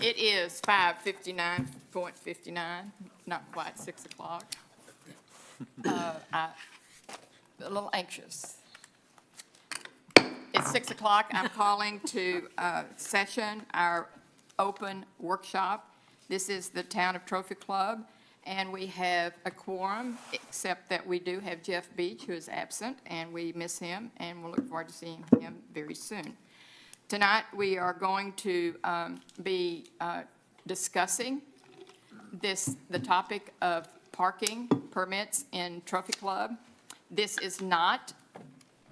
It is 5:59.59, not quite 6 o'clock. I'm a little anxious. It's 6 o'clock. I'm calling to session our open workshop. This is the Town of Trophy Club, and we have a quorum, except that we do have Jeff Beach, who is absent, and we miss him, and we'll look forward to seeing him very soon. Tonight, we are going to be discussing the topic of parking permits in Trophy Club. This is not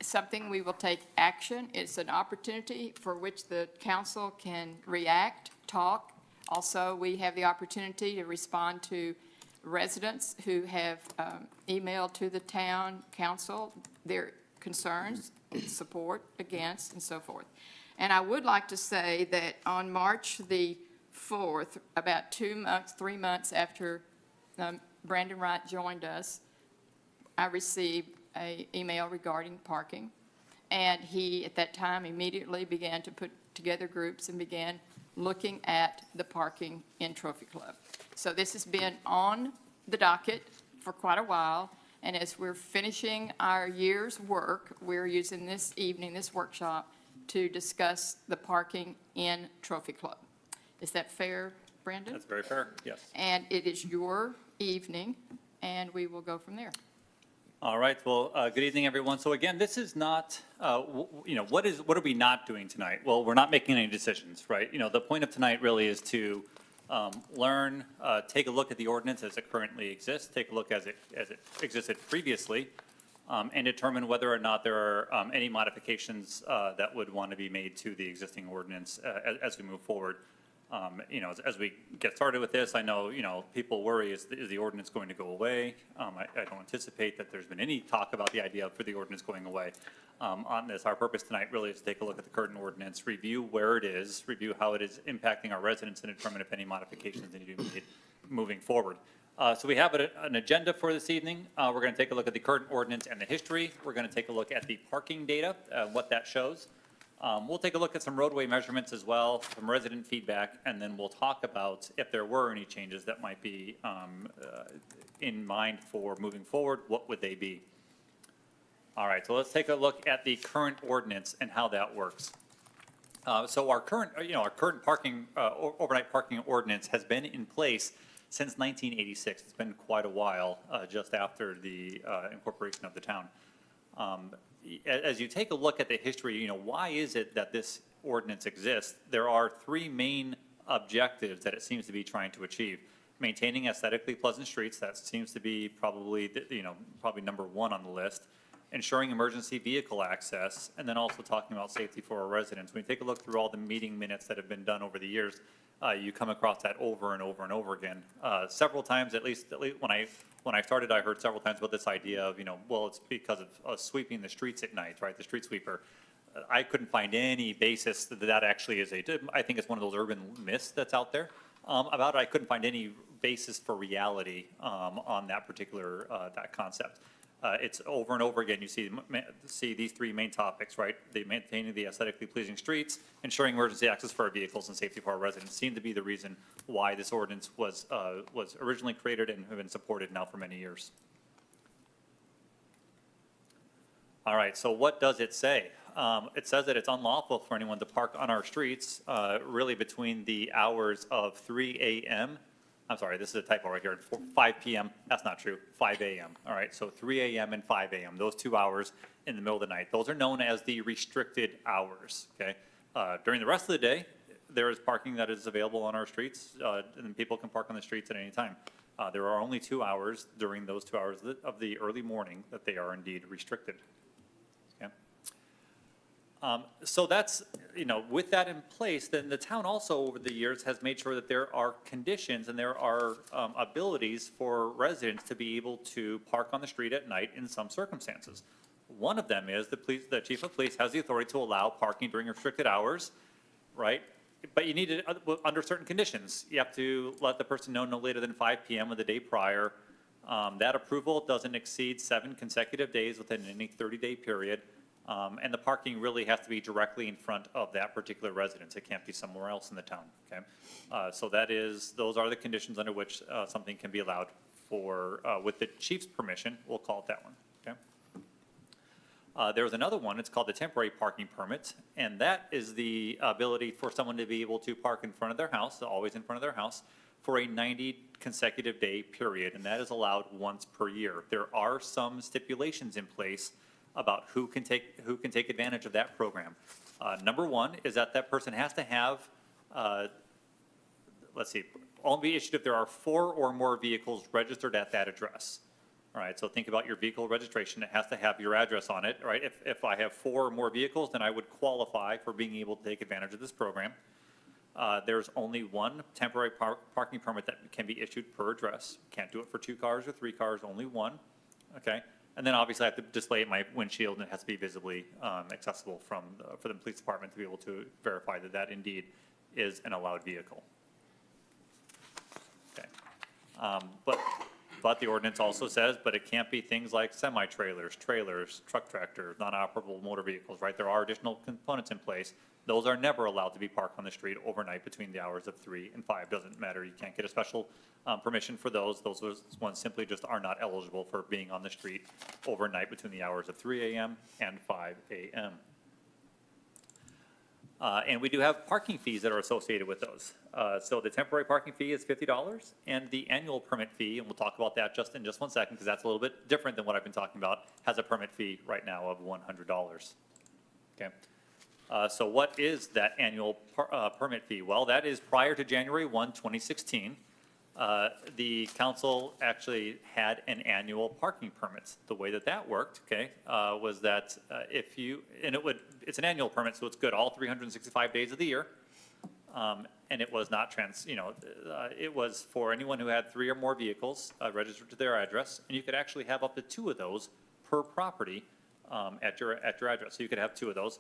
something we will take action. It's an opportunity for which the council can react, talk. Also, we have the opportunity to respond to residents who have emailed to the town council their concerns, support, against, and so forth. And I would like to say that on March the 4th, about 3 months after Brandon Wright joined us, I received an email regarding parking. And he, at that time, immediately began to put together groups and began looking at the parking in Trophy Club. So this has been on the docket for quite a while. And as we're finishing our year's work, we're using this evening, this workshop, to discuss the parking in Trophy Club. Is that fair, Brandon? That's very fair, yes. And it is your evening, and we will go from there. All right, well, good evening, everyone. So again, this is not, what are we not doing tonight? Well, we're not making any decisions, right? The point of tonight really is to learn, take a look at the ordinance as it currently exists, take a look as it existed previously, and determine whether or not there are any modifications that would want to be made to the existing ordinance as we move forward. As we get started with this, I know, people worry, is the ordinance going to go away? I don't anticipate that there's been any talk about the idea for the ordinance going away on this. Our purpose tonight really is to take a look at the current ordinance, review where it is, review how it is impacting our residents, and determine if any modifications need to be made moving forward. So we have an agenda for this evening. We're going to take a look at the current ordinance and the history. We're going to take a look at the parking data, what that shows. We'll take a look at some roadway measurements as well, some resident feedback, and then we'll talk about if there were any changes that might be in mind for moving forward, what would they be? All right, so let's take a look at the current ordinance and how that works. So our current parking, overnight parking ordinance has been in place since 1986. It's been quite a while, just after the incorporation of the town. As you take a look at the history, why is it that this ordinance exists? There are three main objectives that it seems to be trying to achieve. Maintaining aesthetically pleasant streets, that seems to be probably, probably number one on the list. Ensuring emergency vehicle access, and then also talking about safety for our residents. When you take a look through all the meeting minutes that have been done over the years, you come across that over and over and over again. Several times, at least when I started, I heard several times about this idea of, well, it's because of sweeping the streets at night, right? The street sweeper. I couldn't find any basis that actually is I think it's one of those urban myths that's out there about it. I couldn't find any basis for reality on that particular that concept. It's over and over again. You see these three main topics, right? Maintaining the aesthetically pleasing streets, ensuring emergency access for our vehicles, and safety for our residents seem to be the reason why this ordinance was originally created and have been supported now for many years. All right, so what does it say? It says that it's unlawful for anyone to park on our streets really between the hours of 3 a.m. I'm sorry, this is a typo right here, 5 p.m. That's not true, 5 a.m. All right, so 3 a.m. and 5 a.m., those 2 hours in the middle of the night. Those are known as the restricted hours, okay? During the rest of the day, there is parking that is available on our streets, and people can park on the streets at any time. There are only 2 hours during those 2 hours of the early morning that they are indeed restricted. So that's, with that in place, then the town also over the years has made sure that there are conditions and there are abilities for residents to be able to park on the street at night in some circumstances. One of them is the chief of police has the authority to allow parking during restricted hours, right? But you need it under certain conditions. You have to let the person know no later than 5 p.m. of the day prior. That approval doesn't exceed 7 consecutive days within any 30-day period. And the parking really has to be directly in front of that particular residence. It can't be somewhere else in the town, okay? So those are the conditions under which something can be allowed for, with the chief's permission, we'll call it that one, okay? There's another one, it's called the temporary parking permit, and that is the ability for someone to be able to park in front of their house, always in front of their house, for a 90 consecutive day period, and that is allowed once per year. There are some stipulations in place about who can take advantage of that program. Number one is that that person has to have, only be issued if there are 4 or more vehicles registered at that address. All right, so think about your vehicle registration. It has to have your address on it, right? If I have 4 or more vehicles, then I would qualify for being able to take advantage of this program. There's only one temporary parking permit that can be issued per address. Can't do it for 2 cars or 3 cars, only one, okay? And then obviously I have to display it in my windshield, and it has to be visibly accessible for the police department to be able to verify that that indeed is an allowed vehicle. Okay. But the ordinance also says, but it can't be things like semi-trailers, trailers, truck tractors, non-operable motor vehicles, right? There are additional components in place. Those are never allowed to be parked on the street overnight between the hours of 3 and 5. Doesn't matter. You can't get a special permission for those. Those ones simply just are not eligible for being on the street overnight between the hours of 3 a.m. and 5 a.m. And we do have parking fees that are associated with those. So the temporary parking fee is $50, and the annual permit fee, and we'll talk about that in just 1 second, because that's a little bit different than what I've been talking about, has a permit fee right now of $100. Okay. So what is that annual permit fee? Well, that is prior to January 1, 2016. The council actually had an annual parking permit. The way that worked, okay, was that it's an annual permit, so it's good all 365 days of the year. And it was not it was for anyone who had 3 or more vehicles registered to their address, and you could actually have up to 2 of those per property at your address. So you could have 2 of those.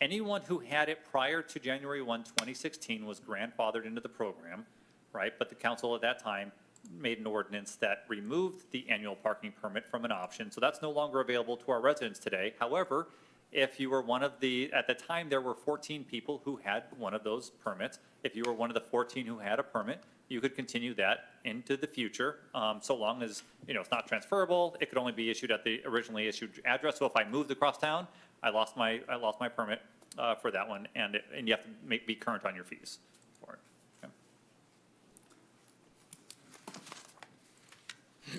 Anyone who had it prior to January 1, 2016 was grandfathered into the program, right? But the council at that time made an ordinance that removed the annual parking permit from an option. So that's no longer available to our residents today. However, if you were one of at the time there were 14 people who had one of those permits. If you were one of the 14 who had a permit, you could continue that into the future, so long as, it's not transferable. It could only be issued at the originally issued address. So if I moved across town, I lost my permit for that one, and you have to be current on your fees for it.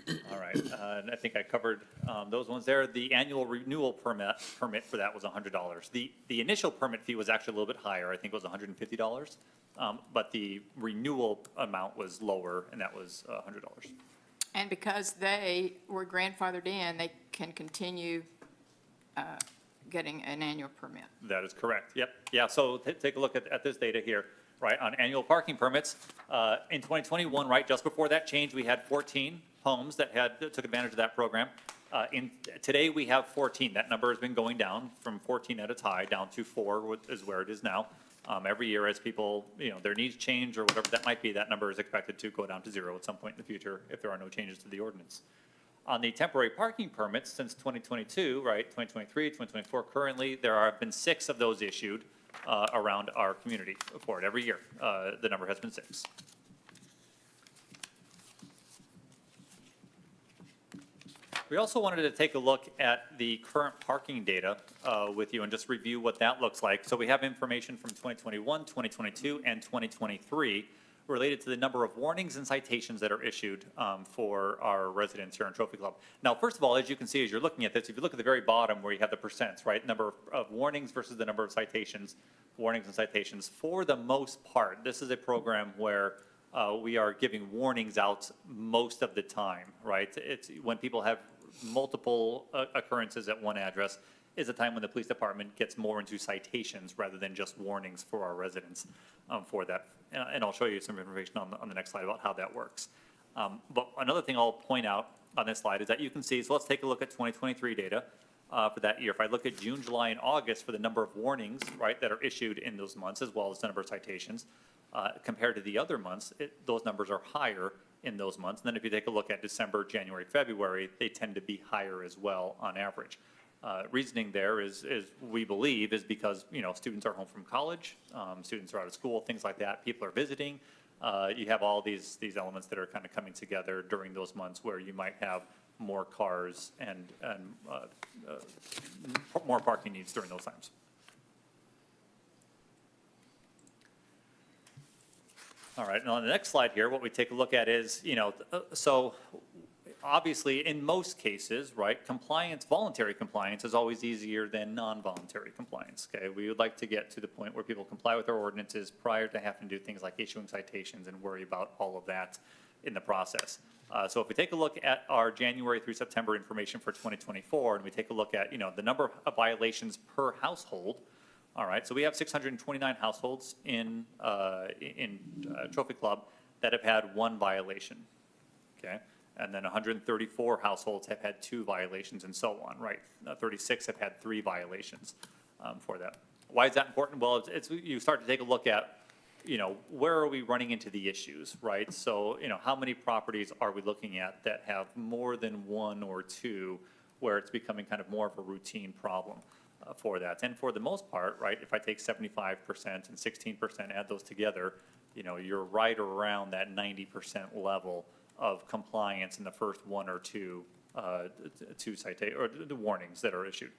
Okay. All right, and I think I covered those ones there. The annual renewal permit for that was $100. The initial permit fee was actually a little bit higher. I think it was $150, but the renewal amount was lower, and that was $100. And because they were grandfathered in, they can continue getting an annual permit. That is correct. Yep. Yeah. So take a look at this data here, right? On annual parking permits, in 2021, right, just before that change, we had 14 homes that took advantage of that program. Today we have 14. That number has been going down from 14 at its high down to 4 is where it is now. Every year as people, their needs change or whatever that might be, that number is expected to go down to 0 at some point in the future if there are no changes to the ordinance. On the temporary parking permits since 2022, right, 2023, 2024, currently there have been 6 of those issued around our community for it every year. The number has been 6. We also wanted to take a look at the current parking data with you and just review what that looks like. So we have information from 2021, 2022, and 2023 related to the number of warnings and citations that are issued for our residents here in Trophy Club. Now, first of all, as you can see, as you're looking at this, if you look at the very bottom where you have the percents, right, number of warnings versus the number of citations, warnings and citations, for the most part, this is a program where we are giving warnings out most of the time, right? It's when people have multiple occurrences at one address is a time when the police department gets more into citations rather than just warnings for our residents for that. And I'll show you some information on the next slide about how that works. But another thing I'll point out on this slide is that you can see, so let's take a look at 2023 data for that year. If I look at June, July, and August for the number of warnings, right, that are issued in those months, as well as the number of citations, compared to the other months, those numbers are higher in those months. And then if you take a look at December, January, February, they tend to be higher as well on average. reasoning there is we believe is because, students are home from college, students are out of school, things like that, people are visiting. You have all these elements that are kind of coming together during those months where you might have more cars and more parking needs during those times. All right, and on the next slide here, what we take a look at is, so obviously in most cases, right, compliance, voluntary compliance is always easier than non-voluntary compliance, okay? We would like to get to the point where people comply with our ordinances prior to having to do things like issuing citations and worry about all of that in the process. So if we take a look at our January through September information for 2024, and we take a look at, the number of violations per household, all right, so we have 629 households in Trophy Club that have had one violation, okay? And then 134 households have had 2 violations and so on, right? 36 have had 3 violations for that. Why is that important? Well, you start to take a look at, where are we running into the issues, right? So, how many properties are we looking at that have more than 1 or 2 where it's becoming kind of more of a routine problem for that? And for the most part, right, if I take 75% and 16%, add those together, you're right around that 90% level of compliance in the first 1 or 2 or the warnings that are issued.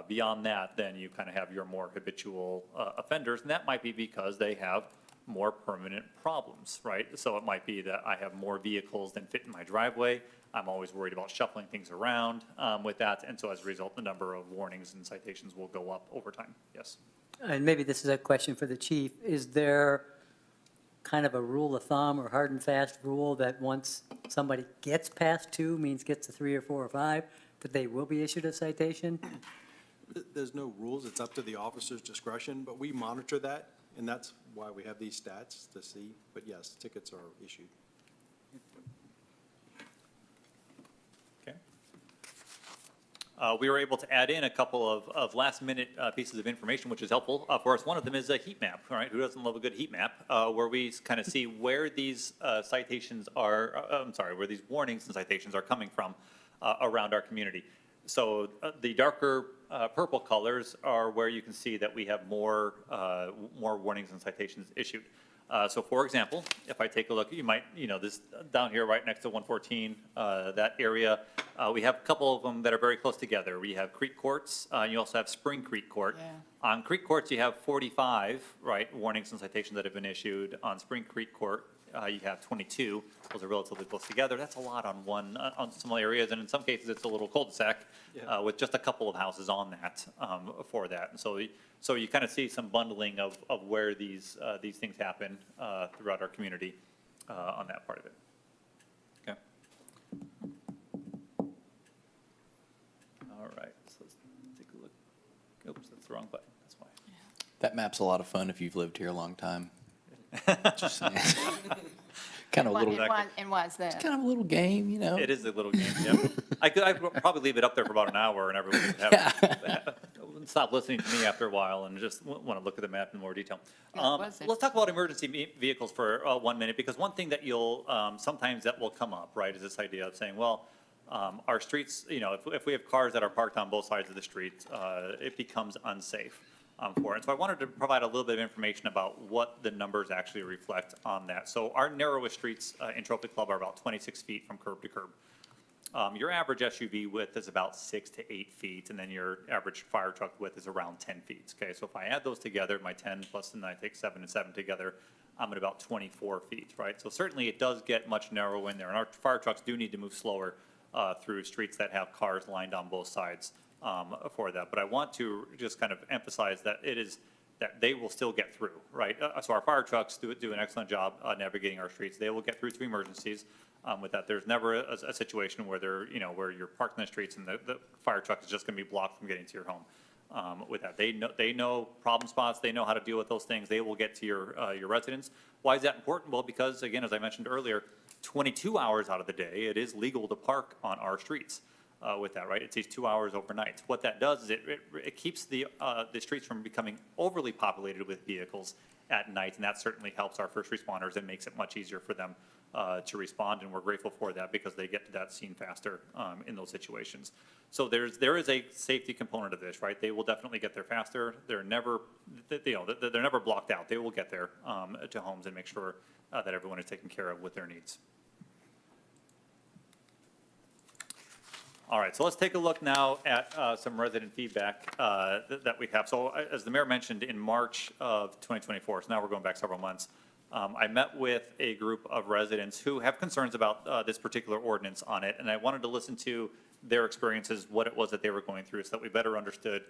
Beyond that, then you kind of have your more habitual offenders, and that might be because they have more permanent problems, right? So it might be that I have more vehicles than fit in my driveway. I'm always worried about shuffling things around with that, and so as a result, the number of warnings and citations will go up over time. Yes. And maybe this is a question for the chief. Is there kind of a rule of thumb or hard and fast rule that once somebody gets past 2, means gets to 3 or 4 or 5, that they will be issued a citation? There's no rules. It's up to the officer's discretion, but we monitor that, and that's why we have these stats to see. But yes, tickets are issued. Okay. We were able to add in a couple of last-minute pieces of information, which is helpful for us. One of them is a heat map, all right? Who doesn't love a good heat map? Where we kind of see where these citations are, where these warnings and citations are coming from around our community. So the darker purple colors are where you can see that we have more warnings and citations issued. So for example, if I take a look, you might, this down here right next to 114, that area, we have a couple of them that are very close together. We have Creek Courts, you also have Spring Creek Court. Yeah. On Creek Courts, you have 45, right, warnings and citations that have been issued. On Spring Creek Court, you have 22. Those are relatively close together. That's a lot on on some areas, and in some cases, it's a little cul-de-sac with just a couple of houses on that for that. And so you kind of see some bundling of where these things happen throughout our community on that part of it. Okay. All right. So let's take a look. Oops, that's the wrong button. That's why. That map's a lot of fun if you've lived here a long time. Just saying. Kind of a little, And why is that? kind of a little game, It is a little game, yep. I'd probably leave it up there for about an hour and everyone would have, stop listening to me after a while and just want to look at the map in more detail. Yeah, was it? Let's talk about emergency vehicles for 1 minute, because one thing that you'll, sometimes that will come up, right, is this idea of saying, well, our streets, if we have cars that are parked on both sides of the street, it becomes unsafe. For it. So I wanted to provide a little bit of information about what the numbers actually reflect on that. So our narrowest streets in Trophy Club are about 26 feet from curb to curb. Your average SUV width is about 6 to 8 feet, and then your average fire truck width is around 10 feet. Okay, so if I add those together, my 10 plus, and then I take 7 and 7 together, I'm at about 24 feet, right? So certainly it does get much narrower in there, and our fire trucks do need to move slower through streets that have cars lined on both sides. For that, but I want to just kind of emphasize that that they will still get through, right? So our fire trucks do an excellent job navigating our streets. They will get through to emergencies with that. There's never a situation where where you're parked in the streets and the fire truck is just going to be blocked from getting to your home. With that, they know problem spots. They know how to deal with those things. They will get to your residents. Why is that important? Well, because again, as I mentioned earlier, 22 hours out of the day, it is legal to park on our streets. With that, right? It's these 2 hours overnight. What that does is it keeps the streets from becoming overly populated with vehicles at night, and that certainly helps our first responders and makes it much easier for them to respond, and we're grateful for that because they get to that scene faster in those situations. So there is a safety component of this, right? They will definitely get there faster. They're never, they're never blocked out. They will get there to homes and make sure that everyone is taken care of with their needs. All right, so let's take a look now at some resident feedback that we have. So as the mayor mentioned, in March of 2024, so now we're going back several months, I met with a group of residents who have concerns about this particular ordinance on it, and I wanted to listen to their experiences, what it was that they were going through, so that we better understood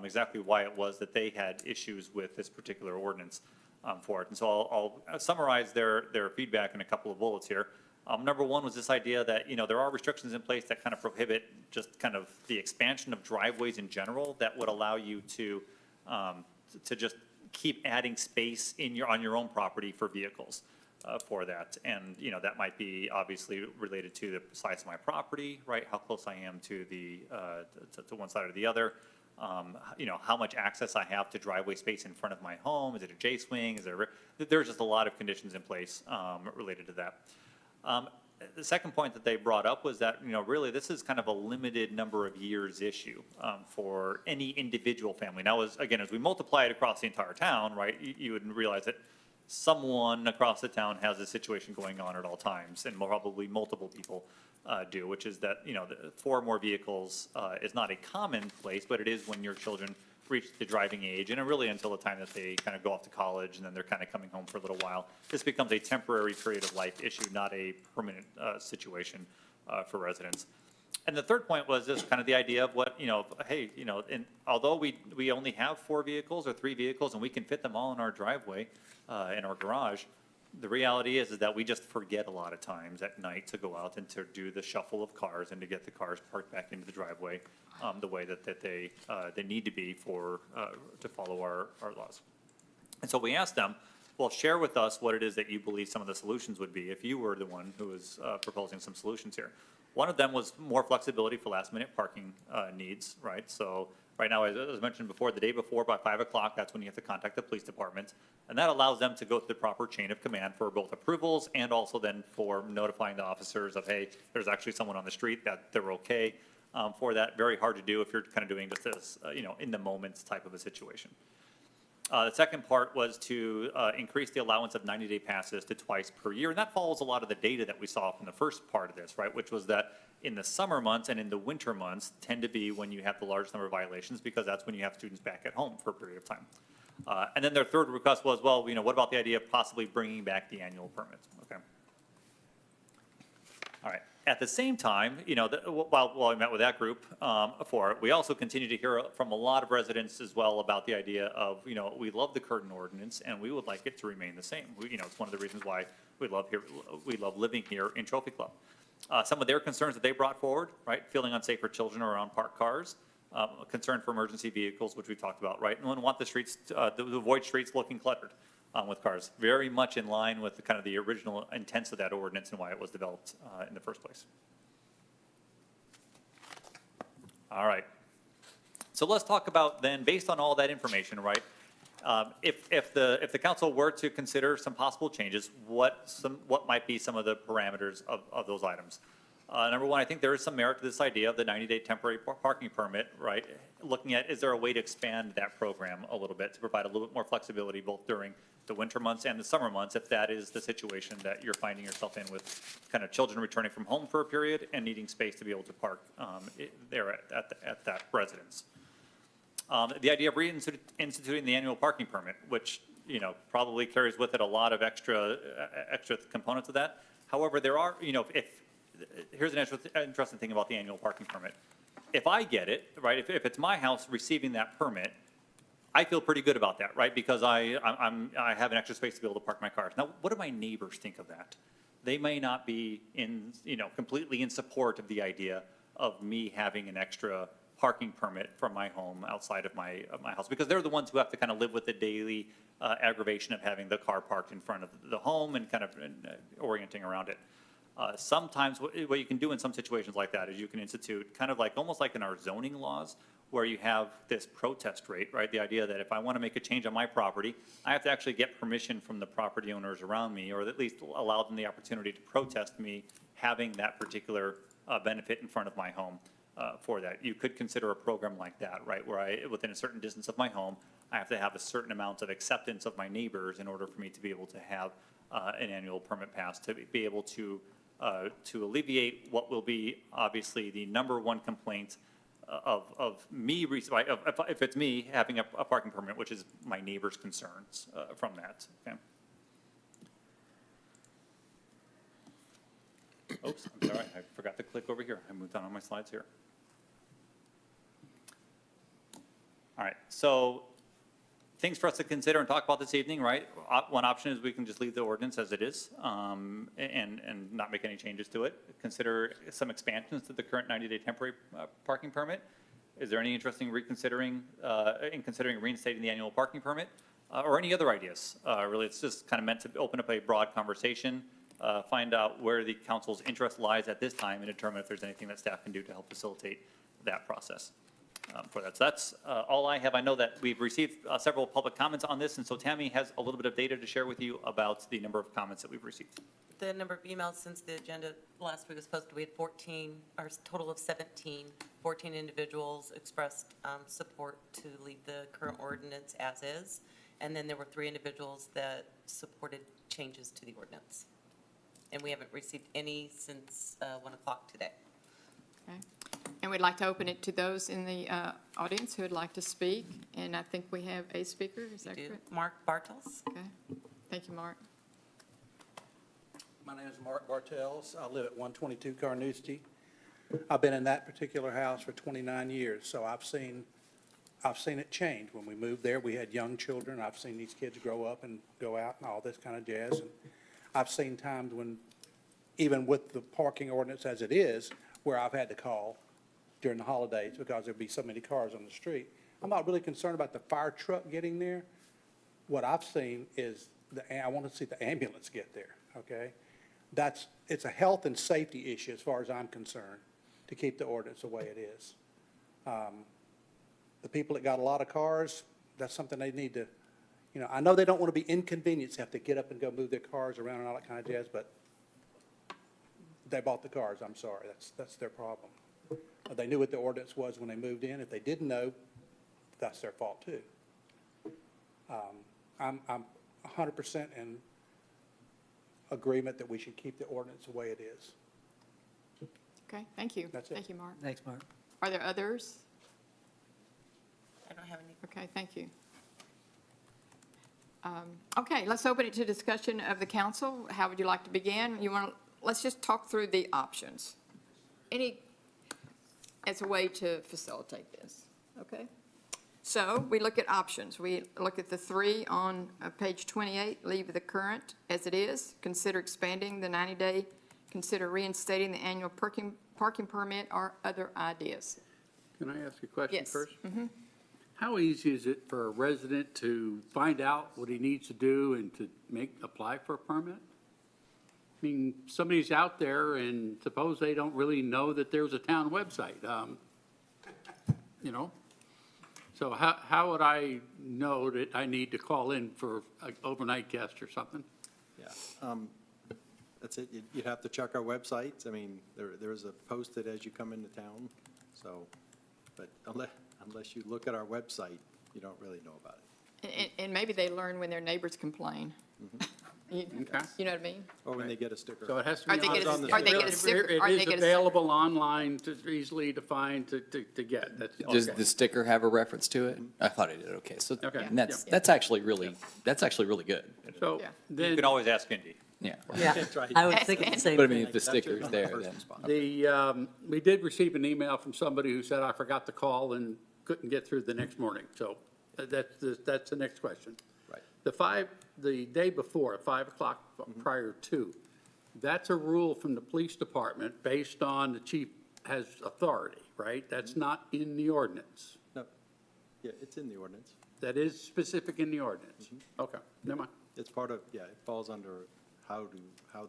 exactly why it was that they had issues with this particular ordinance for it. And so I'll summarize their feedback in a couple of bullets here. Number one was this idea that, there are restrictions in place that kind of prohibit just kind of the expansion of driveways in general that would allow you to just keep adding space on your own property for vehicles for that. And, that might be obviously related to the size of my property, right? How close I am to to one side or the other. How much access I have to driveway space in front of my home. Is it a J-swing? There's just a lot of conditions in place related to that. The second point that they brought up was that, really this is kind of a limited number of years issue for any individual family. Now, as we multiply it across the entire town, right, you would realize that someone across the town has a situation going on at all times, and probably multiple people do, which is that, 4 or more vehicles is not a commonplace, but it is when your children reach the driving age, and really until the time that they kind of go off to college and then they're kind of coming home for a little while. This becomes a temporary period of life issue, not a permanent situation for residents. And the third point was just kind of the idea of what, hey, and although we only have 4 vehicles or 3 vehicles and we can fit them all in our driveway, in our garage, the reality is that we just forget a lot of times at night to go out and to do the shuffle of cars and to get the cars parked back into the driveway the way that they need to be to follow our laws. And so we asked them, well, share with us what it is that you believe some of the solutions would be if you were the one who was proposing some solutions here. One of them was more flexibility for last-minute parking needs, right? So right now, as mentioned before, the day before by 5 o'clock, that's when you have to contact the police department. And that allows them to go through the proper chain of command for both approvals and also then for notifying the officers of, hey, there's actually someone on the street that they're okay for that. Very hard to do if you're kind of doing just this, in the moments type of a situation. The second part was to increase the allowance of 90-day passes to twice per year. And that follows a lot of the data that we saw from the first part of this, right? Which was that in the summer months and in the winter months tend to be when you have the largest number of violations because that's when you have students back at home for a period of time. And then their third request was, well, what about the idea of possibly bringing back the annual permit? Okay. All right. At the same time, while I met with that group for it, we also continue to hear from a lot of residents as well about the idea of, we love the curtain ordinance and we would like it to remain the same. It's one of the reasons why we love living here in Trophy Club. Some of their concerns that they brought forward, right, feeling unsafe for children around parked cars, concern for emergency vehicles, which we talked about, right, and want the streets, to avoid streets looking cluttered with cars. Very much in line with kind of the original intents of that ordinance and why it was developed in the first place. All right. So let's talk about then, based on all that information, right, if the council were to consider some possible changes, what might be some of the parameters of those items? Number one, I think there is some merit to this idea of the 90-day temporary parking permit, right? Looking at, is there a way to expand that program a little bit to provide a little bit more flexibility both during the winter months and the summer months, if that is the situation that you're finding yourself in with kind of children returning from home for a period and needing space to be able to park there at that residence. The idea of reinstituting the annual parking permit, which probably carries with it a lot of extra components of that. However, there are, here's an interesting thing about the annual parking permit. If I get it, right, if it's my house receiving that permit, I feel pretty good about that, right? Because I have an extra space to be able to park my cars. Now, what do my neighbors think of that? They may not be completely in support of the idea of me having an extra parking permit from my home outside of my house, because they're the ones who have to kind of live with the daily aggravation of having the car parked in front of the home and kind of orienting around it. Sometimes what you can do in some situations like that is you can institute kind of like almost like in our zoning laws, where you have this protest rate, right? The idea that if I want to make a change on my property, I have to actually get permission from the property owners around me, or at least allow them the opportunity to protest me having that particular benefit in front of my home for that. You could consider a program like that, right? Where I, within a certain distance of my home, I have to have a certain amount of acceptance of my neighbors in order for me to be able to have an annual permit pass, to be able to alleviate what will be obviously the number one complaint of me, if it's me having a parking permit, which is my neighbor's concerns from that, okay? Oops, I'm sorry, I forgot to click over here. I moved on my slides here. All right, so things for us to consider and talk about this evening, right? One option is we can just leave the ordinance as it is and not make any changes to it. Consider some expansions to the current 90-day temporary parking permit. Is there any interest in considering reinstating the annual parking permit or any other ideas? Really, it's just kind of meant to open up a broad conversation, find out where the council's interest lies at this time and determine if there's anything that staff can do to help facilitate that process. For that. So that's all I have. I know that we've received several public comments on this, and so Tammy has a little bit of data to share with you about the number of comments that we've received. The number of emails since the agenda last week was posted, we had 14, or a total of 17. 14 individuals expressed support to leave the current ordinance as is, and then there were 3 individuals that supported changes to the ordinance. And we haven't received any since 1 o'clock today. Okay. And we'd like to open it to those in the audience who would like to speak. And I think we have a speaker, is that Do correct? Mark Bartels? Okay, thank you, Mark. My name is Mark Bartels. I live at 122 Carnoustie. I've been in that particular house for 29 years, so I've seen it change. When we moved there, we had young children. I've seen these kids grow up and go out and all this kind of jazz. And I've seen times when, even with the parking ordinance as it is, where I've had to call during the holidays because there'd be so many cars on the street. I'm not really concerned about the fire truck getting there. What I've seen is, I want to see the ambulance get there, okay? It's a health and safety issue as far as I'm concerned, to keep the ordinance the way it is. The people that got a lot of cars, that's something they need to, I know they don't want to be inconvenienced, have to get up and go move their cars around and all that kind of jazz, but they bought the cars, I'm sorry, that's their problem. They knew what the ordinance was when they moved in. If they didn't know, that's their fault too. I'm 100% in agreement that we should keep the ordinance the way it is. Okay, thank you. That's it. Thank you, Mark. Thanks, Mark. Are there others? I don't have any. Okay, thank you. Okay, let's open it to discussion of the council. How would you like to begin? Let's just talk through the options. As a way to facilitate this, okay? So we look at options. We look at the 3 on page 28, leave the current as it is, consider expanding the 90-day, consider reinstating the annual parking permit, or other ideas. Can I ask a question Yes. first? How easy is it for a resident to find out what he needs to do and to apply for a permit? I mean, somebody's out there and suppose they don't really know that there's a town website, So how would I know that I need to call in for an overnight guest or something? Yeah, that's it. You'd have to check our websites. I mean, there is a posted as you come into town, so, but unless you look at our website, you don't really know about it. And maybe they learn when their neighbors complain. You know what I mean? Or when they get a sticker. So it has to Or be. they get on the or they get a sticker. or It they is get a available online, easily to find, to get. That's- Does okay. the sticker have a reference to it? I thought it did, okay. So, Okay. and that's actually really good. So Yeah. You then, can always ask Indy. Yeah. Yeah, That's right. I was thinking the same But I mean, thing. if the sticker's there, then. we did receive an email from somebody who said, I forgot to call and couldn't get through the next morning. So that's the next question. Right. The day before, at 5 o'clock prior to, that's a rule from the police department based on the chief has authority, right? That's not in the ordinance. No, yeah, it's in the ordinance. That is specific in the ordinance. Okay, never mind. It's part of, yeah, it falls under how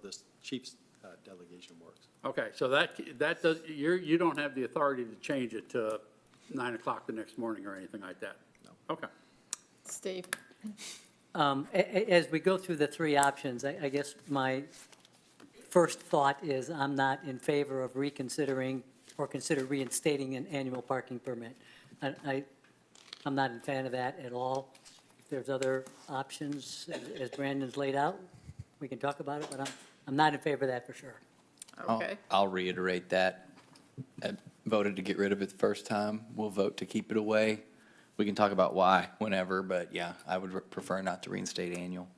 this chief's delegation works. Okay, so that does, you don't have the authority to change it to 9 o'clock the next morning or anything like that? No. Okay. Steve? As we go through the three options, I guess my first thought is I'm not in favor of reconsidering or consider reinstating an annual parking permit. I'm not a fan of that at all. If there's other options, as Brandon's laid out, we can talk about it, but I'm not in favor of that for sure. Okay. I'll reiterate that. I voted to get rid of it the first time. We'll vote to keep it away. We can talk about why whenever, but yeah, I would prefer not to reinstate annual.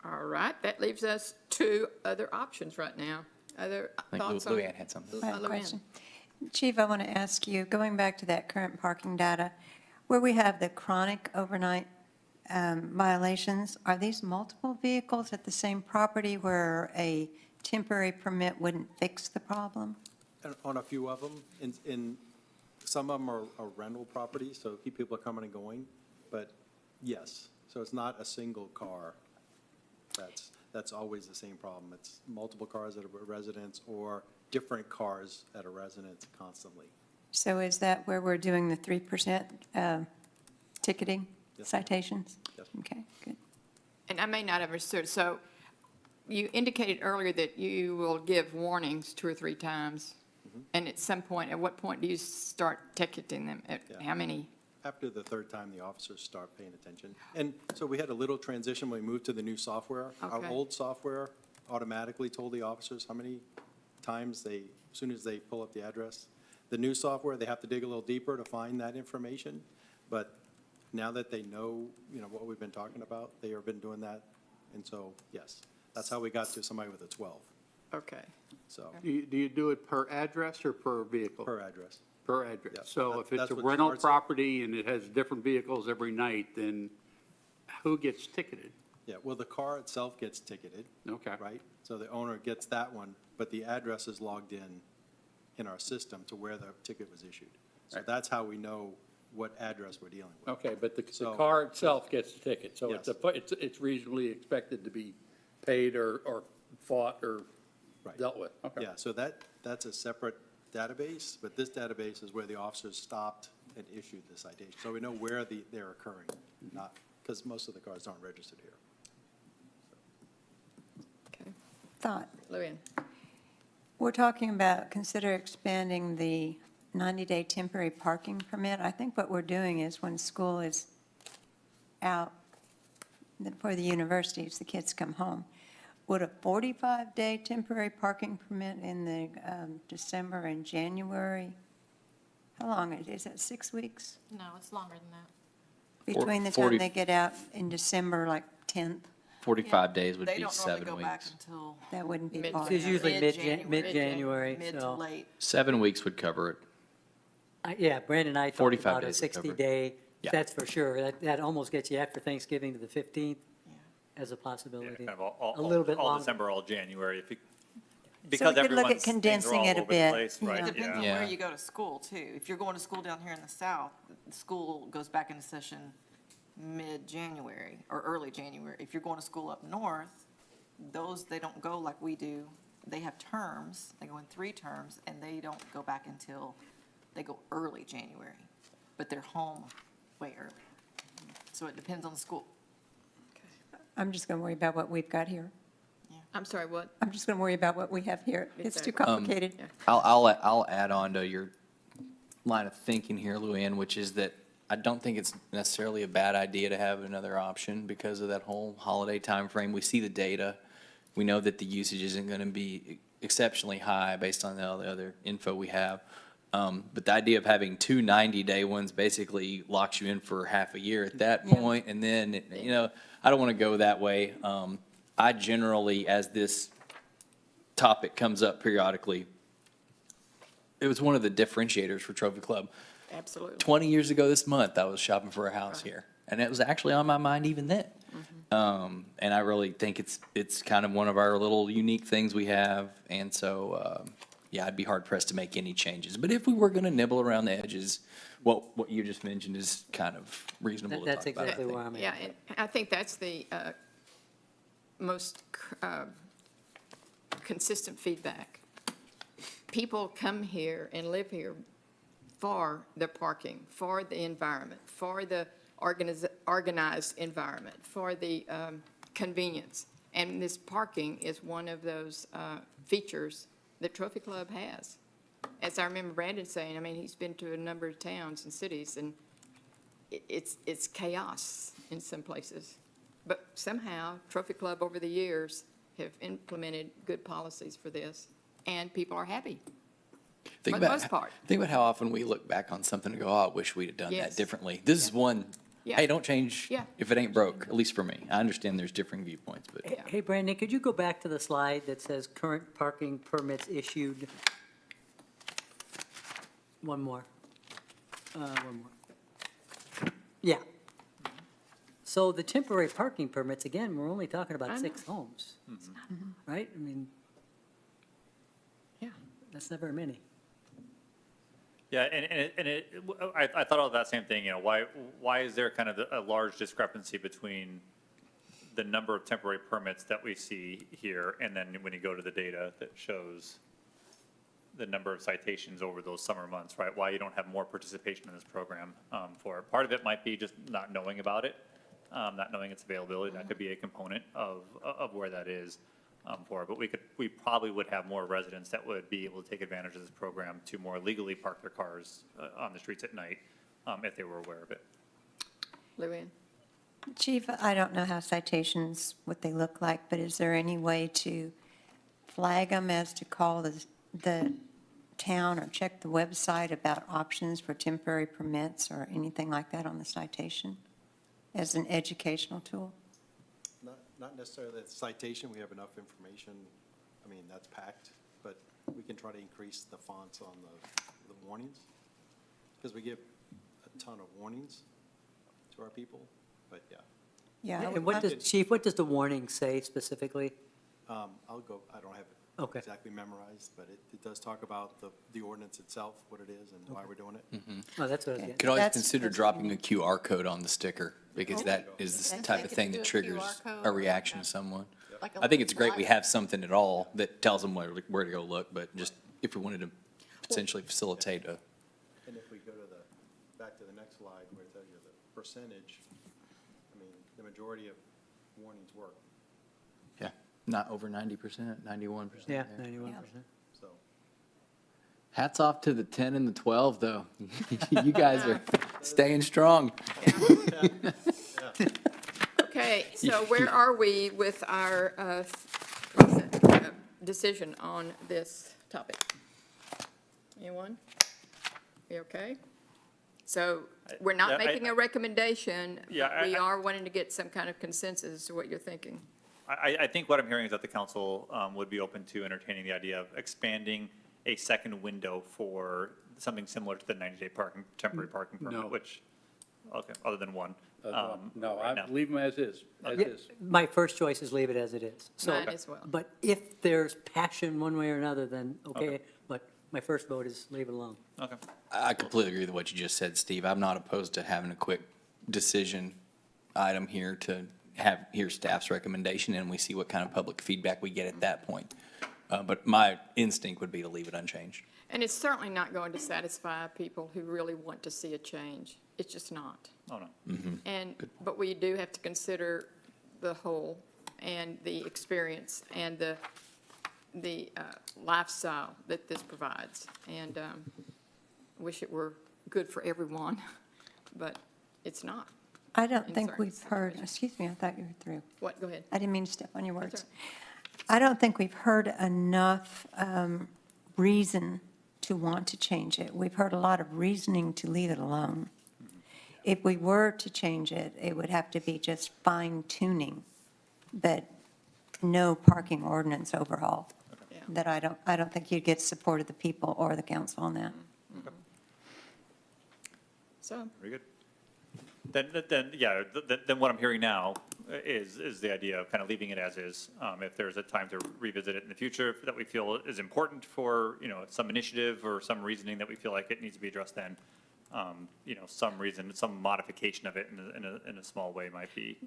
All right, that leaves us two other options right now. Other I think thoughts on? Luann had something. I have a Luann. question. Chief, I want to ask you, going back to that current parking data, where we have the chronic overnight violations, are these multiple vehicles at the same property where a temporary permit wouldn't fix the problem? And on a few of them, some of them are rental properties, so people are coming and going, but yes. So it's not a single car that's always the same problem. It's multiple cars at a residence or different cars at a residence constantly. So is that where we're doing the 3% ticketing Yes. citations? Yes. Okay, good. And I may not have understood, so you indicated earlier that you will give warnings 2 or 3 times, and at some point, at what point do you start ticketing them? At Yeah. how many? After the third time, the officers start paying attention. And so we had a little transition when we moved to the new software. Our Okay. old software automatically told the officers how many times as soon as they pull up the address. The new software, they have to dig a little deeper to find that information. But now that they know, what we've been talking about, they have been doing that. And so, yes, that's how we got to somebody with a 12, Okay. so, Do you do it per address or per vehicle? per address. Per address. Yeah, So if it's that's a what rental starts it. property and it has different vehicles every night, then who gets ticketed? Yeah, well, the car itself gets ticketed. Okay. Right? So the owner gets that one, but the address is logged in our system to where the ticket was issued. So Right. that's how we know what address we're dealing with. Okay, but the So- car itself gets the ticket, so Yes. it's reasonably expected to be paid or fought or Right. dealt with? Okay. Yeah, so that's a separate database, but this database is where the officers stopped and issued the citation. So we know where they're occurring, not, because most of the cars aren't registered here. Okay. Thought. Luann? We're talking about consider expanding the 90-day temporary parking permit. I think what we're doing is when school is out for the universities, the kids come home. Would a 45-day temporary parking permit in the December and January, how long is that, 6 weeks? No, it's longer than that. Between the 40 time they get out in December, like 10th, 45 days would They be don't normally 7 go back weeks. until that wouldn't be Mid- part It's of it. usually mid-January. mid-January, Mid to so. late. 7 weeks would cover it. Yeah, Brandon and I talked 45 about a days would cover it. 60-day, Yeah. that's for sure. That almost gets you after Thanksgiving to the 15th Yeah. as a Yeah, possibility. kind of all, A little bit all longer. December, all January, if you, So because we could look at everyone's things are condensing all it a over the bit, place, you right, know. Depends on Yeah. where you go to school, too. If you're going to school down here in the south, the school goes back into session mid-January or early January. If you're going to school up north, they don't go like we do. They have terms, they go in 3 terms, and they don't go back until, they go early January. But they're home way early. So it depends on the school. I'm just going to worry about what we've got here. I'm sorry, what? I'm just going to worry about what we have here. It's too Exactly. complicated. Yeah. I'll add on to your line of thinking here, Luann, which is that I don't think it's necessarily a bad idea to have another option because of that whole holiday timeframe. We see the data. We know that the usage isn't going to be exceptionally high based on all the other info we have. But the idea of having 2 90-day ones basically locks you in for half a year at that point, and then, I don't want to go that way. I generally, as this topic comes up periodically, it was one of the differentiators for Trophy Club. Absolutely. 20 years ago this month, I was shopping for a house here, and it was actually on my mind even then. And I really think it's kind of one of our little unique things we have, and so, yeah, I'd be hard pressed to make any changes. But if we were going to nibble around the edges, what you just mentioned is kind of reasonable to That's talk about, I exactly think. where I'm at. Yeah, and I think that's the most consistent feedback. People come here and live here for the parking, for the environment, for the organized environment, for the convenience. And this parking is one of those features that Trophy Club has. As I remember Brandon saying, I mean, he's been to a number of towns and cities, and it's chaos in some places. But somehow, Trophy Club over the years have implemented good policies for this, and people are happy. Think For the about- most part. Think about how often we look back on something and go, oh, I wish we'd have done Yes. that differently. This is one, Yeah. hey, don't change Yeah. if it ain't broke, at least for me. I understand there's differing viewpoints, but. Yeah. Hey, Brandon, could you go back to the slide that says current parking permits issued? One more. One more. Yeah. So the temporary parking permits, again, we're only talking I about know. 6 homes, right? I mean, Yeah. that's not very many. Yeah, I thought of that same thing, you know, why is there kind of a large discrepancy between the number of temporary permits that we see here, and then when you go to the data that shows the number of citations over those summer months, right? Why you don't have more participation in this program for it. Part of it might be just not knowing about it, not knowing its availability. That could be a component of where that is for it. But we probably would have more residents that would be able to take advantage of this program to more legally park their cars on the streets at night if they were aware of it. Luann? Chief, I don't know how citations, what they look like, but is there any way to flag them as to call the town or check the website about options for temporary permits or anything like that on the citation as an educational tool? Not necessarily the citation, we have enough information, I mean, that's packed, but we can try to increase the fonts on the warnings, because we give a ton of warnings to our people, but yeah. Yeah. And what does, Chief, what does the warning say specifically? I don't have it Okay. exactly memorized, but it does talk about the ordinance itself, what it is and why we're doing it. Oh, that's what I was Okay. getting. Could always That's- consider that's dropping what a QR code on the sticker, because that is the type of thing that triggers a reaction to someone. I think it's great we have something at all that tells them where to go look, but just if we wanted to potentially facilitate a, And if we go to back to the next slide where it tells you the percentage, I mean, the majority of warnings work, yeah, not over 90%, 91%. Yeah, there. 91%. so. Hats off to the 10 and the 12, though. You guys are staying strong. Okay, so where are we with our decision on this topic? Anyone? You okay? So we're Yeah, not I- making a recommendation, Yeah, but we I- are wanting to get some kind of consensus as to what you're thinking. I think what I'm hearing is that the council would be open to entertaining the idea of expanding a second window for something similar to the 90-day temporary parking No. permit, which, okay, other than one. No, right I now. leave them as is, as Yeah, is. my first choice is leave it as it is. So, Mine as well. but if there's passion one way or another, then okay, Okay. but my first vote is leave it alone. Okay. I completely agree with what you just said, Steve. I'm not opposed to having a quick decision item here to hear staff's recommendation, and we see what kind of public feedback we get at that point. But my instinct would be to leave it unchanged. And it's certainly not going to satisfy people who really want to see a change. It's just not. Oh, no. But we do have to consider the whole and the experience and the lifestyle that this provides. And wish it were good for everyone, but it's not. I don't in think certain we've heard, situations. excuse me, I thought you were through. What, go ahead. I didn't mean to step on your words. That's I don't think we've heard enough reason to want to change it. We've heard a lot of reasoning to leave it alone. If we were to change it, it would have to be just fine tuning, but no parking ordinance overhaul. Yeah. That I don't think you'd get support of the people or the council on that. So, Very good. Then what I'm hearing now is the idea of kind of leaving it as is. If there's a time to revisit it in the future that we feel is important for, some initiative or some reasoning that we feel like it needs to be addressed then, some reason, some modification of it in a small way might be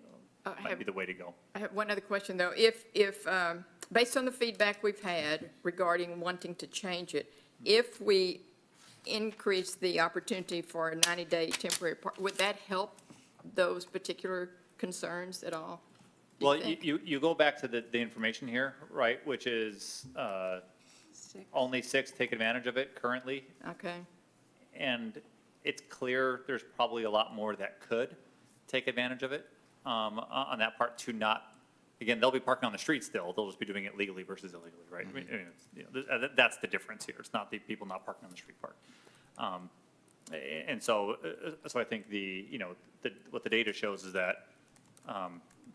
the way to go. I have one other question, though. If based on the feedback we've had regarding wanting to change it, if we increase the opportunity for a 90-day temporary, would that help those particular concerns at all? do you Well, think? you go back to the information here, right, which is only 6 take advantage of it currently. Okay, And it's clear there's probably a lot more that could take advantage of it on that part to not, again, they'll be parking on the street still. They'll just be doing it legally versus illegally, right? I mean, it's, you know, that's the difference here. It's not the people not parking on the street park. And so I think what the data shows is that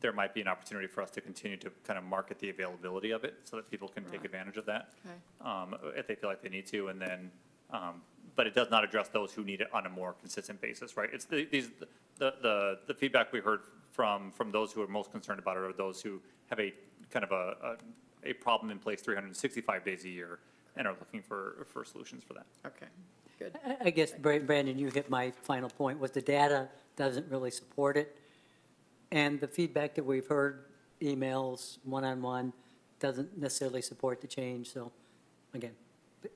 there might be an opportunity for us to continue to kind of market the availability of it so that people can take Right. advantage of that. Okay. If they feel like they need to, and then, but it does not address those who need it on a more consistent basis, right? It's the feedback we heard from those who are most concerned about it are those who have a kind of a problem in place 365 days a year and are looking for solutions for that. okay, good. I guess, Brandon, you hit my final point, was the data doesn't really support it. And the feedback that we've heard, emails, one-on-one, doesn't necessarily support the change. So again,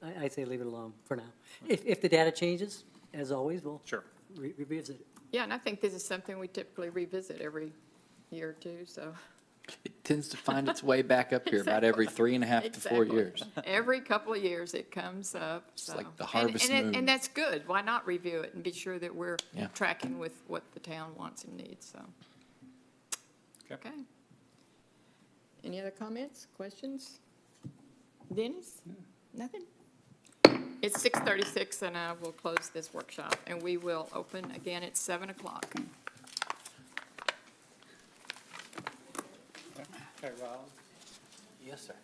I say leave it alone for now. If the data changes, as always, we'll Sure. revisit it. Yeah, and I think this is something we typically revisit every year or two, so. It tends to find its way back up here about every 3.5 to 4 Exactly. years. Every couple of years it comes up, so. like the And- harvest moon. And that's good. Why not review it and be sure that we're Yeah. tracking with what the town wants and needs, so. Okay. Okay. Any other comments, questions? Dennis? Nothing? It's 6:36 and I will close this workshop and we will open again at 7 o'clock. Okay, Rob? Yes, sir.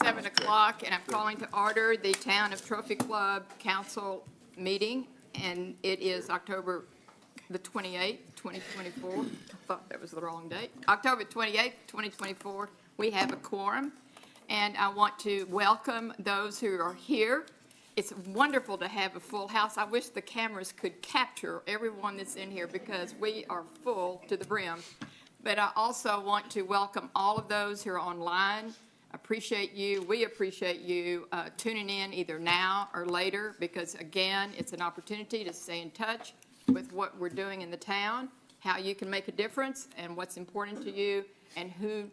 7 o'clock, and I'm calling to order the Town of Trophy Club Council meeting, and it is October the 28th, 2024. I thought that was the wrong date. October 28th, 2024. We have a quorum, and I want to welcome those who are here. It's wonderful to have a full house. I wish the cameras could capture everyone that's in here because we are full to the brim. But I also want to welcome all of those who are online. Appreciate you. We appreciate you tuning in either now or later because, again, it's an opportunity to stay in touch with what we're doing in the town, how you can make a difference, and what's important to you, and whom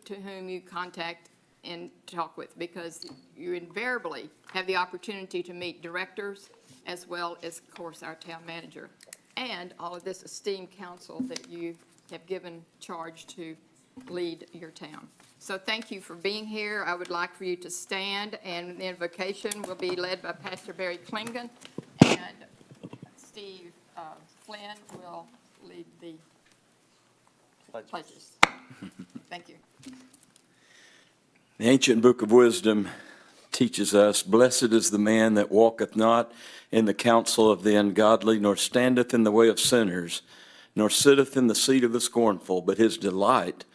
you contact and talk with, because you invariably have the opportunity to meet directors as well as, of course, our town manager, and all of this esteemed council that you have given charge to lead your town. So thank you for being here. I would like for you to stand, and the invocation will be led by Pastor Barry Klingon, and Steve Flynn will lead the pledges. Thank you. The ancient book of wisdom teaches us, "Blessed is the man that walketh not in the counsel of the ungodly, nor standeth in the way of sinners, nor sitteth in the seat of the scornful, but his delight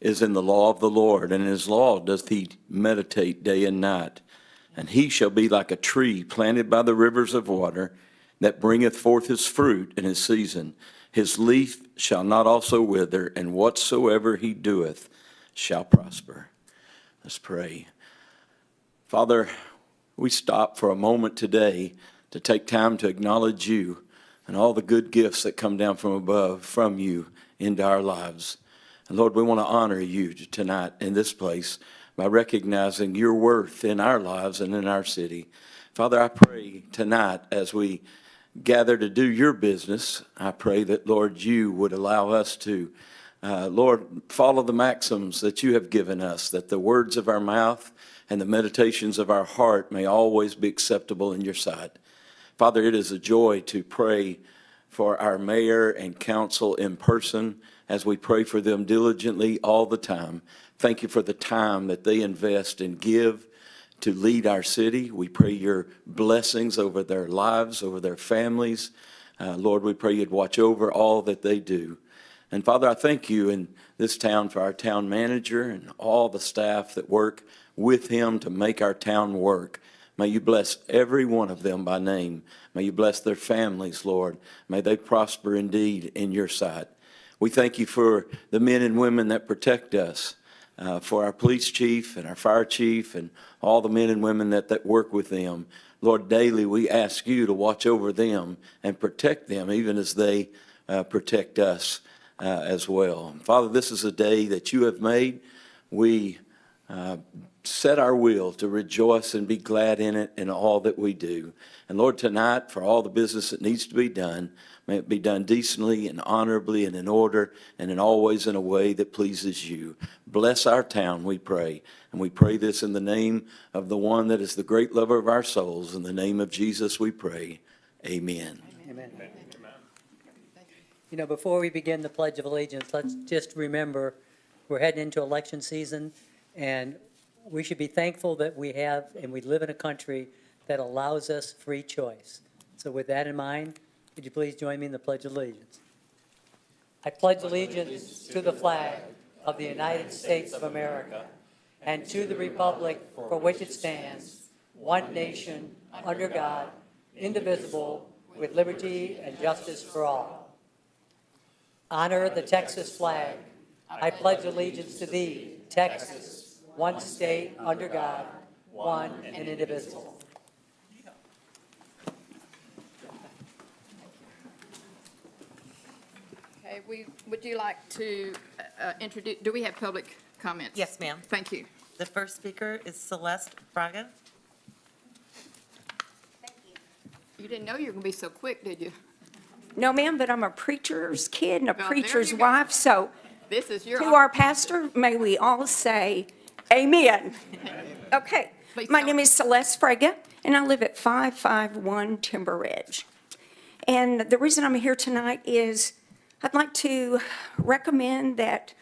is in the law of the Lord, and in his law doth he meditate day and night. And he shall be like a tree planted by the rivers of water, that bringeth forth his fruit in his season. His leaf shall not also wither, and whatsoever he doeth shall prosper." Let's pray. Father, we stop for a moment today to take time to acknowledge you and all the good gifts that come down from above, from you, into our lives. And Lord, we want to honor you tonight in this place by recognizing your worth in our lives and in our city. Father, I pray tonight as we gather to do your business, I pray that, Lord, you would allow us to, Lord, follow the maxims that you have given us, that the words of our mouth and the meditations of our heart may always be acceptable in your sight. Father, it is a joy to pray for our mayor and council in person as we pray for them diligently all the time. Thank you for the time that they invest and give to lead our city. We pray your blessings over their lives, over their families. Lord, we pray you'd watch over all that they do. And Father, I thank you in this town for our town manager and all the staff that work with him to make our town work. May you bless every one of them by name. May you bless their families, Lord. May they prosper indeed in your sight. We thank you for the men and women that protect us, for our police chief and our fire chief and all the men and women that work with them. Lord, daily we ask you to watch over them and protect them even as they protect us as well. Father, this is a day that you have made. We set our will to rejoice and be glad in it in all that we do. And Lord, tonight, for all the business that needs to be done, may it be done decently and honorably and in order and in always in a way that pleases you. Bless our town, we pray. And we pray this in the name of the one that is the great lover of our souls. In the name of Jesus we pray. Amen. Amen. You know, before we begin the Pledge of Allegiance, let's just remember we're heading into election season, and we should be thankful that we have and we live in a country that allows us free choice. So with that in mind, would you please join me in the Pledge of Allegiance? I pledge allegiance to the flag of the United States of America and to the republic for which it stands, one nation, under God, indivisible, with liberty and justice for all. Honor the Texas flag. I pledge allegiance to thee, Texas, one state, under God, one and indivisible. Okay, would you like to introduce, do we have public comments? Yes, ma'am. Thank you. The first speaker is Celeste Fraga. You didn't know you were going to be so quick, did you? No, ma'am, but I'm a preacher's kid and a Well, there preacher's you go. wife, so This is your. to our pastor, may we all say amen. Okay, Please my tell name us. is Celeste Fraga, and I live at 551 Timber Ridge. And the reason I'm here tonight is I'd like to recommend that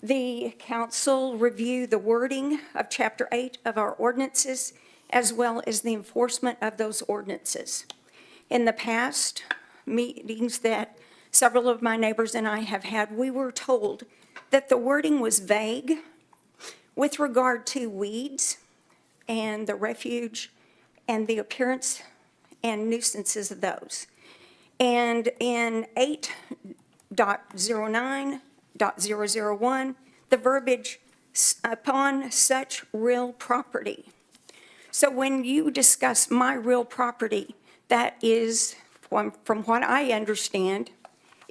the council review the wording of Chapter 8 of our ordinances, as well as the enforcement of those ordinances. In the past meetings that several of my neighbors and I have had, we were told that the wording was vague with regard to weeds and the refuge and the appearance and nuisances of those. And in 8.09.001, the verbiage upon such real property. So when you discuss my real property, that is, from what I understand,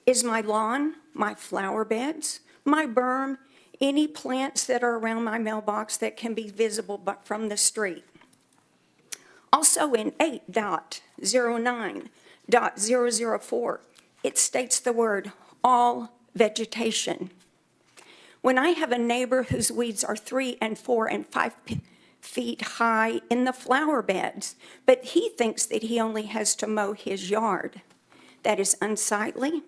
is my lawn, my flower beds, my berm, any plants that are around my mailbox that can be visible but from the street. Also in 8.09.004, it states the word all vegetation. When I have a neighbor whose weeds are 3 and 4 and 5 feet high in the flower beds, but he thinks that he only has to mow his yard, that is unsightly.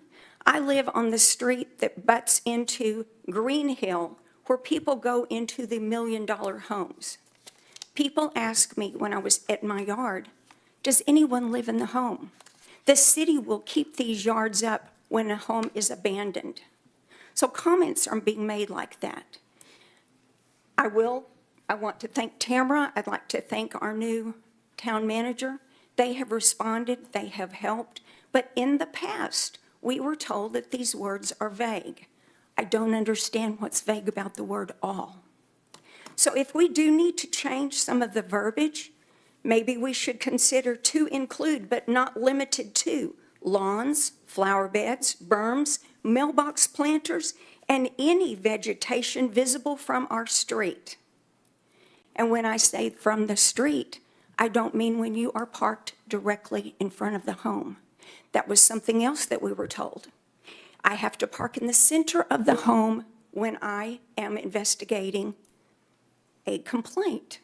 I live on the street that butts into Green Hill, where people go into the million-dollar homes. People ask me when I was at my yard, does anyone live in the home? The city will keep these yards up when a home is abandoned. So comments are being made like that. I want to thank Tamara. I'd like to thank our new town manager. They have responded, they have helped, but in the past, we were told that these words are vague. I don't understand what's vague about the word all. So if we do need to change some of the verbiage, maybe we should consider to include, but not limited to, lawns, flower beds, berms, mailbox planters, and any vegetation visible from our street. And when I say from the street, I don't mean when you are parked directly in front of the home. That was something else that we were told. I have to park in the center of the home when I am investigating a complaint.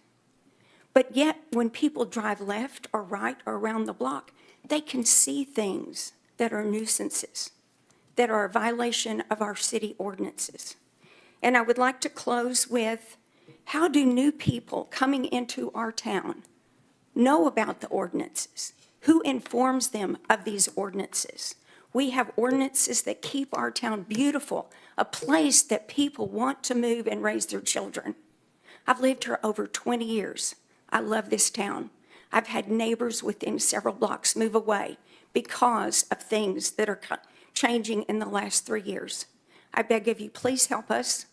But yet, when people drive left or right or around the block, they can see things that are nuisances, that are a violation of our city ordinances. And I would like to close with, how do new people coming into our town know about the ordinances? Who informs them of these ordinances? We have ordinances that keep our town beautiful, a place that people want to move and raise their children. I've lived here over 20 years. I love this town. I've had neighbors within several blocks move away because of things that are changing in the last 3 years. I beg of you, please help us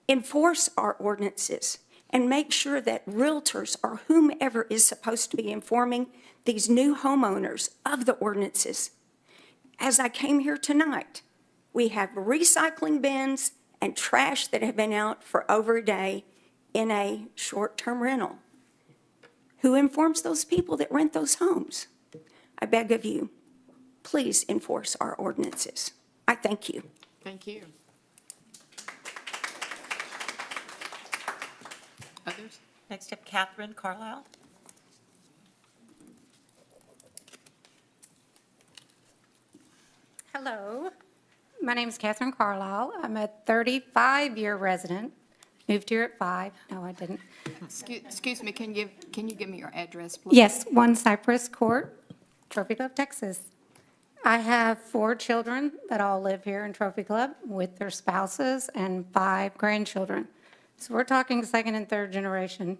enforce our ordinances and make sure that realtors or whomever is supposed to be informing these new homeowners of the ordinances. As I came here tonight, we have recycling bins and trash that have been out for over a day in a short-term rental. Who informs those people that rent those homes? I beg of you, please enforce our ordinances. I thank you. Thank you. Others? Next up, Catherine Carlisle. Hello, my name is Catherine Carlisle. I'm a 35-year resident. Moved here at 5. No, I didn't. Excuse me, can you give me your address, please? Yes, 1 Cypress Court, Trophy Club, Texas. I have 4 children that all live here in Trophy Club with their spouses and 5 grandchildren. So we're talking second and third generation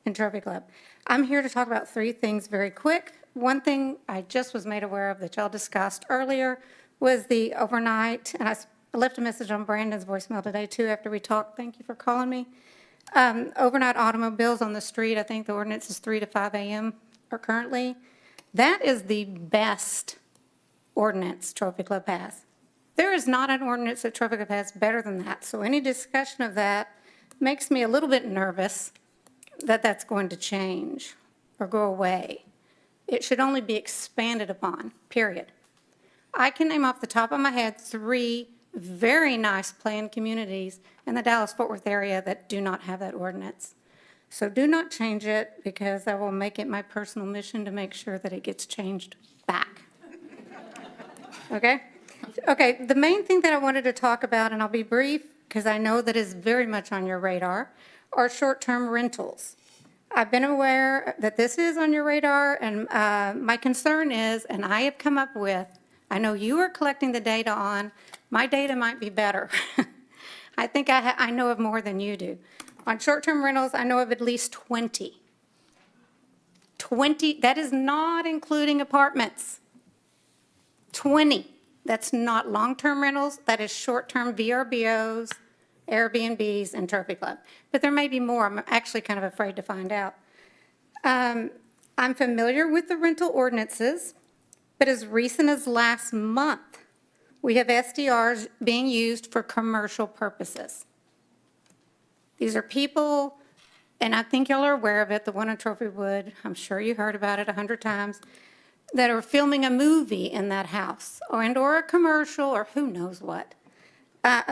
in Trophy Club. I'm here to talk about 3 things very quick. One thing I just was made aware of that y'all discussed earlier was the overnight, and I left a message on Brandon's voicemail today too after we talked. Thank you for calling me. Overnight automobiles on the street, I think the ordinance is 3 to 5 a.m. or currently. That is the best ordinance Trophy Club has. There is not an ordinance that Trophy Club has better than that. So any discussion of that makes me a little bit nervous that that's going to change or go away. It should only be expanded upon, period. I can name off the top of my head 3 very nice planned communities in the Dallas-Fort Worth area that do not have that ordinance. So do not change it, because I will make it my personal mission to make sure that it gets changed back. Okay? Okay, the main thing that I wanted to talk about, and I'll be brief, because I know that is very much on your radar, are short-term rentals. I've been aware that this is on your radar, and my concern is, and I have come up with, I know you are collecting the data on, my data might be better. I think I know of more than you do. On short-term rentals, I know of at least 20. 20, that is not including apartments. 20, that's not long-term rentals, that is short-term VRBOs, Airbnbs, and Trophy Club. But there may be more, I'm actually kind of afraid to find out. I'm familiar with the rental ordinances, but as recent as last month, we have SDRs being used for commercial purposes. These are people, and I think y'all are aware of it, the one in Trophywood, I'm sure you heard about it 100 times, that are filming a movie in that house, or a commercial, or who knows what.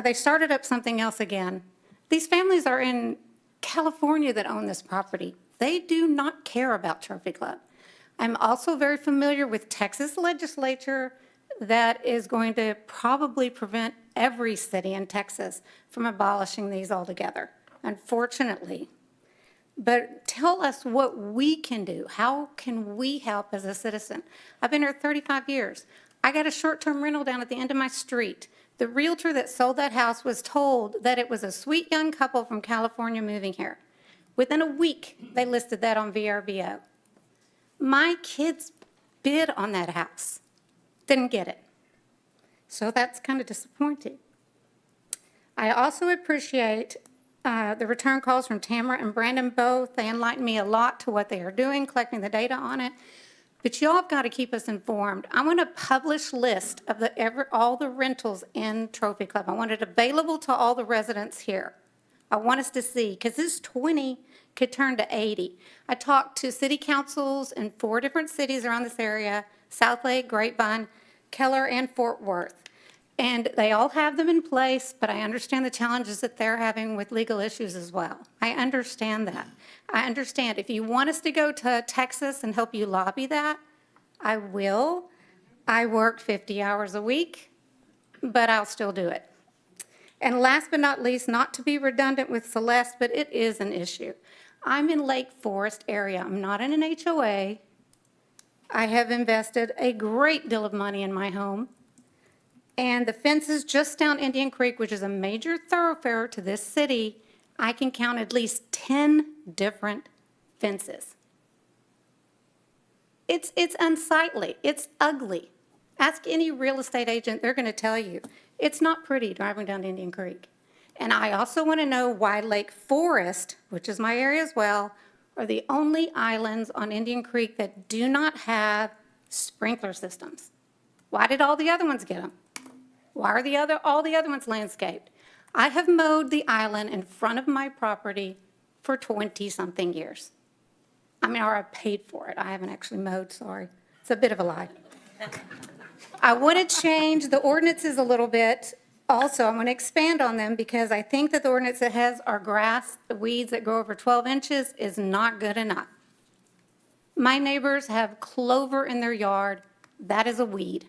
They started up something else again. These families are in California that own this property. They do not care about Trophy Club. I'm also very familiar with Texas legislature that is going to probably prevent every city in Texas from abolishing these altogether, unfortunately. But tell us what we can do. How can we help as a citizen? I've been here 35 years. I got a short-term rental down at the end of my street. The realtor that sold that house was told that it was a sweet young couple from California moving here. Within a week, they listed that on VRBO. My kids bid on that house, didn't get it. So that's kind of disappointing. I also appreciate the return calls from Tamara and Brandon both. They enlightened me a lot to what they are doing, collecting the data on it. But y'all have got to keep us informed. I want a published list of all the rentals in Trophy Club. I want it available to all the residents here. I want us to see, because this 20 could turn to 80. I talked to city councils in 4 different cities around this area, Southlake, Grapevine, Keller, and Fort Worth. And they all have them in place, but I understand the challenges that they're having with legal issues as well. I understand that. I understand if you want us to go to Texas and help you lobby that, I will. I work 50 hours a week, but I'll still do it. And last but not least, not to be redundant with Celeste, but it is an issue. I'm in Lake Forest area. I'm not in an HOA. I have invested a great deal of money in my home. And the fences just down Indian Creek, which is a major thoroughfare to this city, I can count at least 10 different fences. It's unsightly. It's ugly. Ask any real estate agent, they're going to tell you. It's not pretty driving down Indian Creek. And I also want to know why Lake Forest, which is my area as well, are the only islands on Indian Creek that do not have sprinkler systems. Why did all the other ones get them? Why are all the other ones landscaped? I have mowed the island in front of my property for 20-something years. I mean, or I paid for it. I haven't actually mowed, sorry. It's a bit of a lie. I want to change the ordinances a little bit. Also, I'm going to expand on them because I think that the ordinance that has our grass, the weeds that grow over 12 inches is not good enough. My neighbors have clover in their yard. That is a weed.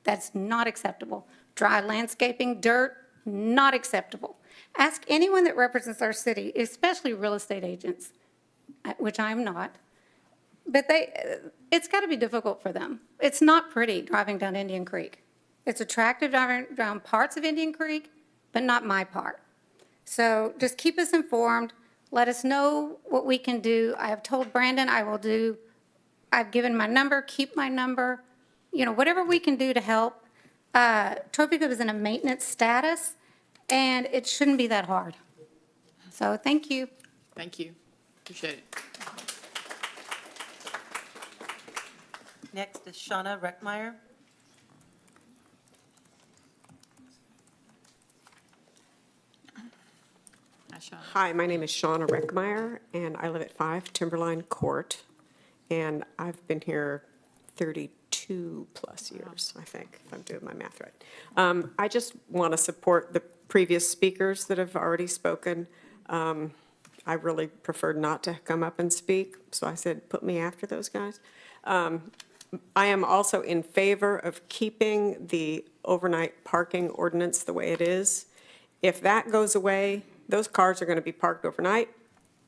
That's not acceptable. Dry landscaping, dirt, not acceptable. Ask anyone that represents our city, especially real estate agents, which I am not, but it's got to be difficult for them. It's not pretty driving down Indian Creek. It's attractive driving down parts of Indian Creek, but not my part. So just keep us informed. Let us know what we can do. I have told Brandon I will do. I've given my number, keep my number. You know, whatever we can do to help. Trophy Club is in a maintenance status, and it shouldn't be that hard. So thank you. Thank you. Appreciate it. Next is Shauna Reckmeyer. Hi, my name is Shauna Reckmeyer, and I live at 5 Timberline Court, and I've been here 32-plus years, I think, if I'm doing my math right. I just want to support the previous speakers that have already spoken. I really preferred not to come up and speak, so I said, put me after those guys. I am also in favor of keeping the overnight parking ordinance the way it is. If that goes away, those cars are going to be parked overnight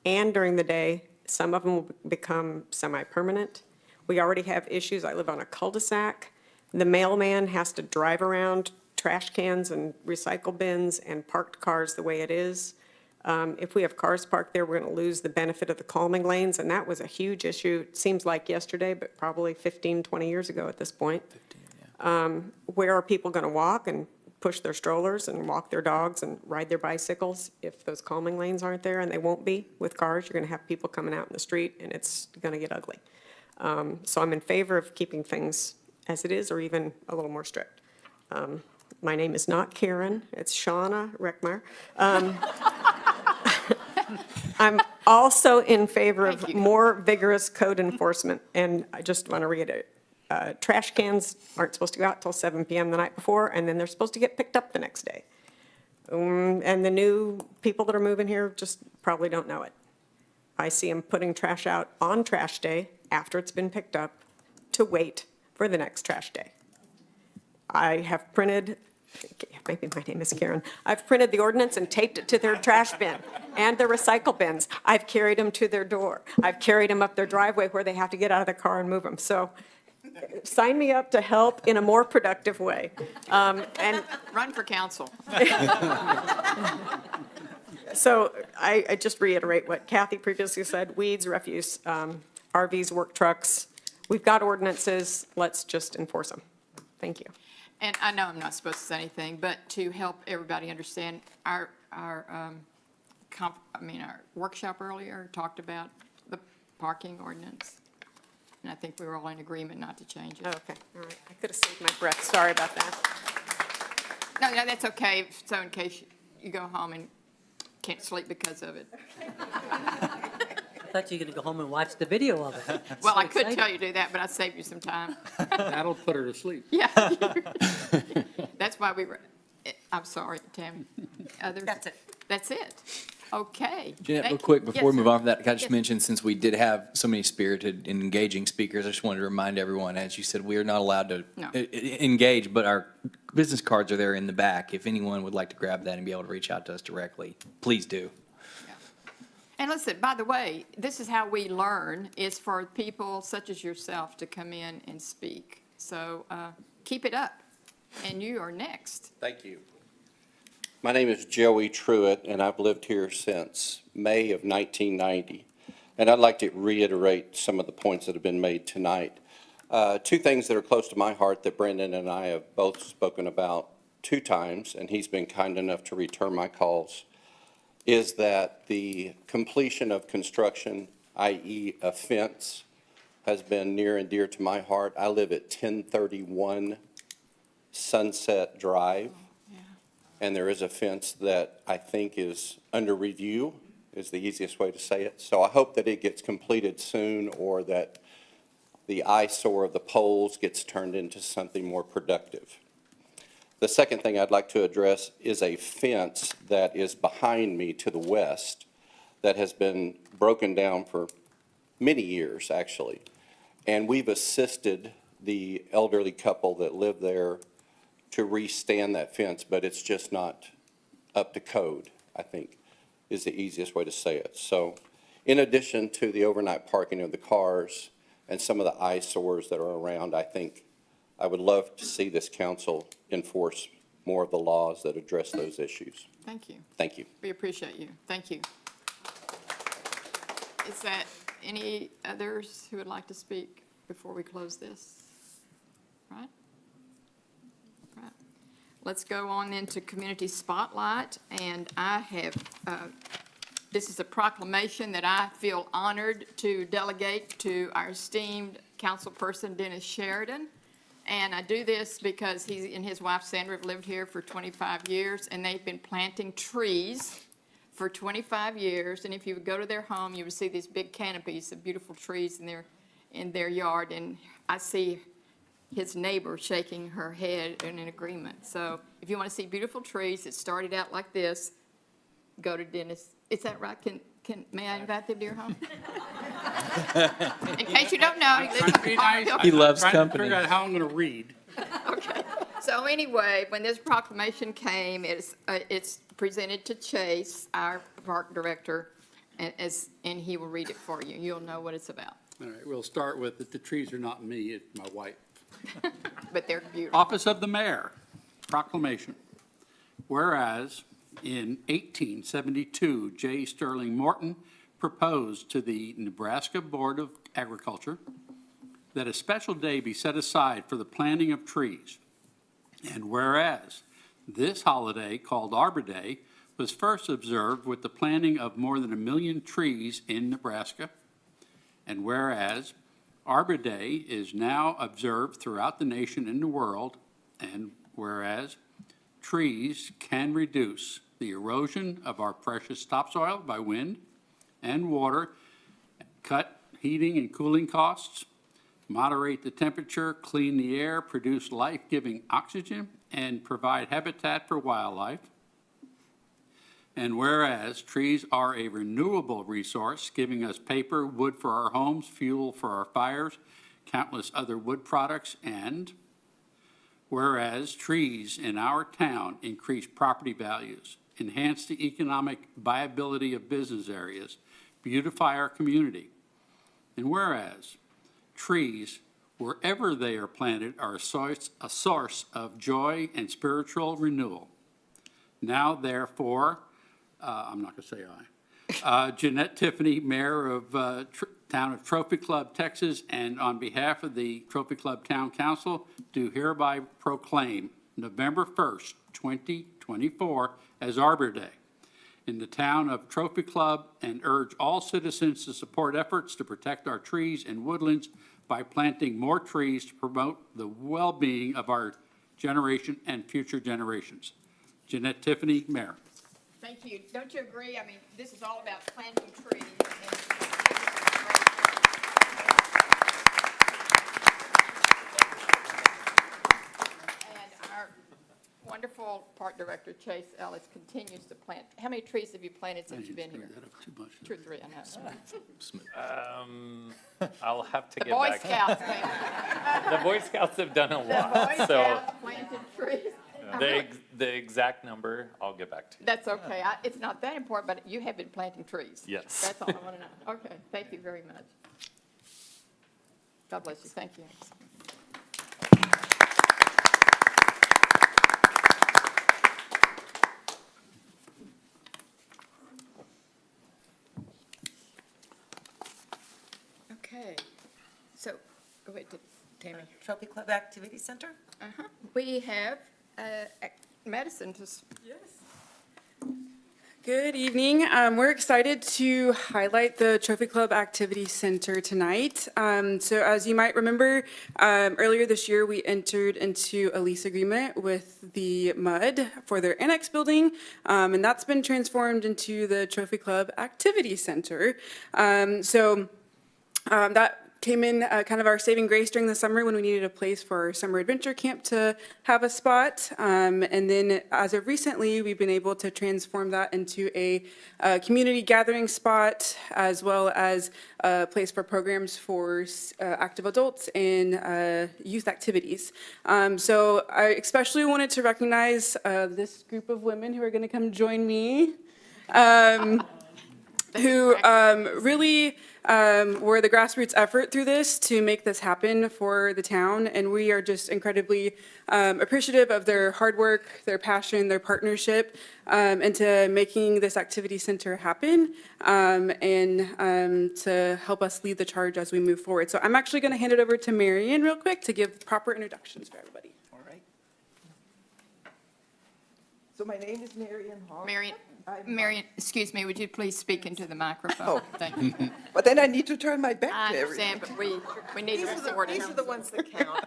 and during the day. Some of them will become semi-permanent. We already have issues. I live on a cul-de-sac. The mailman has to drive around trash cans and recycle bins and parked cars the way it is. If we have cars parked there, we're going to lose the benefit of the calming lanes, and that was a huge issue. It seems like yesterday, but probably 15, 20 years ago at this point. Where are people going to walk and push their strollers and walk their dogs and ride their bicycles if those calming lanes aren't there? And they won't be with cars. You're going to have people coming out in the street, and it's going to get ugly. So I'm in favor of keeping things as it is, or even a little more strict. My name is not Karen, it's Shauna Reckmeyer. I'm also in favor Thank of you. more vigorous code enforcement, and I just want to reiterate, trash cans aren't supposed to go out till 7 PM the night before, and then they're supposed to get picked up the next day. And the new people that are moving here just probably don't know it. I see them putting trash out on trash day after it's been picked up to wait for the next trash day. I have printed, maybe my name is Karen, I've printed the ordinance and taped it to their trash bin and their recycle bins. I've carried them to their door. I've carried them up their driveway where they have to get out of the car and move them. So sign me up to help in a more productive way. And Run for council. so I just reiterate what Kathy previously said, weeds, refuse, RVs, work trucks. We've got ordinances, let's just enforce them. Thank you. And I know I'm not supposed to say anything, but to help everybody understand, our workshop earlier talked about the parking ordinance. And I think we were all in agreement not to change it. Okay, all right. I could have saved my breath. Sorry about that. No, that's okay. So in case you go home and can't sleep because of it. I thought you were going to go home and watch the video of it. Well, So I could exciting. tell you to do that, but I saved you some time. That'll put her to sleep. Yeah. That's why we were, I'm sorry, Tammy. Others? That's it. That's it. Okay. Jeanette, Thank real you. quick, before we Yes, move sir. on from that, can I just Yes. mention, since we did have so many spirited and engaging speakers, I just wanted to remind everyone, as you said, we are not allowed to No. engage, but our business cards are there in the back. If anyone would like to grab that and be able to reach out to us directly, please do. And listen, by the way, this is how we learn, is for people such as yourself to come in and speak. So keep it up. And you are next. Thank you. My name is Joey Truitt, and I've lived here since May of 1990. And I'd like to reiterate some of the points that have been made tonight. Two things that are close to my heart that Brendan and I have both spoken about 2 times, and he's been kind enough to return my calls, is that the completion of construction, i.e. a fence, has been near and dear to my heart. I live at 1031 Sunset Drive, and there is a fence that I think is under review, is the easiest way to say it. So I hope that it gets completed soon, or that the eyesore of the poles gets turned into something more productive. The second thing I'd like to address is a fence that is behind me to the west that has been broken down for many years, actually. And we've assisted the elderly couple that live there to restand that fence, but it's just not up to code, I think, is the easiest way to say it. So in addition to the overnight parking of the cars and some of the eyesores that are around, I think I would love to see this council enforce more of the laws that address those issues. Thank you. Thank you. We appreciate you. Thank you. Is that any others who would like to speak before we close this? Right? Right. Let's go on into Community Spotlight, and I have, this is a proclamation that I feel honored to delegate to our esteemed councilperson, Dennis Sheridan. And I do this because he and his wife Sandra have lived here for 25 years, and they've been planting trees for 25 years. And if you would go to their home, you would see these big canopies of beautiful trees in their yard. And I see his neighbor shaking her head in agreement. So if you want to see beautiful trees that started out like this, go to Dennis. Is that right? May I invite them to your home? In case you don't know, he lives on the farm. He loves Trying to company. figure out how I'm going to read. Okay. So anyway, when this proclamation came, it's presented to Chase, our park director, and he will read it for you. You'll know what it's about, All right, we'll start with that the trees are not me, it's my wife. but they're beautiful. Office of the Mayor, proclamation. Whereas in 1872, J. Sterling Morton proposed to the Nebraska Board of Agriculture that a special day be set aside for the planting of trees. And whereas this holiday, called Arbor Day, was first observed with the planting of more than 1 million trees in Nebraska. And whereas Arbor Day is now observed throughout the nation and the world, and whereas trees can reduce the erosion of our precious topsoil by wind and water, cut heating and cooling costs, moderate the temperature, clean the air, produce life-giving oxygen, and provide habitat for wildlife. And whereas trees are a renewable resource, giving us paper, wood for our homes, fuel for our fires, countless other wood products, and whereas trees in our town increase property values, enhance the economic viability of business areas, beautify our community, and whereas trees, wherever they are planted, are a source of joy and spiritual renewal. Now, therefore, I'm not going to say aye. Jeanette Tiffany, Mayor of Town of Trophy Club, Texas, and on behalf of the Trophy Club Town Council, do hereby proclaim November 1st, 2024 as Arbor Day in the town of Trophy Club, and urge all citizens to support efforts to protect our trees and woodlands by planting more trees to promote the well-being of our generation and future generations. Jeanette Tiffany, Mayor. Thank you. Don't you agree? I mean, this is all about planting trees. And our wonderful park director, Chase Ellis, continues to plant. How many trees have you planted since you've been here? Too much. 2 or 3, I know. I'll have to The get Boy back. Scouts planted. The Boy Scouts have done a The lot, Boy so Scouts planted trees. the exact number, I'll get back to you. That's okay. It's not that important, but you have been planting trees. Yes. That's all I want to know. Okay, thank you very much. God bless you. Thank you. Okay, so, go ahead, Tammy. Trophy Club Activity Center? We have Madison to. Yes. Good evening. We're excited to highlight the Trophy Club Activity Center tonight. So as you might remember, earlier this year, we entered into a lease agreement with the MUD for their annex building, and that's been transformed into the Trophy Club Activity Center. That came in kind of our saving grace during the summer when we needed a place for our summer adventure camp to have a spot. And then as of recently, we've been able to transform that into a community gathering spot, as well as a place for programs for active adults and youth activities. So I especially wanted to recognize this group of women who are going to come join me, who really were the grassroots effort through this to make this happen for the town. And we are just incredibly appreciative of their hard work, their passion, their partnership, into making this activity center happen, and to help us lead the charge as we move forward. So I'm actually going to hand it over to Marion real quick to give proper introductions for everybody. All right. So my name is Marion Hall. Marion, excuse me, would you please speak into the microphone? Oh. Thank you. But then I need to turn my back I to everything. understand, but we need to restore These are the ones that count.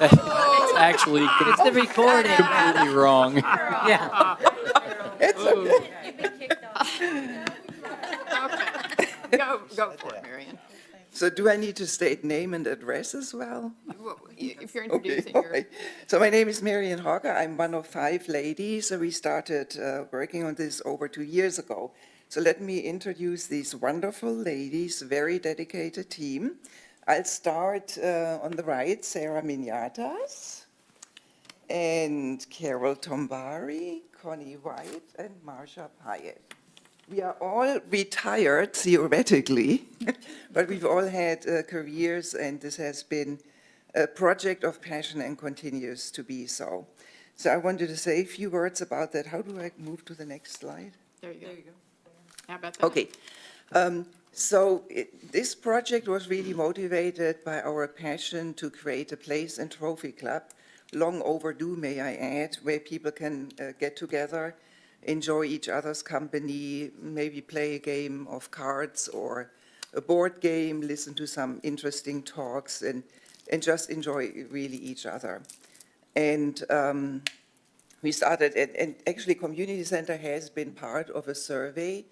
It's actually It's the recording. completely wrong. Yeah. It's okay. Okay. Go for it, Marion. So do I need to state name and address as well? Well, if you're Okay, introducing all your. right. So my name is Marion Hogger. I'm one of 5 ladies. So we started working on this over 2 years ago. So let me introduce these wonderful ladies, very dedicated team. I'll start on the right, Sarah Miniatas. and Carol Tombari, Connie White, and Marsha Pyatt. We are all retired theoretically, but we've all had careers, and this has been a project of passion and continues to be so. So I wanted to say a few words about that. How do I move to the next slide? There you go. How about that? Okay. This project was really motivated by our passion to create a place in Trophy Club, long overdue, may I add, where people can get together, enjoy each other's company, maybe play a game of cards or a board game, listen to some interesting talks, and just enjoy really each other. And we started, and actually Community Center has been part of a survey.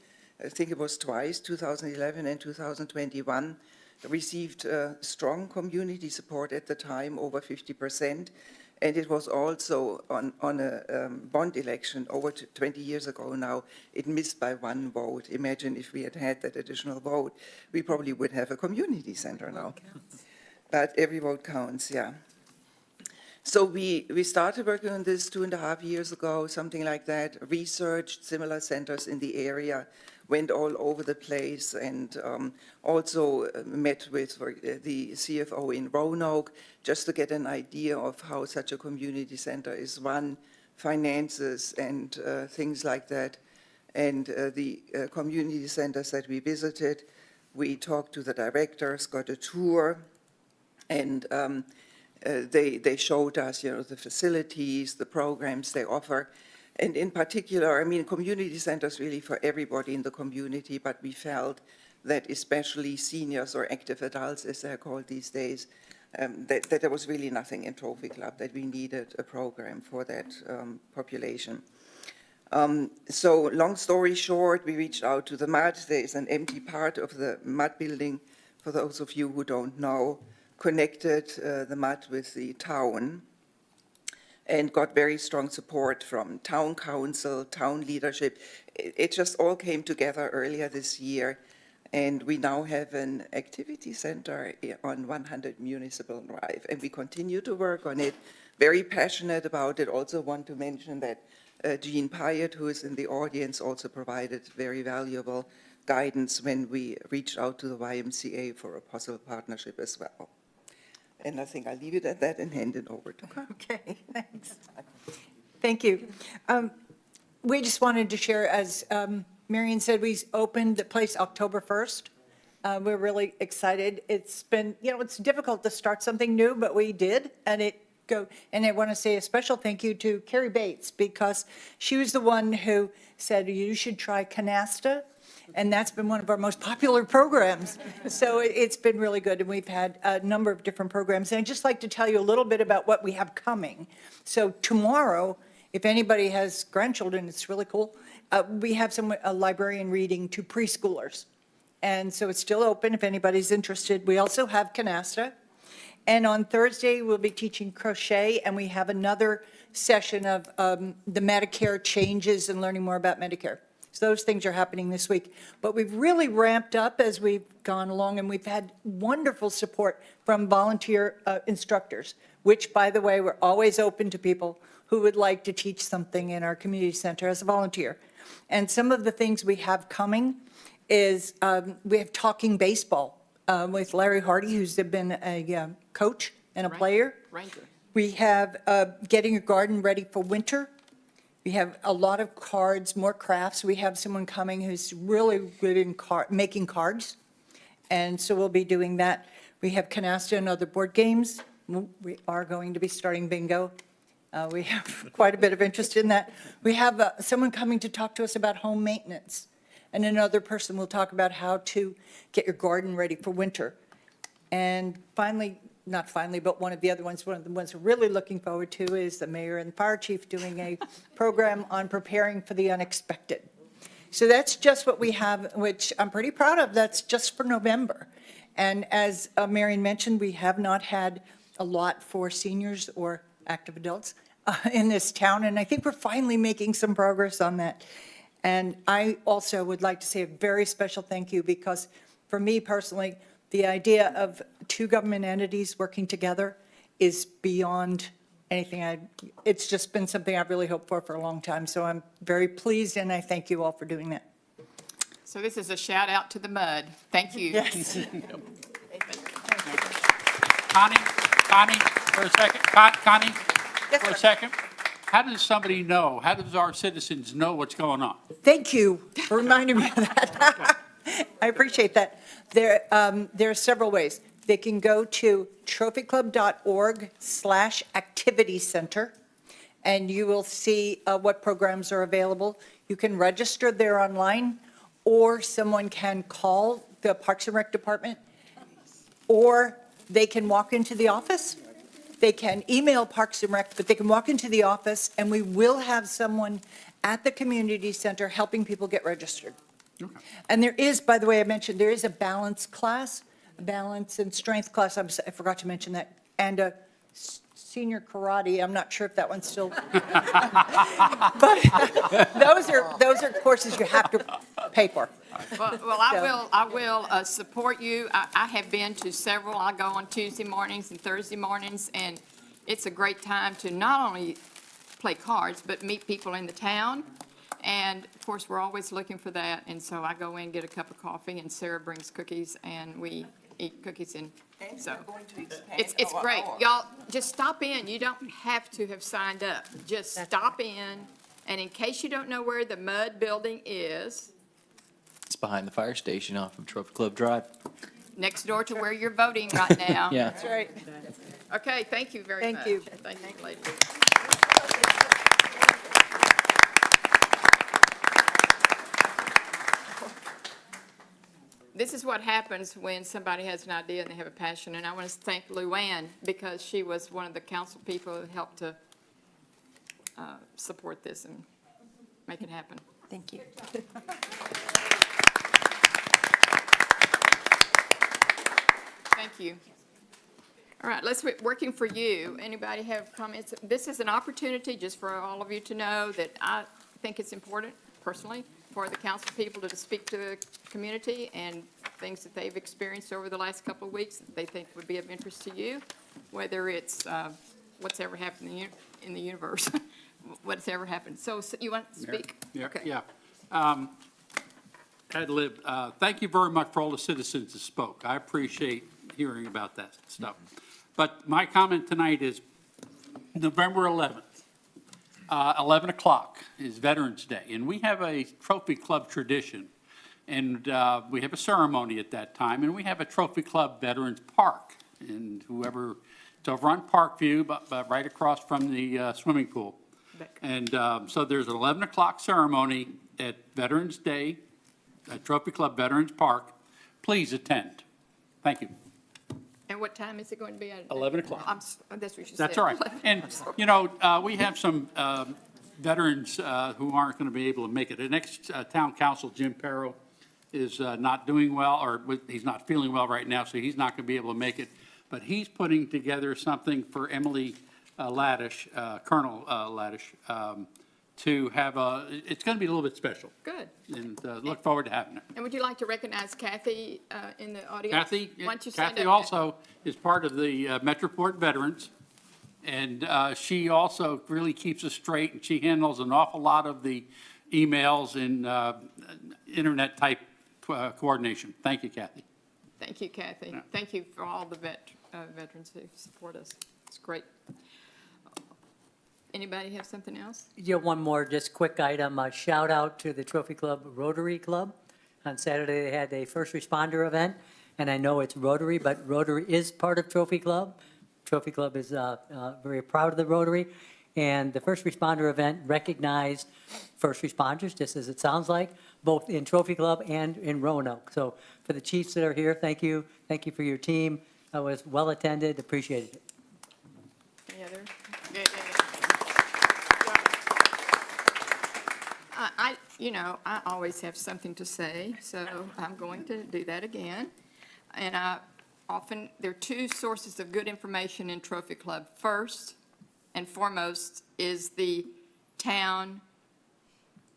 I think it was twice, 2011 and 2021, received strong community support at the time, over 50%. And it was also on a bond election over 20 years ago now. It missed by 1 vote. Imagine if we had had that additional vote, we probably would have a community center now. But every vote counts, yeah. So we started working on this 2.5 years ago, something like that, researched similar centers in the area, went all over the place, and also met with the CFO in Roanoke just to get an idea of how such a community center is run, finances, and things like that. And the community centers that we visited, we talked to the directors, got a tour, and they showed us, the facilities, the programs they offer. And in particular, I mean, community centers really for everybody in the community, but we felt that especially seniors or active adults, as they're called these days, that there was really nothing in Trophy Club, that we needed a program for that population. So long story short, we reached out to the MUD. There is an empty part of the MUD building, for those of you who don't know, connected the MUD with the town, and got very strong support from town council, town leadership. It just all came together earlier this year, and we now have an activity center on 100 Municipal Drive, and we continue to work on it, very passionate about it. Also want to mention that Jean Pyatt, who is in the audience, also provided very valuable guidance when we reached out to the YMCA for a possible partnership as well. And I think I'll leave it at that and hand it over to her. Okay, thanks. Thank you. We just wanted to share, as Marion said, we opened the place October 1st. We're really excited. It's been, it's difficult to start something new, but we did, and I want to say a special thank you to Carrie Bates, because she was the one who said, you should try Canasta. And that's been one of our most popular programs. So it's been really good, and we've had a number of different programs. And I'd just like to tell you a little bit about what we have coming. So tomorrow, if anybody has grandchildren, it's really cool. We have a librarian reading to preschoolers. And so it's still open if anybody's interested. We also have Canasta. And on Thursday, we'll be teaching crochet, and we have another session of the Medicare changes and learning more about Medicare. So those things are happening this week. But we've really ramped up as we've gone along, and we've had wonderful support from volunteer instructors, which, by the way, we're always open to people who would like to teach something in our community center as a volunteer. And some of the things we have coming is we have Talking Baseball with Larry Hardy, who's been a coach and a player. Ranger. We have Getting Your Garden Ready for Winter. We have a lot of cards, more crafts. We have someone coming who's really good in making cards, and so we'll be doing that. We have Canasta and other board games. We are going to be starting bingo. We have quite a bit of interest in that. We have someone coming to talk to us about home maintenance, and another person will talk about how to get your garden ready for winter. And finally, not finally, but one of the ones we're really looking forward to is the mayor and fire chief doing a program on preparing for the unexpected. So that's just what we have, which I'm pretty proud of. That's just for November. And as Marion mentioned, we have not had a lot for seniors or active adults in this town, and I think we're finally making some progress on that. And I also would like to say a very special thank you, because for me personally, the idea of two government entities working together is beyond it's just been something I've really hoped for a long time. So I'm very pleased, and I thank you all for doing that. So this is a shout out to the mud. Thank you. Yes. Connie, for a second, Connie, for a second. How does somebody know, how does our citizens know what's going on? Thank you for reminding me of that. I appreciate that. There are several ways. They can go to trophyclub.org/activity center, and you will see what programs are available. You can register there online, or someone can call the Parks and Rec Department, or they can walk into the office. They can email Parks and Rec, but they can walk into the office, and we will have someone at the community center helping people get registered. And there is, by the way, I mentioned, there is a balance class, a balance and strength class, I forgot to mention that, and a senior karate, I'm not sure if that one's still. But those are courses you have to pay for. Well, I will support you. I have been to several. I go on Tuesday mornings and Thursday mornings, and it's a great time to not only play cards, but meet people in the town. And of course, we're always looking for that. And so I go in, get a cup of coffee, and Sarah brings cookies, and we eat cookies. And so it's great. Y'all, just stop in. You don't have to have signed up. Just stop in. And in case you don't know where the Mud Building is, It's behind the fire station off of Trophy Club Drive. next door to where you're voting right now. Yeah. That's right. Okay, thank you very much. Thank you. Thank you, ladies. This is what happens when somebody has an idea and they have a passion, and I want to thank Luann because she was one of the council people who helped to support this and make it happen. Thank you. Thank you. All right, let's, working for you. Anybody have comments? This is an opportunity just for all of you to know that I think it's important, personally, for the council people to speak to the community and things that they've experienced over the last couple of weeks that they think would be of interest to you, whether it's what's ever happened in the universe, what's ever happened. So you want to speak? Yeah, Okay. yeah. Ad lib, thank you very much for all the citizens that spoke. I appreciate hearing about that stuff. But my comment tonight is November 11th, 11 o'clock is Veterans Day, and we have a Trophy Club tradition. And we have a ceremony at that time, and we have a Trophy Club Veterans Park. And whoever, it's over on Parkview, but right across from the swimming pool. And so there's an 11 o'clock ceremony at Veterans Day at Trophy Club Veterans Park. Please attend. Thank you. And what time is it going to be at? 11 o'clock. That's what you said. That's all right. And, you know, we have some veterans who aren't going to be able to make it. The next town council, Jim Perro, is not doing well, or he's not feeling well right now, so he's not going to be able to make it. But he's putting together something for Emily Laddish, Colonel Laddish, to have it's going to be a little bit special. Good. And look forward to having it. And would you like to recognize Kathy in the audience? Kathy, Why don't you stand Kathy up? also is part of the Metroport Veterans, and she also really keeps us straight, and she handles an awful lot of the emails and internet-type coordination. Thank you, Kathy. Thank you, Kathy. Yeah. Thank you for all the veterans who support us. It's great. Anybody have something else? Yeah, one more, just quick item, a shout out to the Trophy Club Rotary Club. On Saturday, they had a first responder event, and I know it's Rotary, but Rotary is part of Trophy Club. Trophy Club is very proud of the Rotary, and the first responder event recognized first responders, just as it sounds like, both in Trophy Club and in Roanoke. So for the chiefs that are here, thank you. Thank you for your team. It was well attended, appreciated it. Any other? Yeah. I always have something to say, so I'm going to do that again. And there are two sources of good information in Trophy Club. First and foremost is the town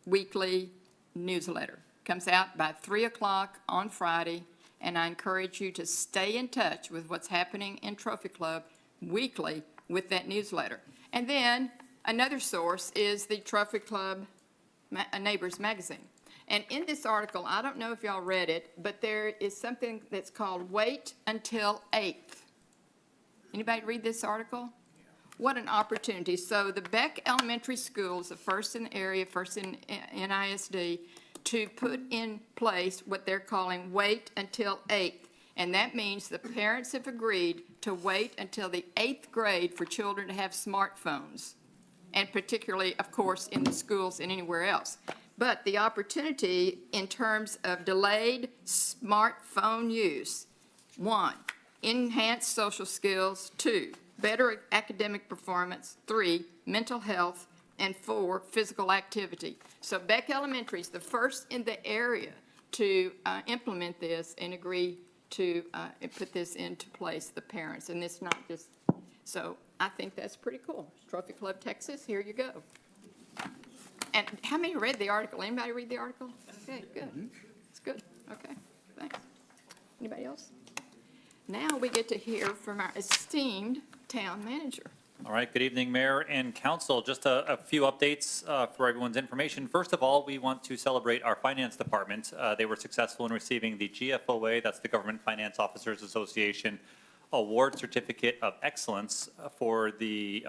weekly newsletter. Comes out by 3 o'clock on Friday, and I encourage you to stay in touch with what's happening in Trophy Club weekly with that newsletter. And then another source is the Trophy Club Neighbors Magazine. And in this article, I don't know if y'all read it, but there is something that's called Wait Until 8th. Anybody read this article? What an opportunity. So the Beck Elementary School is the first in the area, first in NISD, to put in place what they're calling Wait Until 8th. And that means the parents have agreed to wait until the 8th grade for children to have smartphones, and particularly, of course, in the schools and anywhere else. But the opportunity in terms of delayed smartphone use: 1, enhanced social skills; 2, better academic performance; 3, mental health; and 4, physical activity. So Beck Elementary is the first in the area to implement this and agree to put this into place, the parents. And it's not just, so I think that's pretty cool. Trophy Club Texas, here you go. And how many read the article? Anybody read the article? Okay, good. It's good. Okay, thanks. Anybody else? Now we get to hear from our esteemed town manager. All right, good evening, Mayor and Council. Just a few updates for everyone's information. First of all, we want to celebrate our finance department. They were successful in receiving the GFOA, that's the Government Finance Officers Association, Award Certificate of Excellence for the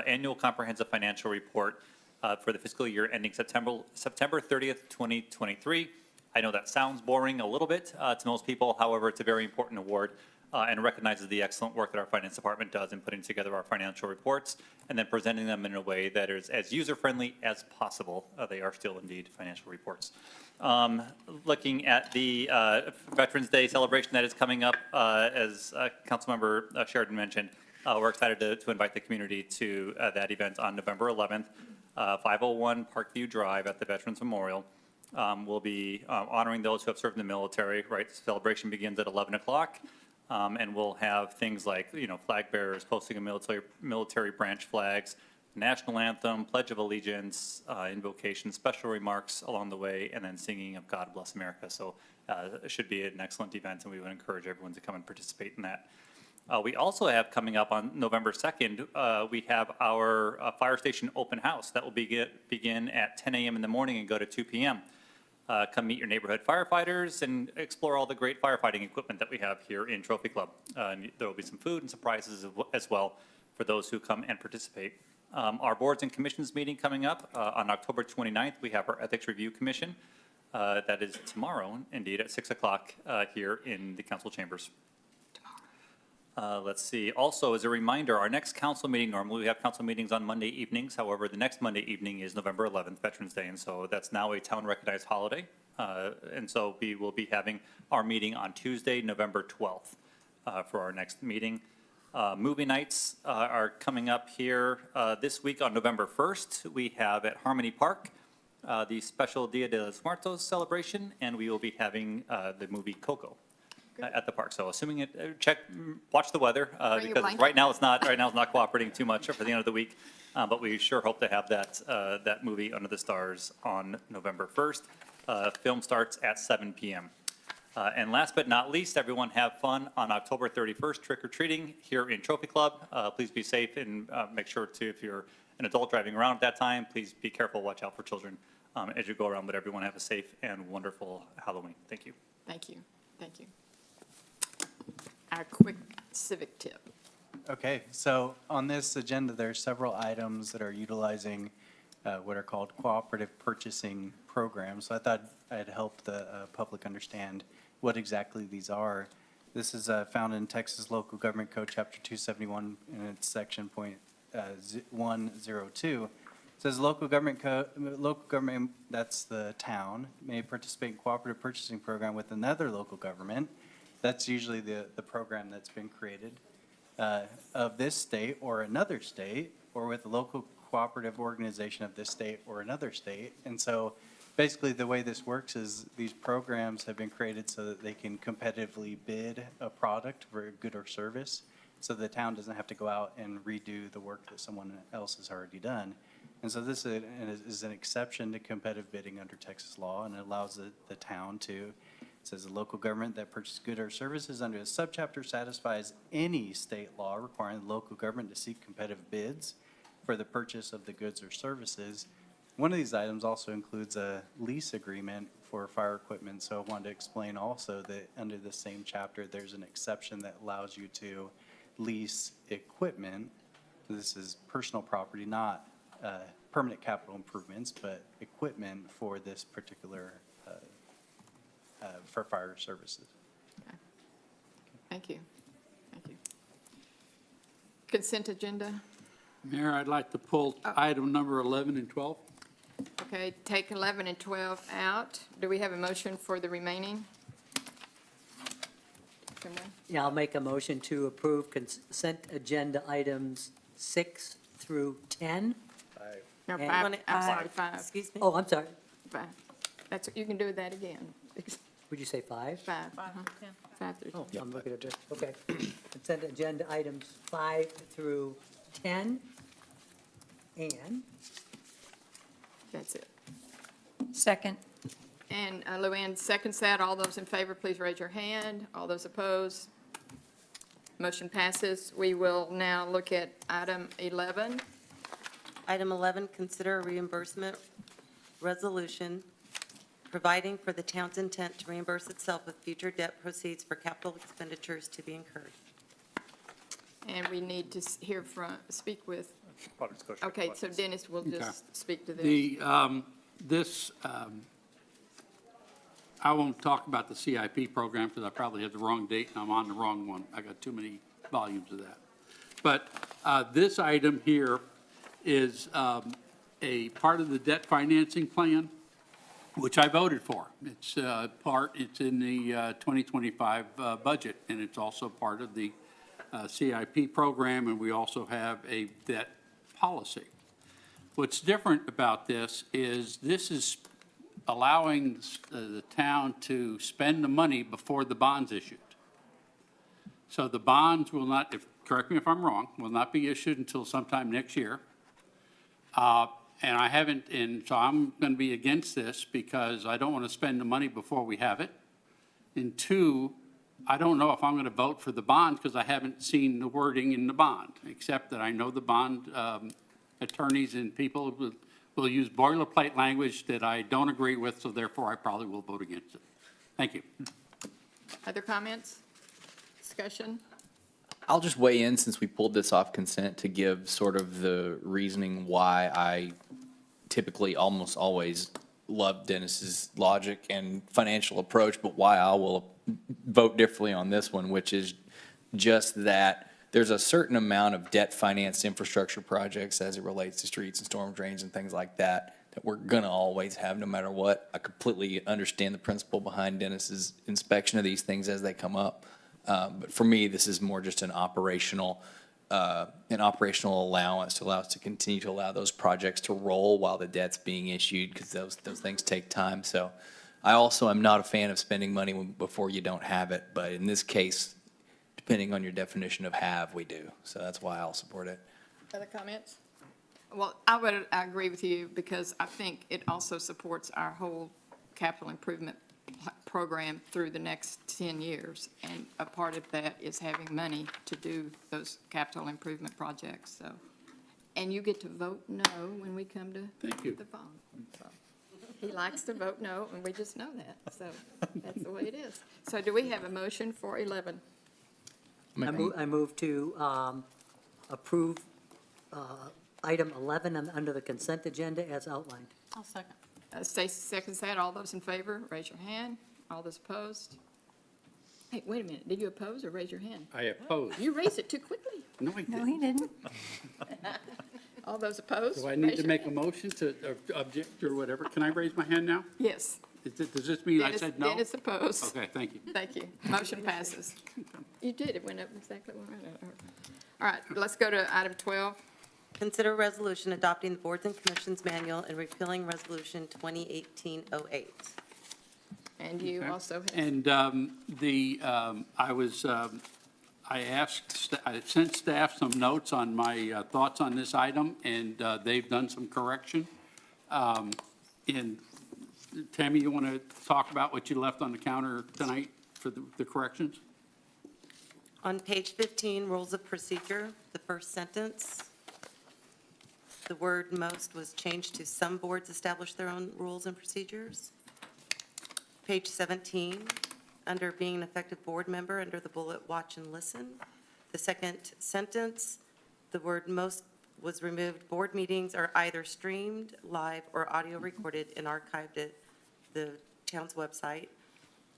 annual comprehensive financial report for the fiscal year ending September 30th, 2023. I know that sounds boring a little bit to most people. However, it's a very important award and recognizes the excellent work that our finance department does in putting together our financial reports and then presenting them in a way that is as user-friendly as possible. They are still indeed financial reports. Looking at the Veterans Day celebration that is coming up, as Councilmember Sheridan mentioned, we're excited to invite the community to that event on November 11th, 501 Parkview Drive at the Veterans Memorial. We'll be honoring those who have served in the military, right? The celebration begins at 11 o'clock. And we'll have things like, flag bearers posting a military branch flags, national anthem, Pledge of Allegiance, invocation, special remarks along the way, and then singing of God Bless America. So it should be an excellent event, and we would encourage everyone to come and participate in that. We also have coming up on November 2nd, we have our fire station open house that will begin at 10 a.m. in the morning and go to 2 p.m. Come meet your neighborhood firefighters and explore all the great firefighting equipment that we have here in Trophy Club. And there will be some food and some prizes as well for those who come and participate. Our boards and commissions meeting coming up on October 29th. We have our Ethics Review Commission. That is tomorrow, indeed, at 6 o'clock here in the council chambers. Let's see. Also, as a reminder, our next council meeting, normally we have council meetings on Monday evenings. However, the next Monday evening is November 11th, Veterans Day, and so that's now a town-recognized holiday. And so we will be having our meeting on Tuesday, November 12th for our next meeting. Movie nights are coming up here this week on November 1st. We have at Harmony Park the special Dia de los Muertos celebration, and we will be having the movie Coco at the park. So assuming watch the weather because right now it's not cooperating too much for the end of the week. But we sure hope to have that movie Under the Stars on November 1st. Film starts at 7 p.m. And last but not least, everyone have fun on October 31st, trick-or-treating here in Trophy Club. Please be safe and make sure to, if you're an adult driving around at that time, please be careful, watch out for children as you go around. But everyone have a safe and wonderful Halloween. Thank you. Thank you. Thank you. Our quick civic tip. Okay, so on this agenda, there are several items that are utilizing what are called cooperative purchasing programs. So I thought I'd help the public understand what exactly these are. This is found in Texas Local Government Code, Chapter 271, in its section point 102. It says local government, that's the town, may participate in cooperative purchasing program with another local government. That's usually the program that's been created of this state or another state, or with a local cooperative organization of this state or another state. And so basically the way this works is these programs have been created so that they can competitively bid a product for a good or service, so the town doesn't have to go out and redo the work that someone else has already done. And so this is an exception to competitive bidding under Texas law, and it allows the town to, it says a local government that purchases goods or services under a subchapter satisfies any state law requiring the local government to seek competitive bids for the purchase of the goods or services. One of these items also includes a lease agreement for fire equipment, so I wanted to explain also that under the same chapter, there's an exception that allows you to lease equipment. This is personal property, not permanent capital improvements, but equipment for this particular, for fire services. Thank you. Thank you. Consent agenda. Mayor, I'd like to pull item number 11 and 12. Okay, take 11 and 12 out. Do we have a motion for the remaining? Someone? Yeah, I'll make a motion to approve consent agenda items 6 through 10. No, And- 5, I'm sorry, 5. Excuse me? Oh, I'm sorry. 5. That's, you can do that again. Would you say 5? 5. 5 through 10. Oh, I'm looking at this, okay. Consent agenda items 5 through 10. And That's it. Second. And Luann seconds that. All those in favor, please raise your hand. All those opposed? Motion passes. We will now look at item 11. Item 11, consider a reimbursement resolution providing for the town's intent to reimburse itself with future debt proceeds for capital expenditures to be incurred. And we need to hear from, speak with, Water Scotia okay, so Collections. Dennis will just speak to this. I won't talk about the CIP program because I probably have the wrong date and I'm on the wrong one. I got too many volumes of that. But this item here is a part of the debt financing plan, which I voted for. It's it's in the 2025 budget, and it's also part of the CIP program, and we also have a debt policy. What's different about this is allowing the town to spend the money before the bond's issued. So the bonds will not, correct me if I'm wrong, will not be issued until sometime next year. And I haven't, and so I'm going to be against this because I don't want to spend the money before we have it. And 2, I don't know if I'm going to vote for the bond because I haven't seen the wording in the bond, except that I know the bond attorneys and people will use boilerplate language that I don't agree with, so therefore I probably will vote against it. Thank you. Other comments? Discussion? I'll just weigh in since we pulled this off consent to give sort of the reasoning why I typically almost always love Dennis's logic and financial approach, but why I will vote differently on this one, which is just that there's a certain amount of debt financed infrastructure projects as it relates to streets and storm drains and things like that, that we're gonna always have no matter what. I completely understand the principle behind Dennis's inspection of these things as they come up. But for me, this is more just an operational allowance to allow us to continue to allow those projects to roll while the debt's being issued, because those things take time. So I also am not a fan of spending money before you don't have it, but in this case, depending on your definition of have, we do. So that's why I'll support it. Other comments? Well, I agree with you because I think it also supports our whole capital improvement program through the next 10 years. And a part of that is having money to do those capital improvement projects, so. And you get to vote no when we come to the bond. So, he likes to vote no, and we just know that, so that's the way it is. So do we have a motion for 11? I move to approve item 11 under the consent agenda as outlined. I'll second. Stacy seconds that. All those in favor, raise your hand. All those opposed? Hey, wait a minute. Did you oppose or raise your hand? I oppose. You raised it too quickly. No, I No, didn't. he didn't. All those opposed? Do I need raise to your make a hand. motion to object or whatever? Can I raise my hand now? Yes. Does this mean I said no? Dennis opposed. Okay, thank you. Thank you. Motion passes. You did. It went up exactly one right. All right, let's go to item 12. Consider a resolution adopting the Boards and Commissions Manual and repealing Resolution 2018-08. And you Okay. also have. And I sent staff some notes on my thoughts on this item, and they've done some correction. And Tammy, you want to talk about what you left on the counter tonight for the corrections? On page 15, Rules of Procedure, the first sentence. The word "most" was changed to "some boards establish their own rules and procedures." Page 17, under being an effective board member, under the bullet "watch and listen," the second sentence, the word "most" was removed. Board meetings are either streamed, live, or audio recorded and archived at the town's website.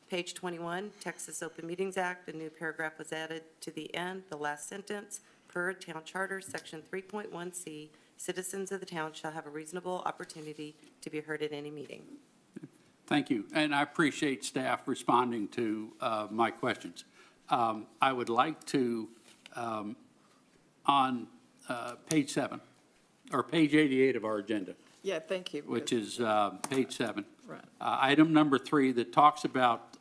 Page 21, Texas Open Meetings Act, a new paragraph was added to the end, the last sentence, per Town Charter, Section 3.1C, citizens of the town shall have a reasonable opportunity to be heard at any meeting. Thank you, and I appreciate staff responding to my questions. I would like to, on page 7, or page 88 of our agenda, Yeah, thank you. which is page 7. Right. Item number 3 that talks about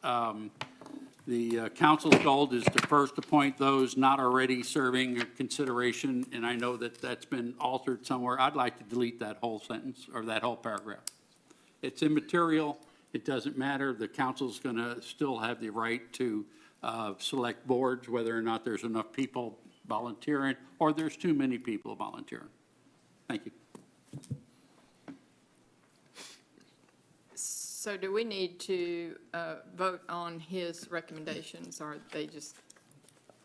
the council's goal is to first appoint those not already serving consideration, and I know that that's been altered somewhere. I'd like to delete that whole sentence, or that whole paragraph. It's immaterial. It doesn't matter. The council's going to still have the right to select boards, whether or not there's enough people volunteering, or there's too many people volunteering. Thank you. So do we need to vote on his recommendations, or they just,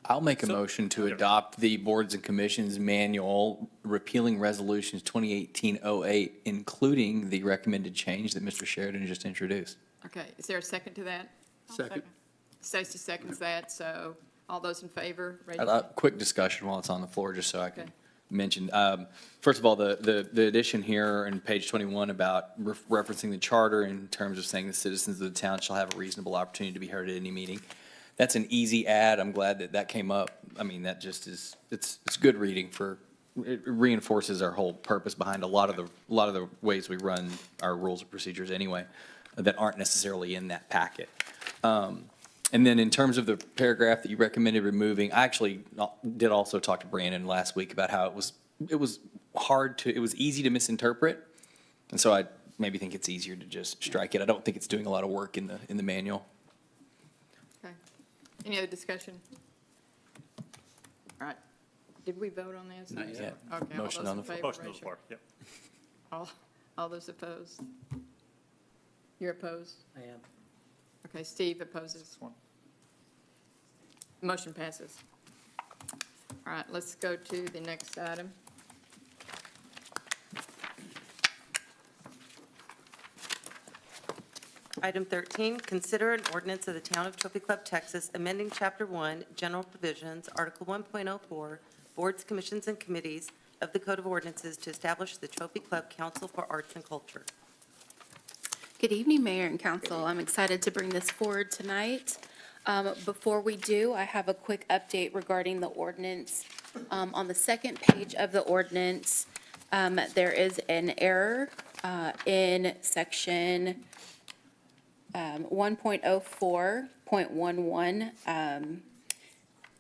I'll make a motion to adopt the Boards and Commissions Manual repealing Resolutions 2018-08, including the recommended change that Mr. Sheridan just introduced. okay, is there a second to that? Second. Stacy seconds that, so all those in favor? raise A your hand. quick discussion while it's on the floor, just so I can Okay. mention. First of all, the addition here in page 21 about referencing the charter in terms of saying the citizens of the town shall have a reasonable opportunity to be heard at any meeting. That's an easy add. I'm glad that that came up. I mean, that just is, it's good reading for, it reinforces our whole purpose behind a lot of the ways we run our rules and procedures anyway, that aren't necessarily in that packet. And then in terms of the paragraph that you recommended removing, I actually did also talk to Brandon last week about how it was easy to misinterpret. And so I maybe think it's easier to just strike it. I don't think it's doing a lot of work in the manual. Okay. Any other discussion? All right. Did we vote on this? Not yet. Okay, Motion all on those the in floor. favor? Motion on the raise floor, yep. All those opposed? You're opposed? I am. Okay, Steve opposes. Motion passes. All right, let's go to the next item. Item 13, consider an ordinance of the Town of Trophy Club, Texas, amending Chapter 1, General Provisions, Article 1.04, Boards, Commissions, and Committees of the Code of Ordinances to establish the Trophy Club Council for Arts and Culture. Good evening, Mayor and Council. I'm excited to bring this forward tonight. Before we do, I have a quick update regarding the ordinance. On the second page of the ordinance, there is an error in section 1.04.11.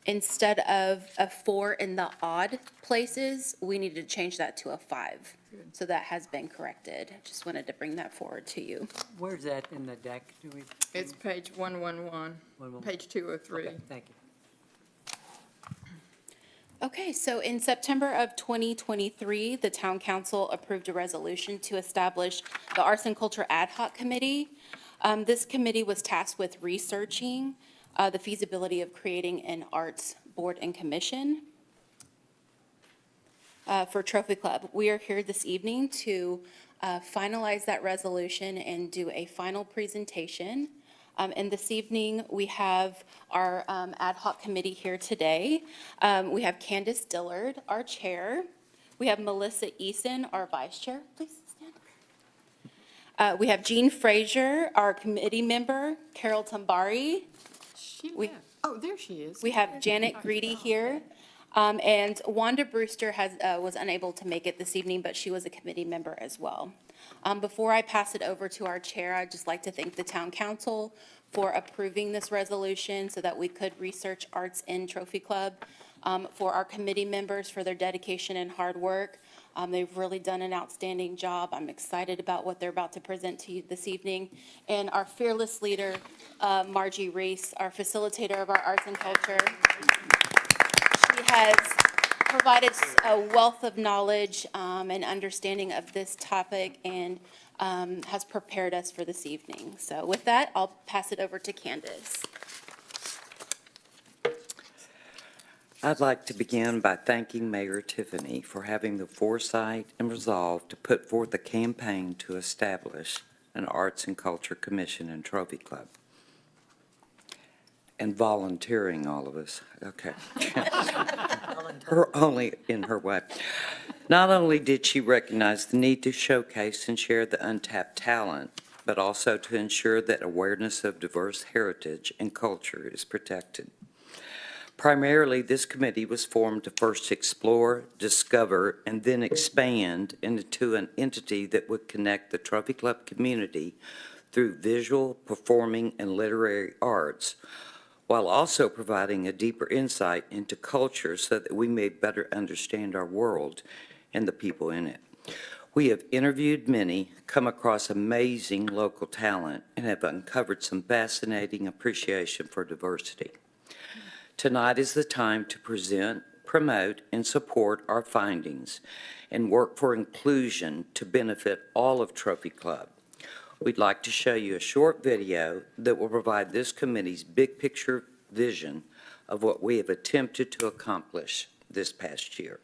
Instead of a 4 in the odd places, we need to change that to a 5. So that has been corrected. Just wanted to bring that forward to you. Where's that in the deck? Do we? It's page 111, page 203. Okay, thank you. Okay, so in September of 2023, the Town Council approved a resolution to establish the Arts and Culture Ad Hoc Committee. This committee was tasked with researching the feasibility of creating an arts board and commission for Trophy Club. We are here this evening to finalize that resolution and do a final presentation. And this evening, we have our ad hoc committee here today. We have Candace Dillard, our chair. We have Melissa Eason, our vice chair. Please stand. We have Jean Frazier, our committee member, Carol Tambari. Oh, there she is. We have Janet Greedy here. And Wanda Brewster was unable to make it this evening, but she was a committee member as well. Before I pass it over to our chair, I'd just like to thank the Town Council for approving this resolution so that we could research arts in Trophy Club. For our committee members for their dedication and hard work. They've really done an outstanding job. I'm excited about what they're about to present to you this evening. And our fearless leader, Margie Reese, our facilitator of our arts and culture. She has provided a wealth of knowledge and understanding of this topic and has prepared us for this evening. So with that, I'll pass it over to Candace. I'd like to begin by thanking Mayor Tiffany for having the foresight and resolve to put forth a campaign to establish an Arts and Culture Commission and Trophy Club. And volunteering all of us, okay. Her only in her way. Not only did she recognize the need to showcase and share the untapped talent, but also to ensure that awareness of diverse heritage and culture is protected. Primarily, this committee was formed to first explore, discover, and then expand into an entity that would connect the Trophy Club community through visual, performing, and literary arts, while also providing a deeper insight into culture so that we may better understand our world and the people in it. We have interviewed many, come across amazing local talent, and have uncovered some fascinating appreciation for diversity. Tonight is the time to present, promote, and support our findings and work for inclusion to benefit all of Trophy Club. We'd like to show you a short video that will provide this committee's big picture vision of what we have attempted to accomplish this past year.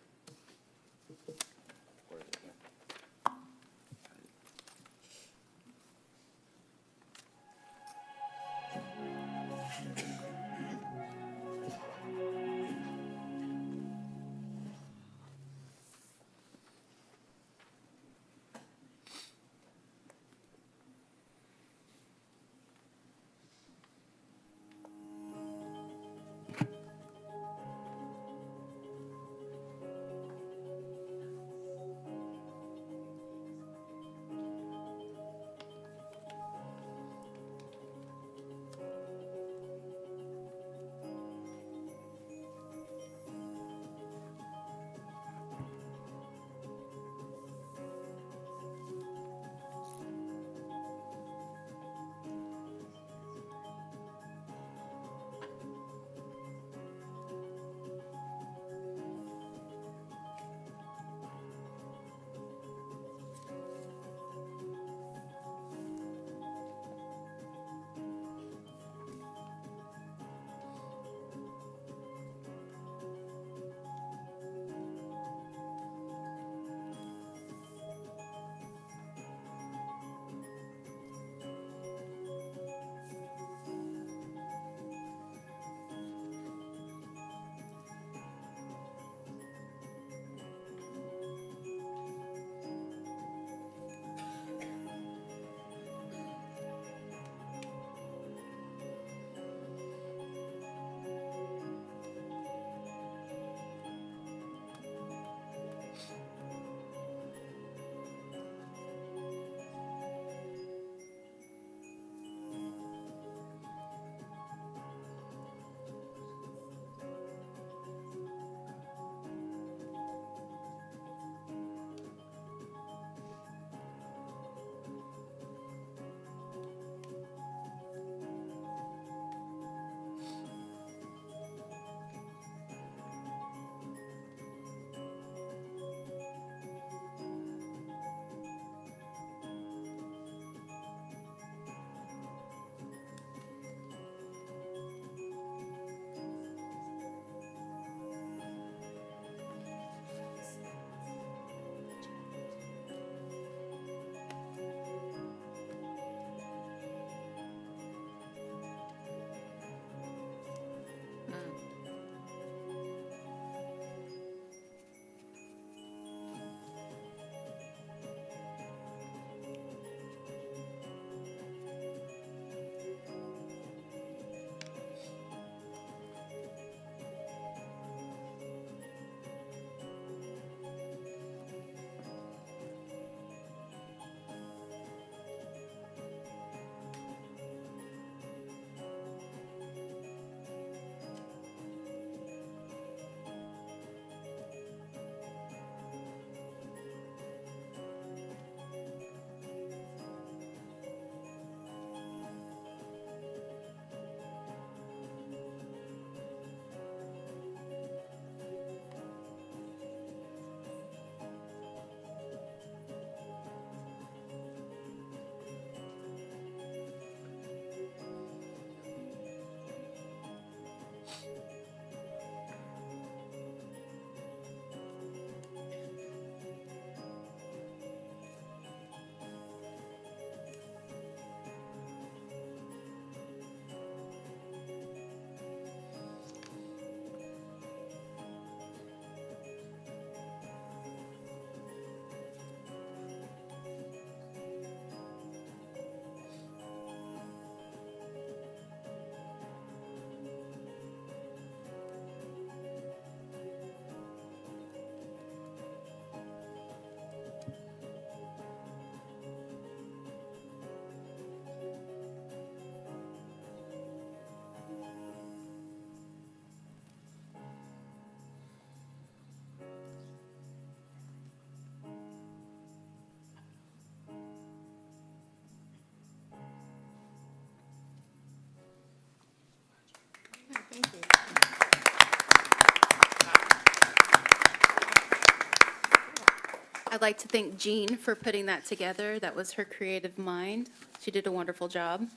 I'd like to thank Jean for putting that together. That was her creative mind. She did a wonderful job.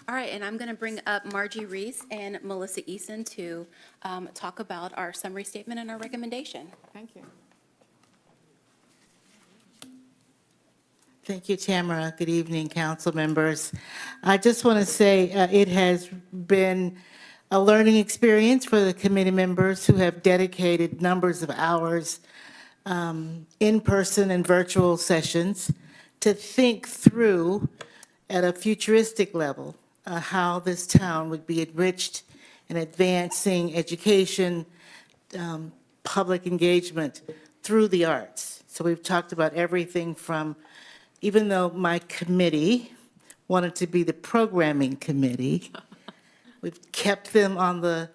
All right, and I'm going to bring up Margie Reese and Melissa Eason to talk about our summary statement and our recommendation. Thank you. Thank you, Tamara. Good evening, council members. I just want to say it has been a learning experience for the committee members who have dedicated numbers of hours, in-person and virtual sessions, to think through at a futuristic level how this town would be enriched in advancing education, public engagement through the arts. So we've talked about everything from, even though my committee wanted to be the programming committee, we've kept them on the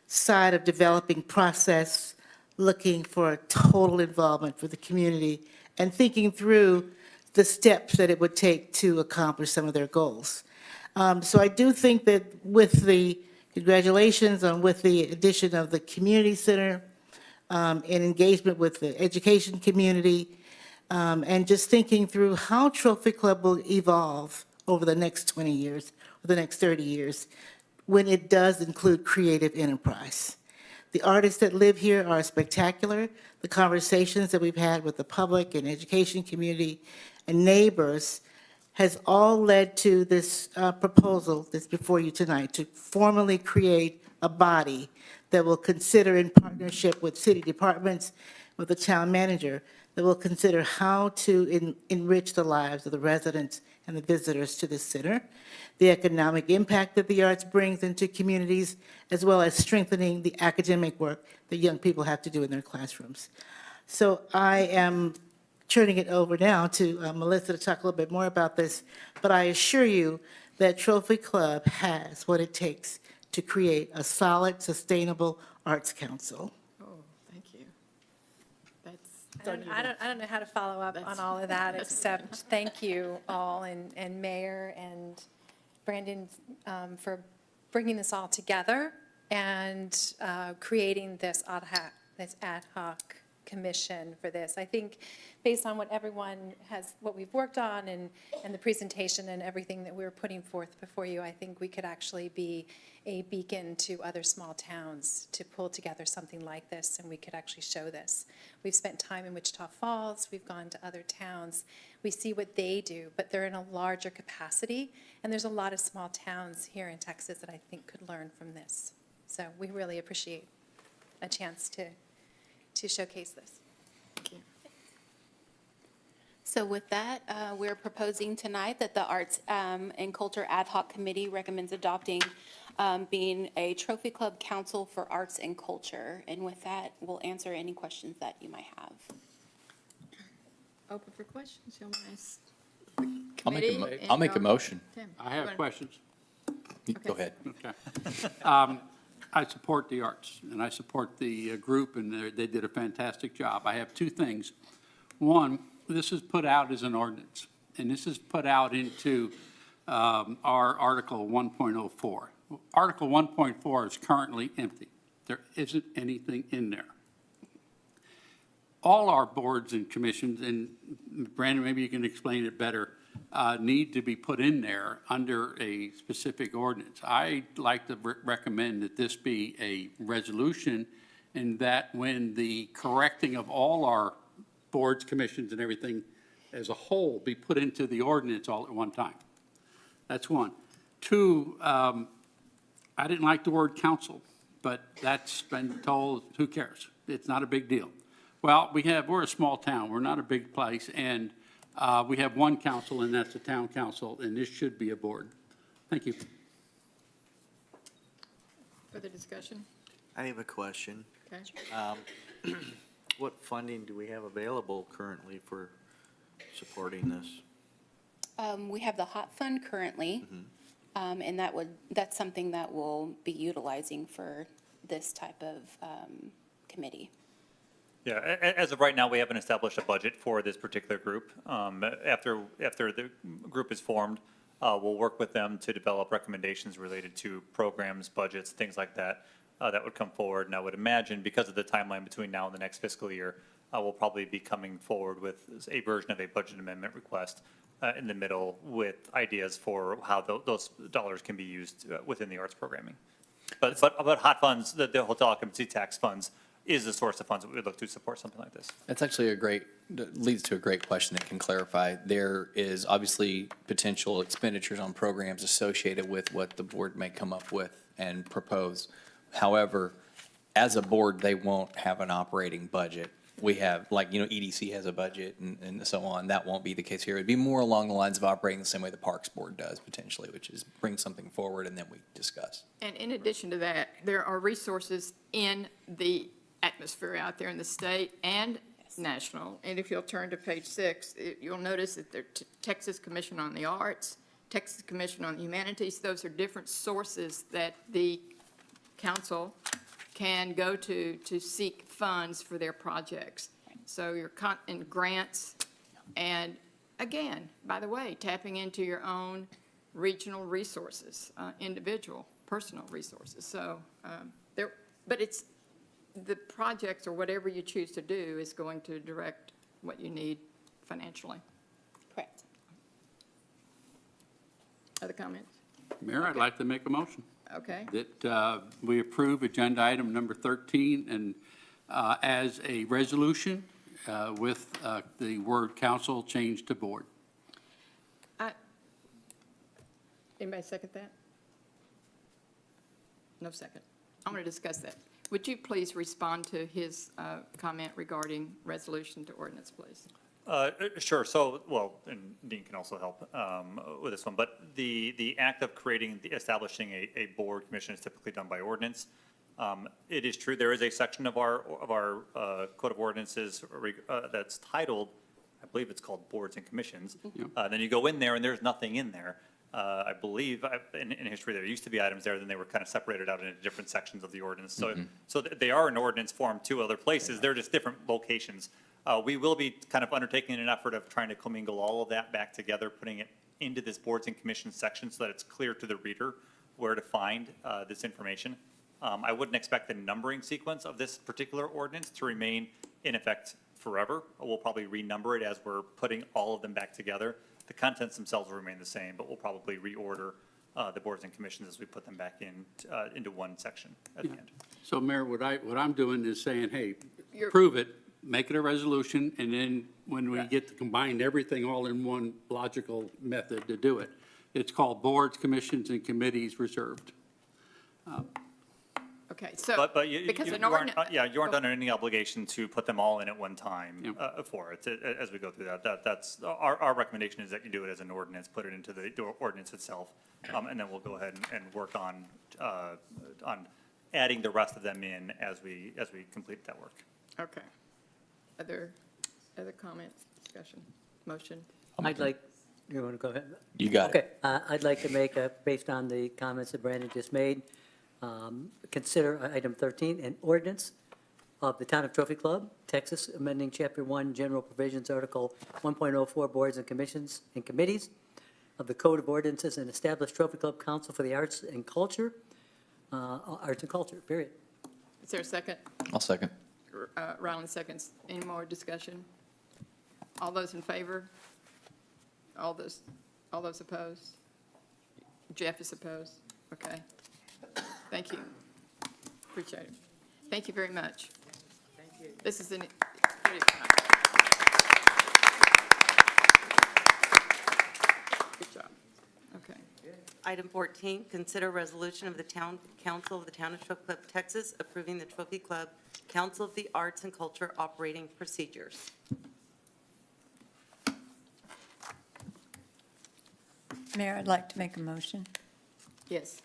side of developing process, looking for a total involvement for the community, and thinking through the steps that it would take to accomplish some of their goals. So I do think that with the, congratulations on with the addition of the community center and engagement with the education community, and just thinking through how Trophy Club will evolve over the next 20 years, or the next 30 years, when it does include creative enterprise. The artists that live here are spectacular. The conversations that we've had with the public and education community and neighbors has all led to this proposal that's before you tonight, to formally create a body that will consider, in partnership with city departments, with the town manager, that will consider how to enrich the lives of the residents and the visitors to the center, the economic impact that the arts brings into communities, as well as strengthening the academic work that young people have to do in their classrooms. So I am turning it over now to Melissa to talk a little bit more about this, but I assure you that Trophy Club has what it takes to create a solid, sustainable arts council. Oh, thank you. I don't know how to follow up on all of that, except thank you all, and Mayor and Brandon for bringing this all together and creating this ad hoc commission for this. I think based on what everyone has, what we've worked on and the presentation and everything that we're putting forth before you, I think we could actually be a beacon to other small towns to pull together something like this, and we could actually show this. We've spent time in Wichita Falls, we've gone to other towns, we see what they do, but they're in a larger capacity, and there's a lot of small towns here in Texas that I think could learn from this. So we really appreciate a chance to showcase this. Thank you. So with that, we're proposing tonight that the Arts and Culture Ad Hoc Committee recommends adopting being a Trophy Club Council for Arts and Culture. And with that, we'll answer any questions that you might have. Open for questions. You'll ask I'll make a motion. Tim, I have questions. Go ahead. Okay. I support the arts, and I support the group, and they did a fantastic job. I have two things. One, this is put out as an ordinance, and this is put out into our Article 1.04. Article 1.4 is currently empty. There isn't anything in there. All our boards and commissions, and Brandon, maybe you can explain it better, need to be put in there under a specific ordinance. I'd like to recommend that this be a resolution, and that when the correcting of all our boards, commissions, and everything as a whole be put into the ordinance all at one time. That's one. Two, I didn't like the word council, but that's been told, who cares? It's not a big deal. Well, we're a small town. We're not a big place, and we have one council, and that's the town council, and this should be a board. Thank you. further discussion? I have a question. Okay. What funding do we have available currently for supporting this? We have the HOT Fund currently, and that's something that we'll be utilizing for this type of committee. Yeah, as of right now, we haven't established a budget for this particular group. After the group is formed, we'll work with them to develop recommendations related to programs, budgets, things like that, that would come forward. And I would imagine, because of the timeline between now and the next fiscal year, we'll probably be coming forward with a version of a budget amendment request in the middle with ideas for how those dollars can be used within the arts programming. But hot funds, the hotel occupancy tax funds is the source of funds that we would look to support something like this. That's actually leads to a great question that can clarify. There is obviously potential expenditures on programs associated with what the board may come up with and propose. However, as a board, they won't have an operating budget. We have, like, EDC has a budget and so on. That won't be the case here. It'd be more along the lines of operating the same way the Parks Board does potentially, which is bring something forward and then we discuss. And in addition to that, there are resources in the atmosphere out there in the state and national. And if you'll turn to page 6, you'll notice that the Texas Commission on the Arts, Texas Commission on the Humanities, those are different sources that the council can go to seek funds for their projects. So you're in grants, and again, by the way, tapping into your own regional resources, individual, personal resources. So but it's the projects or whatever you choose to do is going to direct what you need financially. Correct. Other comments? Mayor, I'd like to make a motion Okay. that we approve agenda item number 13 and as a resolution with the word council changed to board. Anybody second that? No second. I'm going to discuss that. Would you please respond to his comment regarding resolution to ordinance, please? Sure. So, well, and Dean can also help with this one, but the act of establishing a board commission is typically done by ordinance. It is true, there is a section of our code of ordinances that's titled, I believe it's called boards and commissions. Then you go in there and there's nothing in there. I believe in history there used to be items there, then they were kind of separated out into different sections of the ordinance. So they are in ordinance form two other places. They're just different locations. We will be kind of undertaking an effort of trying to commingle all of that back together, putting it into this boards and commissions section so that it's clear to the reader where to find this information. I wouldn't expect the numbering sequence of this particular ordinance to remain in effect forever. We'll probably renumber it as we're putting all of them back together. The contents themselves will remain the same, but we'll probably reorder the boards and commissions as we put them back into one section at the end. So Mayor, what I'm doing is saying, hey, prove it, make it a resolution, and then when we get to combine everything all in one logical method to do it, it's called boards, commissions, and committees reserved. Okay, so, But you because an aren't, ordinance. you aren't under any obligation to put them all in at one time for it, as we go through that. That's, our recommendation is that you do it as an ordinance, put it into the ordinance itself, and then we'll go ahead and work on adding the rest of them in as we complete that work. Okay. Other comments, discussion, motion? You want to go ahead? You got it. Okay, I'd like to make, based on the comments that Brandon just made, consider item 13, an ordinance of the Town of Trophy Club, Texas, amending Chapter 1, General Provisions, Article 1.04, Boards and Commissions and Committees of the Code of Ordinances, and establish Trophy Club Council for the Arts and Culture, period. Is there a second? I'll second. Ryland seconds. Any more discussion? All those in favor? All those opposed? Jeff is opposed? Okay. Thank you. Appreciate it. Thank you very much. Thank you. This is pretty fun. Good job. Okay. Item 14, consider resolution of the Town Council of the Town of Trophy Club, Texas, approving the Trophy Club Council of the Arts and Culture operating procedures. Mayor, I'd like to make a motion Yes.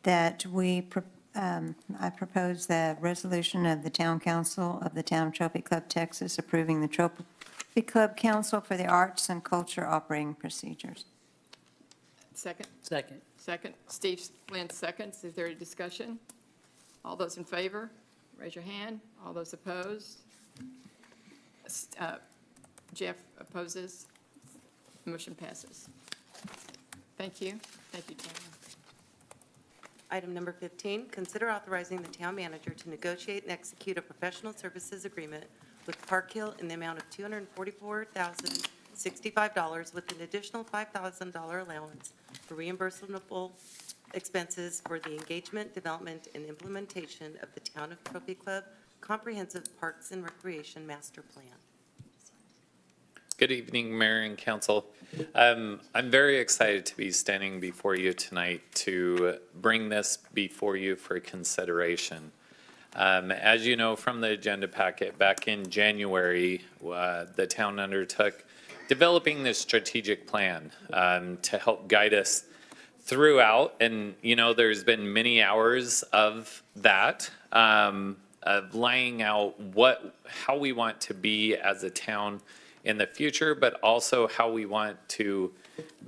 that I propose the resolution of the Town Council of the Town of Trophy Club, Texas, approving the Trophy Club Council for the Arts and Culture operating procedures. Second? Second. Second. Steve Flynn seconds. Is there a discussion? All those in favor, raise your hand. All those opposed? Jeff opposes. Motion passes. Thank you. Thank you, Tanya. Item number 15, consider authorizing the town manager to negotiate and execute a professional services agreement with Park Hill in the amount of $244,065 with an additional $5,000 allowance for reimbursable expenses for the engagement, development, and implementation of the Town of Trophy Club Comprehensive Parks and Recreation Master Plan. Good evening, Mayor and Council. I'm very excited to be standing before you tonight to bring this before you for consideration. As you know from the agenda packet, back in January, the town undertook developing this strategic plan to help guide us throughout. And, you know, there's been many hours of that, of laying out how we want to be as a town in the future, but also how we want to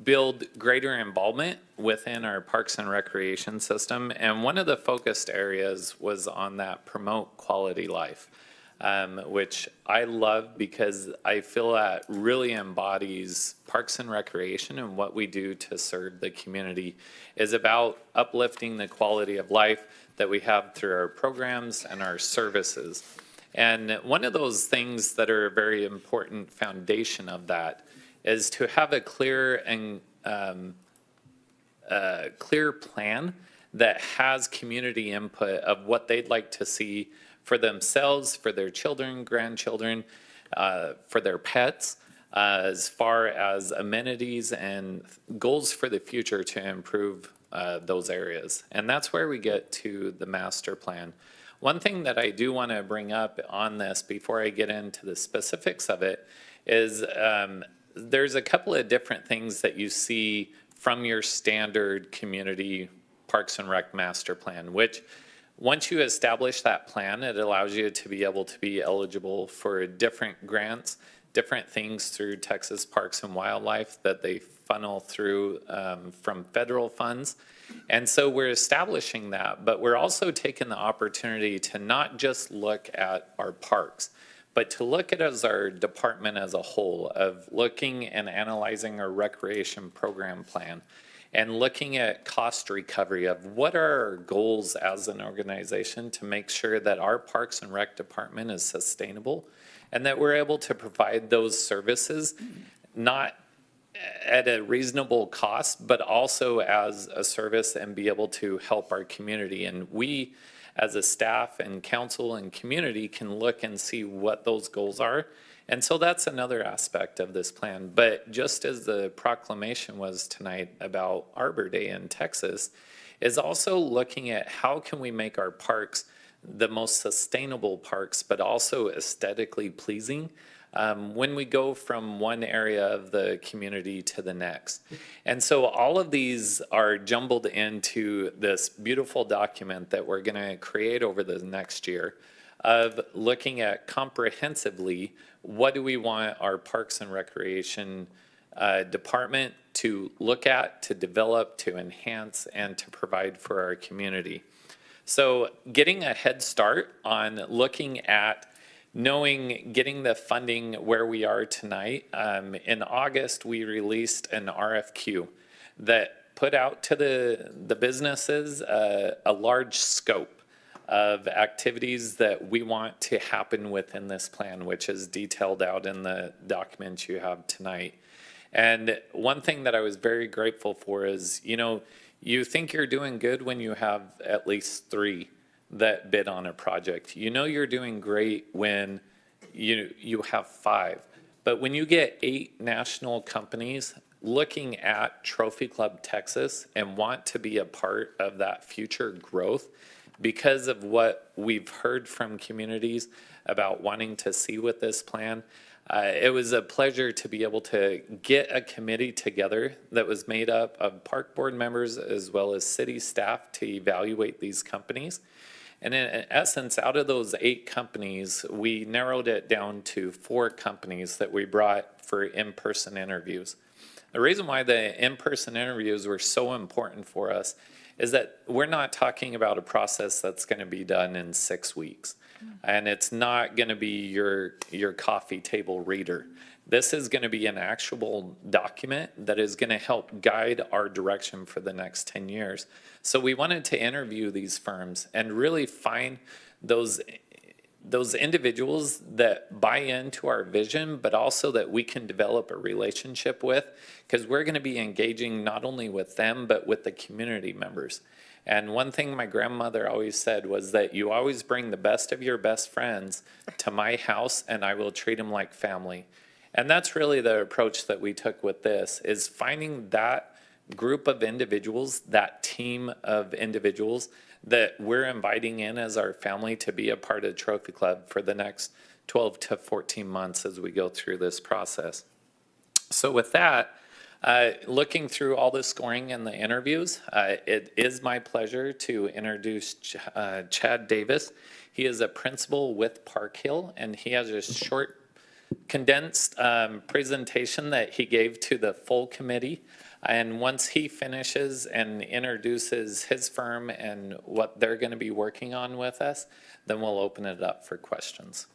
build greater involvement within our parks and recreation system. And one of the focused areas was on that promote quality life, which I love because I feel that really embodies parks and recreation, and what we do to serve the community is about uplifting the quality of life that we have through our programs and our services. And one of those things that are a very important foundation of that is to have a clear and clear plan that has community input of what they'd like to see for themselves, for their children, grandchildren, for their pets, as far as amenities and goals for the future to improve those areas. And that's where we get to the master plan. One thing that I do want to bring up on this before I get into the specifics of it is there's a couple of different things that you see from your standard community Parks and Rec master plan, which once you establish that plan, it allows you to be able to be eligible for different grants, different things through Texas Parks and Wildlife that they funnel through from federal funds. And so we're establishing that, but we're also taking the opportunity to not just look at our parks, but to look at as our department as a whole, of looking and analyzing our recreation program plan and looking at cost recovery of what are our goals as an organization to make sure that our Parks and Rec department is sustainable and that we're able to provide those services not at a reasonable cost, but also as a service and be able to help our community. And we, as a staff and council and community, can look and see what those goals are. And so that's another aspect of this plan. But just as the proclamation was tonight about Arbor Day in Texas, is also looking at how can we make our parks the most sustainable parks, but also aesthetically pleasing when we go from one area of the community to the next. And so all of these are jumbled into this beautiful document that we're going to create over the next year of looking at comprehensively what do we want our Parks and Recreation department to look at, to develop, to enhance, and to provide for our community. So getting a head start on looking at getting the funding where we are tonight. In August, we released an RFQ that put out to the businesses a large scope of activities that we want to happen within this plan, which is detailed out in the document you have tonight. And one thing that I was very grateful for is, you think you're doing good when you have at least 3 that bid on a project. You're doing great when you have 5. But when you get 8 national companies looking at Trophy Club Texas and want to be a part of that future growth because of what we've heard from communities about wanting to see with this plan, it was a pleasure to be able to get a committee together that was made up of park board members as well as city staff to evaluate these companies. And in essence, out of those 8 companies, we narrowed it down to 4 companies that we brought for in-person interviews. The reason why the in-person interviews were so important for us is that we're not talking about a process that's going to be done in 6 weeks. And it's not going to be your coffee table reader. This is going to be an actual document that is going to help guide our direction for the next 10 years. So we wanted to interview these firms and really find those those individuals that buy into our vision, but also that we can develop a relationship with, because we're going to be engaging not only with them, but with the community members. And one thing my grandmother always said was that you always bring the best of your best friends to my house, and I will treat them like family. And that's really the approach that we took with this, is finding that group of individuals, that team of individuals that we're inviting in as our family to be a part of Trophy Club for the next 12 to 14 months as we go through this process. So with that, looking through all the scoring and the interviews, it is my pleasure to introduce Chad Davis. He is a principal with Park Hill, and he has a short, condensed presentation that he gave to the full committee. And once he finishes and introduces his firm and what they're going to be working on with us, then we'll open it up for questions.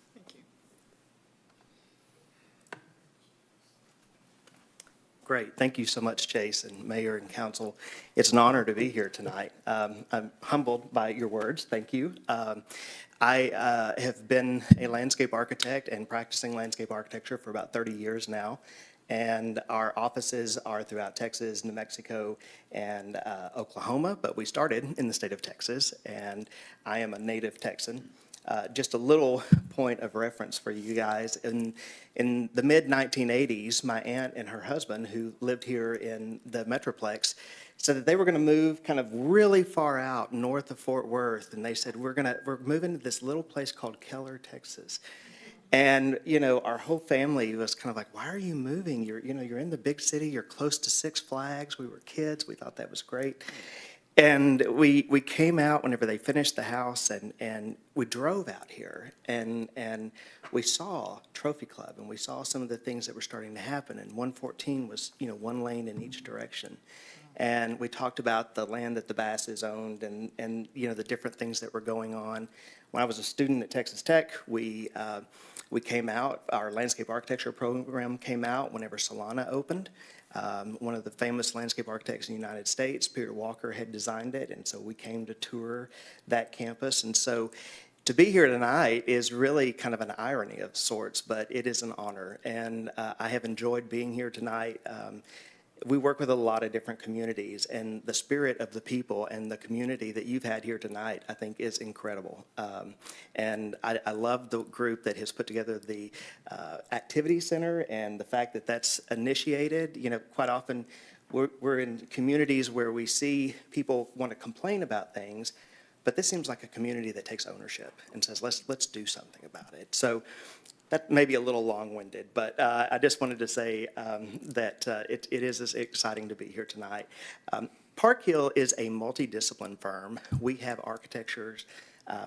Great. Thank you so much, Chase and Mayor and Council. It's an honor to be here tonight. I'm humbled by your words. Thank you. I have been a landscape architect and practicing landscape architecture for about 30 years now. And our offices are throughout Texas, New Mexico, and Oklahoma, but we started in the state of Texas, and I am a native Texan. Just a little point of reference for you guys. In the mid-1980s, my aunt and her husband, who lived here in the Metroplex, said that they were going to move kind of really far out north of Fort Worth, and they said, we're moving to this little place called Keller, Texas. And, you know, our whole family was kind of like, why are you moving? You're in the big city, you're close to Six Flags. We were kids, we thought that was great. And we came out whenever they finished the house, and we drove out here, and we saw Trophy Club, and we saw some of the things that were starting to happen. And 114 was, one lane in each direction. And we talked about the land that the Basses owned, and the different things that were going on. When I was a student at Texas Tech, we came out, our landscape architecture program came out whenever Solana opened. One of the famous landscape architects in the United States, Peter Walker, had designed it, and so we came to tour that campus. And so to be here tonight is really kind of an irony of sorts, but it is an honor, and I have enjoyed being here tonight. We work with a lot of different communities, and the spirit of the people and the community that you've had here tonight, I think, is incredible. And I love the group that has put together the activity center, and the fact that that's initiated. Quite often we're in communities where we see people want to complain about things, but this seems like a community that takes ownership and says, let's do something about it. So that may be a little long-winded, but I just wanted to say that it is exciting to be here tonight. Park Hill is a multidiscipline firm. We have architectures,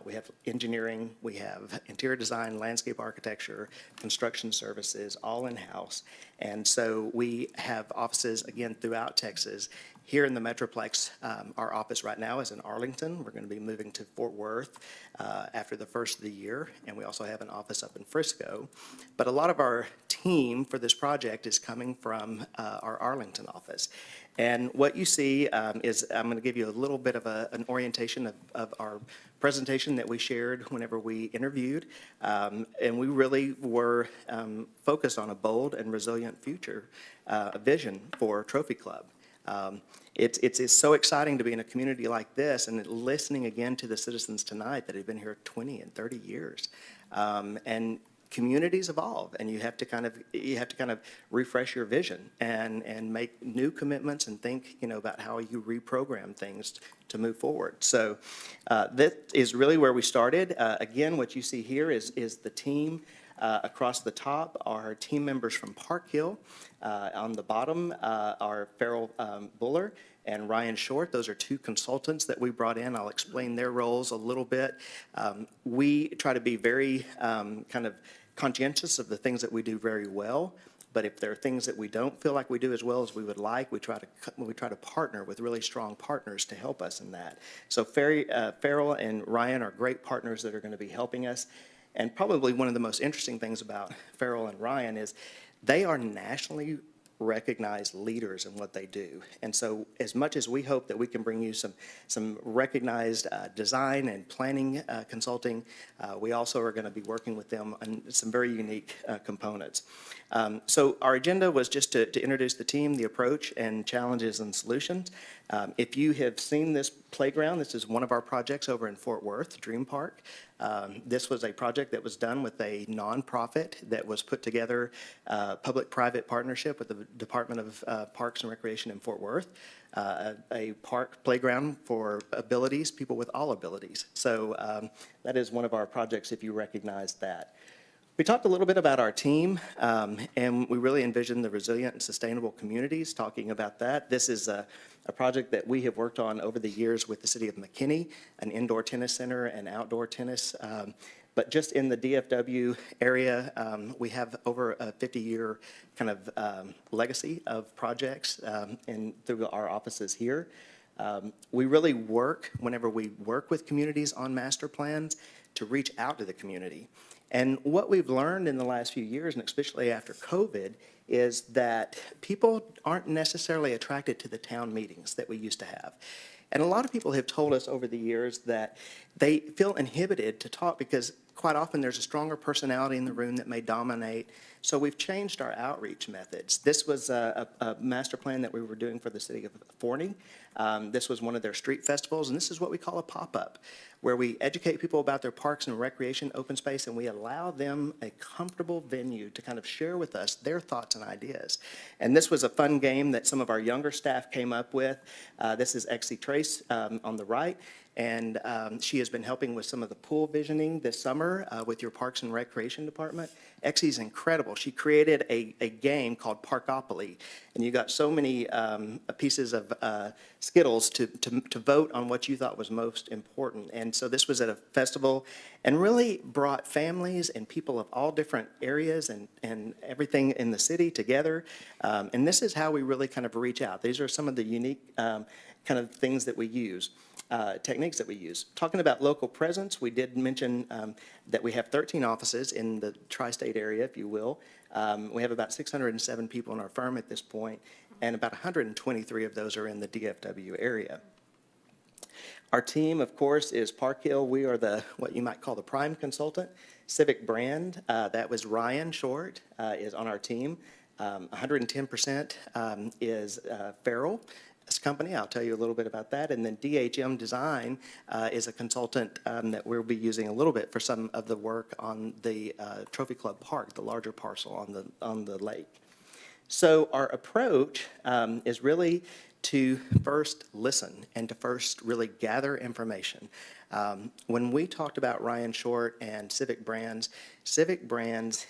we have engineering, we have interior design, landscape architecture, construction services, all in-house. And so we have offices, again, throughout Texas. Here in the Metroplex, our office right now is in Arlington. We're going to be moving to Fort Worth after the first of the year, and we also have an office up in Frisco. But a lot of our team for this project is coming from our Arlington office. And what you see is, I'm going to give you a little bit of an orientation of our presentation that we shared whenever we interviewed. And we really were focused on a bold and resilient future vision for Trophy Club. It's so exciting to be in a community like this and listening again to the citizens tonight that have been here 20 and 30 years. And communities evolve, and you have to kind of refresh your vision and make new commitments and think about how you reprogram things to move forward. So that is really where we started. Again, what you see here is the team. Across the top are team members from Park Hill. On the bottom are Farrell Buller and Ryan Short. Those are two consultants that we brought in. I'll explain their roles a little bit. We try to be very kind of conscientious of the things that we do very well. But if there are things that we don't feel like we do as well as we would like, we try to partner with really strong partners to help us in that. So Farrell and Ryan are great partners that are going to be helping us. And probably one of the most interesting things about Farrell and Ryan is they are nationally recognize leaders and what they do. And so as much as we hope that we can bring you some recognized design and planning consulting, we also are going to be working with them on some very unique components. So our agenda was just to introduce the team, the approach, and challenges and solutions. If you have seen this playground, this is one of our projects over in Fort Worth, Dream Park. This was a project that was done with a nonprofit that was put together, public-private partnership with the Department of Parks and Recreation in Fort Worth, a park playground for abilities, people with all abilities. So that is one of our projects, if you recognize that. We talked a little bit about our team, and we really envisioned the resilient and sustainable communities, talking about that. This is a project that we have worked on over the years with the city of McKinney, an indoor tennis center and outdoor tennis. But just in the DFW area, we have over a 50-year kind of legacy of projects and through our offices here. We really work, whenever we work with communities on master plans, to reach out to the community. And what we've learned in the last few years, and especially after COVID, is that people aren't necessarily attracted to the town meetings that we used to have. And a lot of people have told us over the years that they feel inhibited to talk because quite often there's a stronger personality in the room that may dominate. So we've changed our outreach methods. This was a master plan that we were doing for the city of Forney. This was one of their street festivals, and this is what we call a pop-up, where we educate people about their parks and recreation open space, and we allow them a comfortable venue to kind of share with us their thoughts and ideas. And this was a fun game that some of our younger staff came up with. This is Exie Trace on the right, and she has been helping with some of the pool visioning this summer with your Parks and Recreation Department. Exie's incredible. She created a game called Parkopoly, and you got so many pieces of Skittles to vote on what you thought was most important. And so this was at a festival and really brought families and people of all different areas and everything in the city together. And this is how we really kind of reach out. These are some of the unique kind of things that we use. Techniques that we use. Talking about local presence, we did mention that we have 13 offices in the tri-state area, if you will. We have about 607 people in our firm at this point, and about 123 of those are in the DFW area. Our team, of course, is Park Hill. We are what you might call the prime consultant. Civic Brand, that was Ryan Short, is on our team. 110% is Farrell company. I'll tell you a little bit about that. And then DHM Design is a consultant that we'll be using a little bit for some of the work on the Trophy Club Park, the larger parcel on the lake. So our approach is really to first listen and to first really gather information. When we talked about Ryan Short and Civic Brands,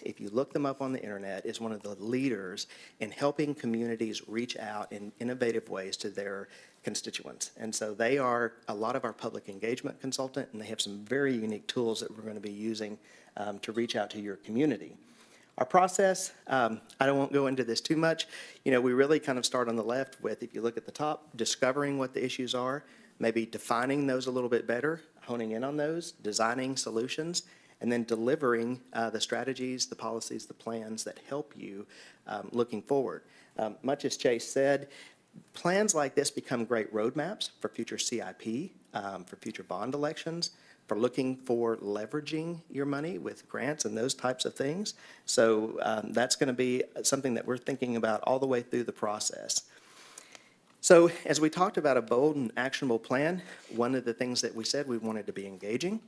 if you look them up on the internet, is one of the leaders in helping communities reach out in innovative ways to their constituents. And so they are a lot of our public engagement consultant, and they have some very unique tools that we're going to be using to reach out to your community. Our process, I won't go into this too much. We really kind of start on the left with, if you look at the top, discovering what the issues are, maybe defining those a little bit better, honing in on those, designing solutions, and then delivering the strategies, the policies, the plans that help you looking forward. Much as Chase said, plans like this become great roadmaps for future CIP, for future bond elections, for looking for leveraging your money with grants and those types of things. So that's going to be something that we're thinking about all the way through the process. So as we talked about a bold and actionable plan, one of the things that we said, we wanted to be engaging,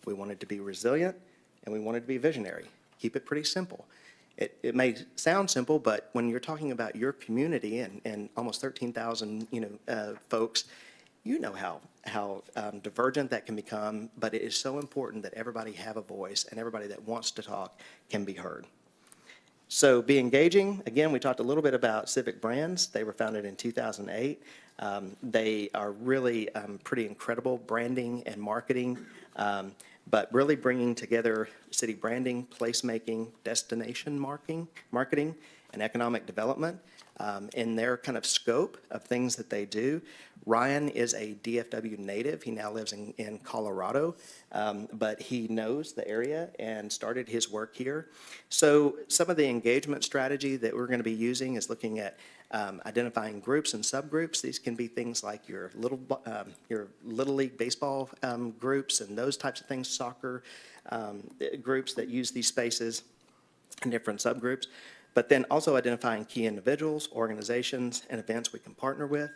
we wanted to be resilient, and we wanted to be visionary. Keep it pretty simple. It may sound simple, but when you're talking about your community and almost 13,000 folks, you know how divergent that can become, but it is so important that everybody have a voice and everybody that wants to talk can be heard. So be engaging. Again, we talked a little bit about Civic Brands. They were founded in 2008. They are really pretty incredible branding and marketing, but really bringing together city branding, placemaking, destination marketing, and economic development. in their kind of scope of things that they do. Ryan is a DFW native. He now lives in Colorado, but he knows the area and started his work here. So some of the engagement strategy that we're going to be using is looking at identifying groups and subgroups. These can be things like your Little League baseball groups and those types of things, soccer groups that use these spaces and different subgroups. But then also identifying key individuals, organizations, and events we can partner with.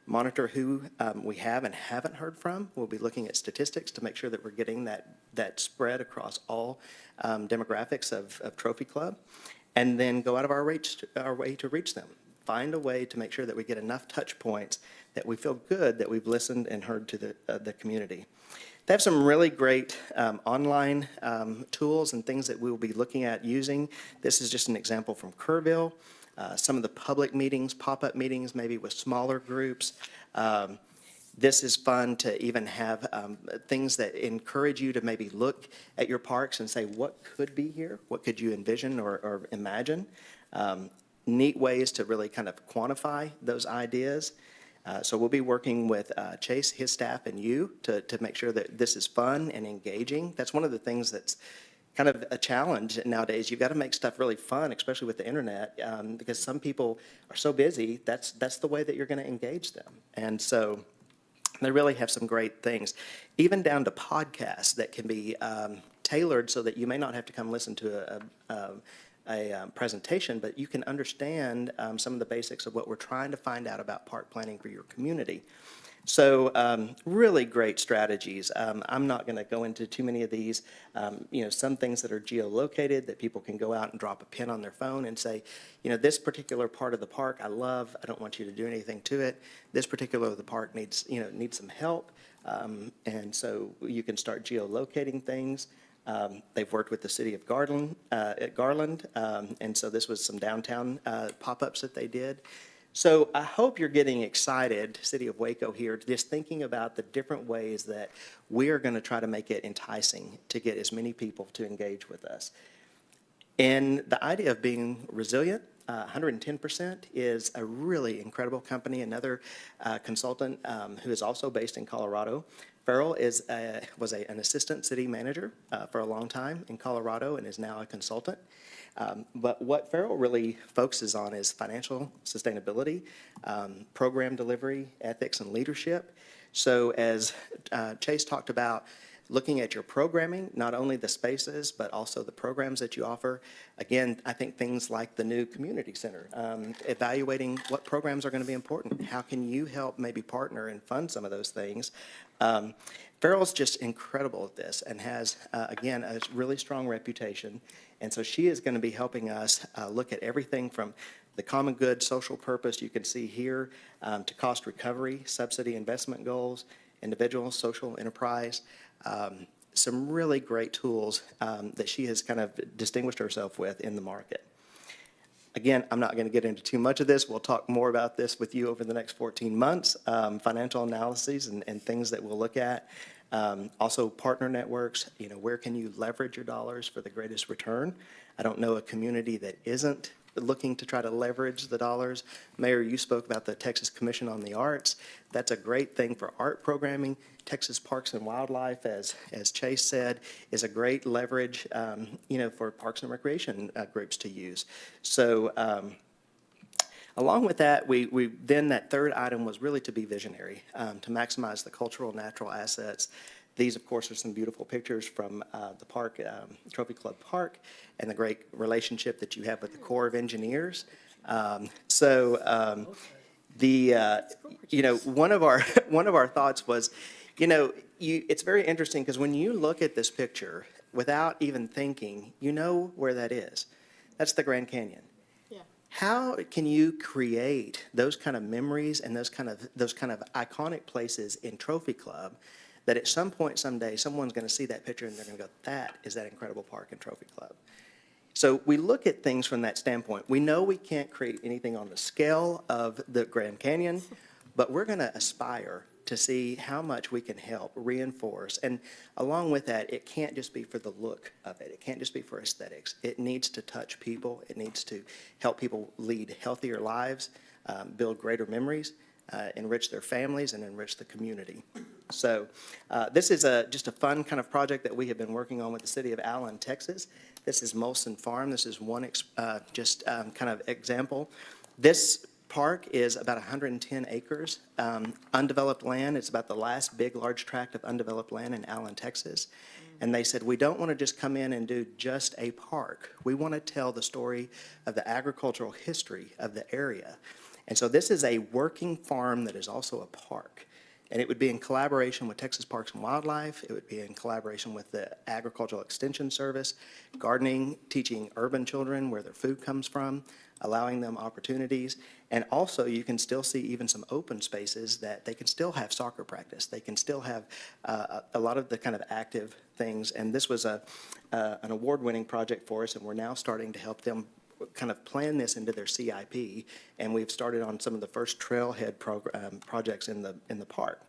Monitor who we have and haven't heard from. We'll be looking at statistics to make sure that we're getting that spread across all demographics of Trophy Club. And then go out of our way to reach them. Find a way to make sure that we get enough touch points that we feel good that we've listened and heard to the community. They have some really great online tools and things that we will be looking at using. This is just an example from Kerrville. Some of the public meetings, pop-up meetings, maybe with smaller groups. This is fun to even have things that encourage you to maybe look at your parks and say, what could be here? What could you envision or imagine? Neat ways to really kind of quantify those ideas. So we'll be working with Chase, his staff, and you to make sure that this is fun and engaging. That's one of the things that's kind of a challenge nowadays. You've got to make stuff really fun, especially with the internet, because some people are so busy, that's the way that you're going to engage them. And so they really have some great things, even down to podcasts that can be tailored so that you may not have to come listen to a presentation, but you can understand some of the basics of what we're trying to find out about park planning for your community. So really great strategies. I'm not going to go into too many of these. Some things that are geolocated that people can go out and drop a pin on their phone and say, this particular part of the park I love. I don't want you to do anything to it. This particular the park needs some help. And so you can start geolocating things. They've worked with the city of Garland, and so this was some downtown pop-ups that they did. So I hope you're getting excited, City of Waco here, just thinking about the different ways that we are going to try to make it enticing to get as many people to engage with us. And the idea of being resilient, 110% is a really incredible company. Another consultant who is also based in Colorado, Farrell was an assistant city manager for a long time in Colorado and is now a consultant. But what Farrell really focuses on is financial sustainability, program delivery, ethics, and leadership. So as Chase talked about, looking at your programming, not only the spaces, but also the programs that you offer. Again, I think things like the new community center, evaluating what programs are going to be important. How can you help maybe partner and fund some of those things? Farrell's just incredible at this and has, again, a really strong reputation. And so she is going to be helping us look at everything from the common good social purpose you can see here to cost recovery, subsidy investment goals, individual social enterprise. Some really great tools that she has kind of distinguished herself with in the market. Again, I'm not going to get into too much of this. We'll talk more about this with you over the next 14 months, financial analyses and things that we'll look at. Also partner networks, where can you leverage your dollars for the greatest return? I don't know a community that isn't looking to try to leverage the dollars. Mayor, you spoke about the Texas Commission on the Arts. That's a great thing for art programming. Texas Parks and Wildlife, as Chase said, is a great leverage, for parks and recreation groups to use. So along with that, then that third item was really to be visionary, to maximize the cultural natural assets. These, of course, are some beautiful pictures from the park, Trophy Club Park, and the great relationship that you have with the Corps of Engineers. One of our thoughts was, it's very interesting because when you look at this picture without even thinking, you know where that is. That's the Grand Canyon. How can you create those kind of memories and those kind of iconic places in Trophy Club that at some point someday someone's going to see that picture and they're going to go, that is that incredible park in Trophy Club. So we look at things from that standpoint. We know we can't create anything on the scale of the Grand Canyon, but we're going to aspire to see how much we can help reinforce. And along with that, it can't just be for the look of it. It can't just be for aesthetics. It needs to touch people. It needs to help people lead healthier lives, build greater memories, enrich their families, and enrich the community. So this is just a fun kind of project that we have been working on with the city of Allen, Texas. This is Molson Farm. This is one kind of example. This park is about 110 acres, undeveloped land. It's about the last big, large tract of undeveloped land in Allen, Texas. And they said, we don't want to just come in and do just a park. We want to tell the story of the agricultural history of the area. And so this is a working farm that is also a park. And it would be in collaboration with Texas Parks and Wildlife. It would be in collaboration with the Agricultural Extension Service, gardening, teaching urban children where their food comes from, allowing them opportunities. And also, you can still see even some open spaces that they can still have soccer practice. They can still have a lot of the kind of active things. And this was an award-winning project for us, and we're now starting to help them kind of plan this into their CIP, and we've started on some of the first trailhead projects in the park.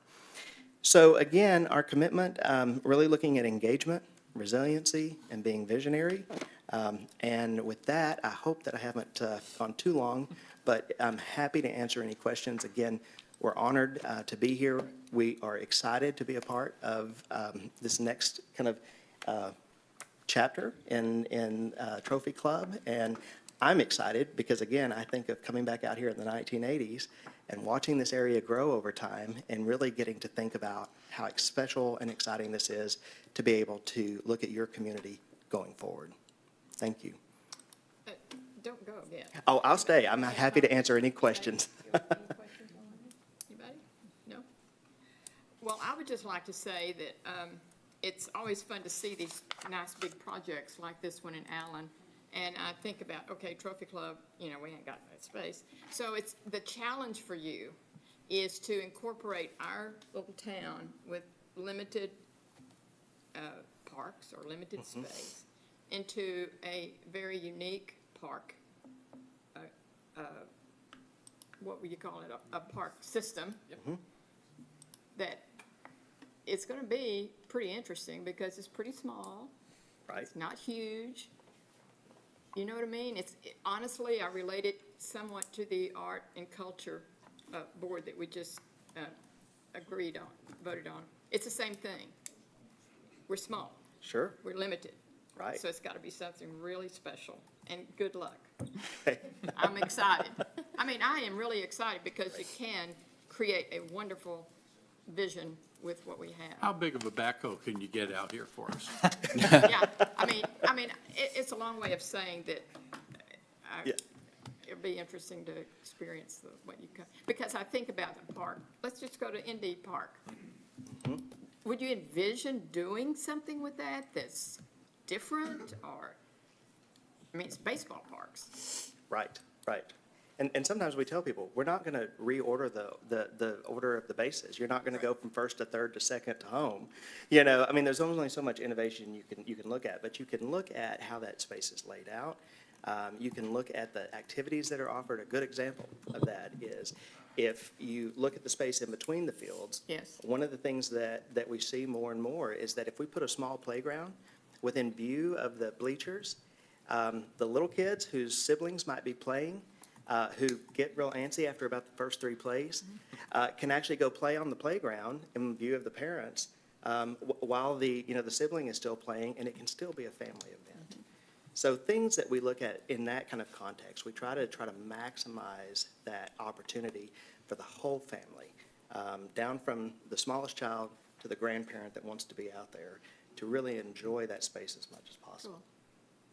So again, our commitment, really looking at engagement, resiliency, and being visionary. And with that, I hope that I haven't gone too long, but I'm happy to answer any questions. Again, we're honored to be here. We are excited to be a part of this next kind of chapter in Trophy Club, and I'm excited because, again, I think of coming back out here in the 1980s and watching this area grow over time and really getting to think about how special and exciting this is to be able to look at your community going forward. Thank you. Don't go yet. Oh, I'll stay. I'm happy to answer any questions. Anybody? No? Well, I would just like to say that it's always fun to see these nice big projects like this one in Allen. And I think about, okay, Trophy Club, we ain't got that space. So it's the challenge for you is to incorporate our little town with limited parks or limited space into a very unique park. What would you call it? A park system. That it's going to be pretty interesting because it's pretty small. Right. It's not huge. You know what I mean? Honestly, I relate it somewhat to the art and culture board that we just voted on. It's the same thing. We're small. Sure. We're limited. Right. So it's got to be something really special. And good luck. I'm excited. I am really excited because it can create a wonderful vision with what we have. How big of a backhoe can you get out here for us? Yeah, it's a long way of saying that Yeah. it'd be interesting to experience what you can, because I think about the park. Let's just go to Indy Park. Would you envision doing something with that that's different or, it's baseball parks. Right, right. And sometimes we tell people, we're not going to reorder the order of the bases. You're not going to go from first to third to second to home. There's only so much innovation you can look at, but you can look at how that space is laid out. You can look at the activities that are offered. A good example of that is if you look at the space in between the fields. Yes. One of the things that we see more and more is that if we put a small playground within view of the bleachers, the little kids whose siblings might be playing, who get real antsy after about the first 3 plays, can actually go play on the playground in view of the parents while the sibling is still playing, and it can still be a family event. So things that we look at in that kind of context, we try to maximize that opportunity for the whole family, down from the smallest child to the grandparent that wants to be out there, to really enjoy that space as much as possible. Cool.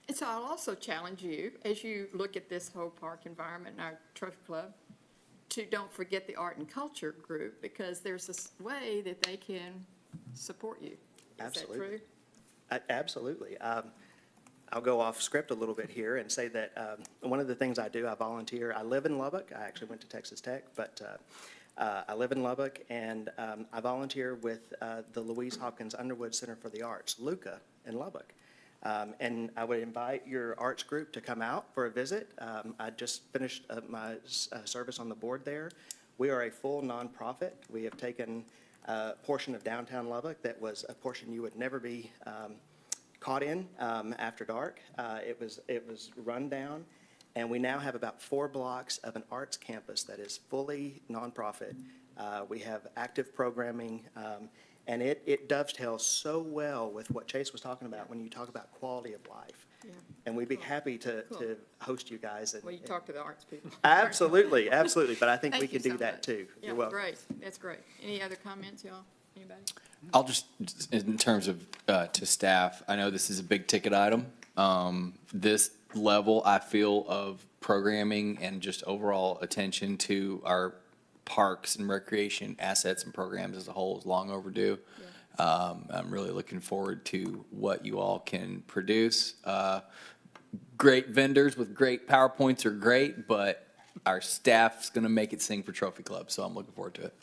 And so I'll also challenge you, as you look at this whole park environment in our Trophy Club, to don't forget the art and culture group, because there's this way that they can support you. Is that true? Absolutely. I'll go off script a little bit here and say that one of the things I do, I volunteer. I live in Lubbock. I actually went to Texas Tech, but I live in Lubbock, and I volunteer with the Louise Hopkins Underwood Center for the Arts, LUCA, in Lubbock. And I would invite your arts group to come out for a visit. I just finished my service on the board there. We are a full nonprofit. We have taken a portion of downtown Lubbock that was a portion you would never be caught in after dark. It was run down, and we now have about 4 blocks of an arts campus that is fully nonprofit. We have active programming, and it dovetails so well with what Chase was talking about when you talk about quality of life. Yeah. And we'd be happy to Cool. host you guys. Well, you talk to the arts people. Absolutely, absolutely, but I think we Thank you can do so that much. too. Yeah, You're welcome. great. That's great. Any other comments, y'all? Anybody? I'll just, in terms of, to staff, I know this is a big ticket item. This level, I feel, of programming and just overall attention to our parks and recreation assets and programs as a whole is long overdue. I'm really looking forward to what you all can produce. Great vendors with great PowerPoints are great, but our staff's going to make it sing for Trophy Club, so I'm looking forward to it.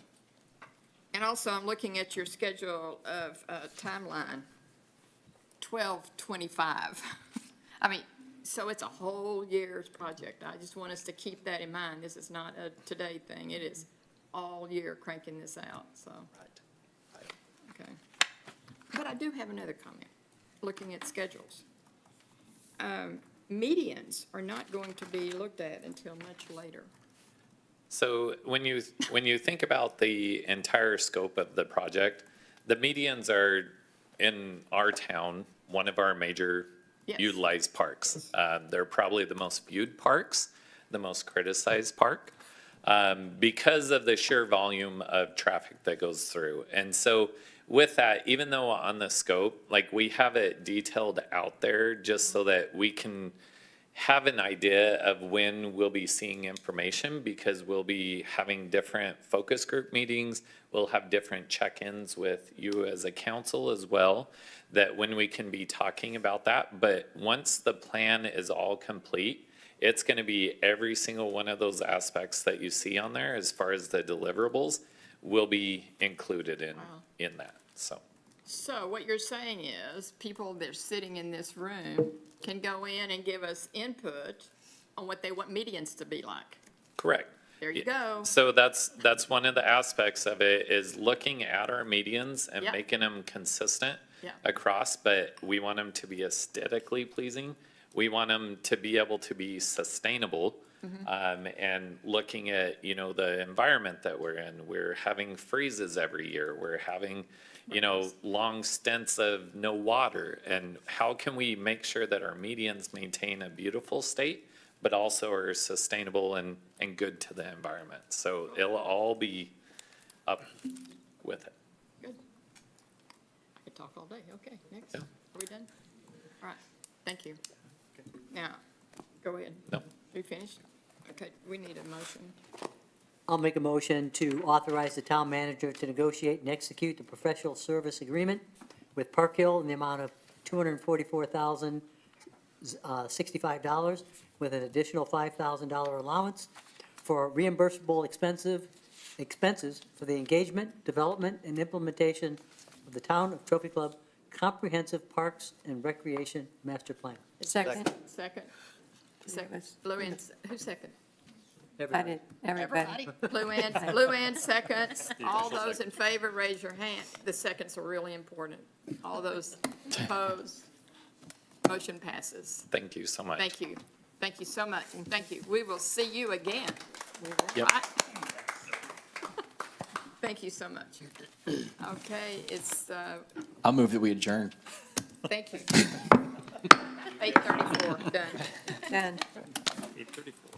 And also, I'm looking at your schedule of timeline, 12/25. I mean, so it's a whole year's project. I just want us to keep that in mind. This is not a today thing. It is all year cranking this out, so. Okay. But I do have another comment, looking at schedules. Medians are not going to be looked at until much later. So when you think about the entire scope of the project, the medians are, in our town, one of our major Yes. utilized parks. They're probably the most viewed parks, the most criticized park, because of the sheer volume of traffic that goes through. And so with that, even though on the scope, like, we have it detailed out there just so that we can have an idea of when we'll be seeing information, because we'll be having different focus group meetings. We'll have different check-ins with you as a council as well, that when we can be talking about that. But once the plan is all complete, it's going to be every single one of those aspects that you see on there as far as the deliverables will be included in that, so. So what you're saying is, people that are sitting in this room can go in and give us input on what they want medians to be like. Correct. There you go. So that's one of the aspects of it, is looking at our medians and Yep. making them consistent Yep. across, but we want them to be aesthetically pleasing. We want them to be able to be sustainable. And looking at, the environment that we're in, we're having freezes every year. We're having, long stints of no water. And how can we make sure that our medians maintain a beautiful state, but also are sustainable and good to the environment? So it'll all be up with it. Good. I could talk all day. Okay, next. Yeah. Are we done? All right, thank you. Now, go ahead. No. We finished? Okay, we need a motion. I'll make a motion to authorize the town manager to negotiate and execute the professional service agreement with Park Hill in the amount of $244,065 with an additional $5,000 allowance for reimbursable expenses for the engagement, development, and implementation of the Town of Trophy Club Comprehensive Parks and Recreation Master Plan. Second. Luann, who second? I did, everybody. Luann seconds. All those in favor, raise your hand. The seconds are really important. All those opposed, motion passes. Thank you so much. Thank you. Thank you so much, and thank you. We will see you again. Yep. Right? Thank you so much. Okay, it's, I'll move that we adjourn. thank you. 8:34, done. Done. 8:34.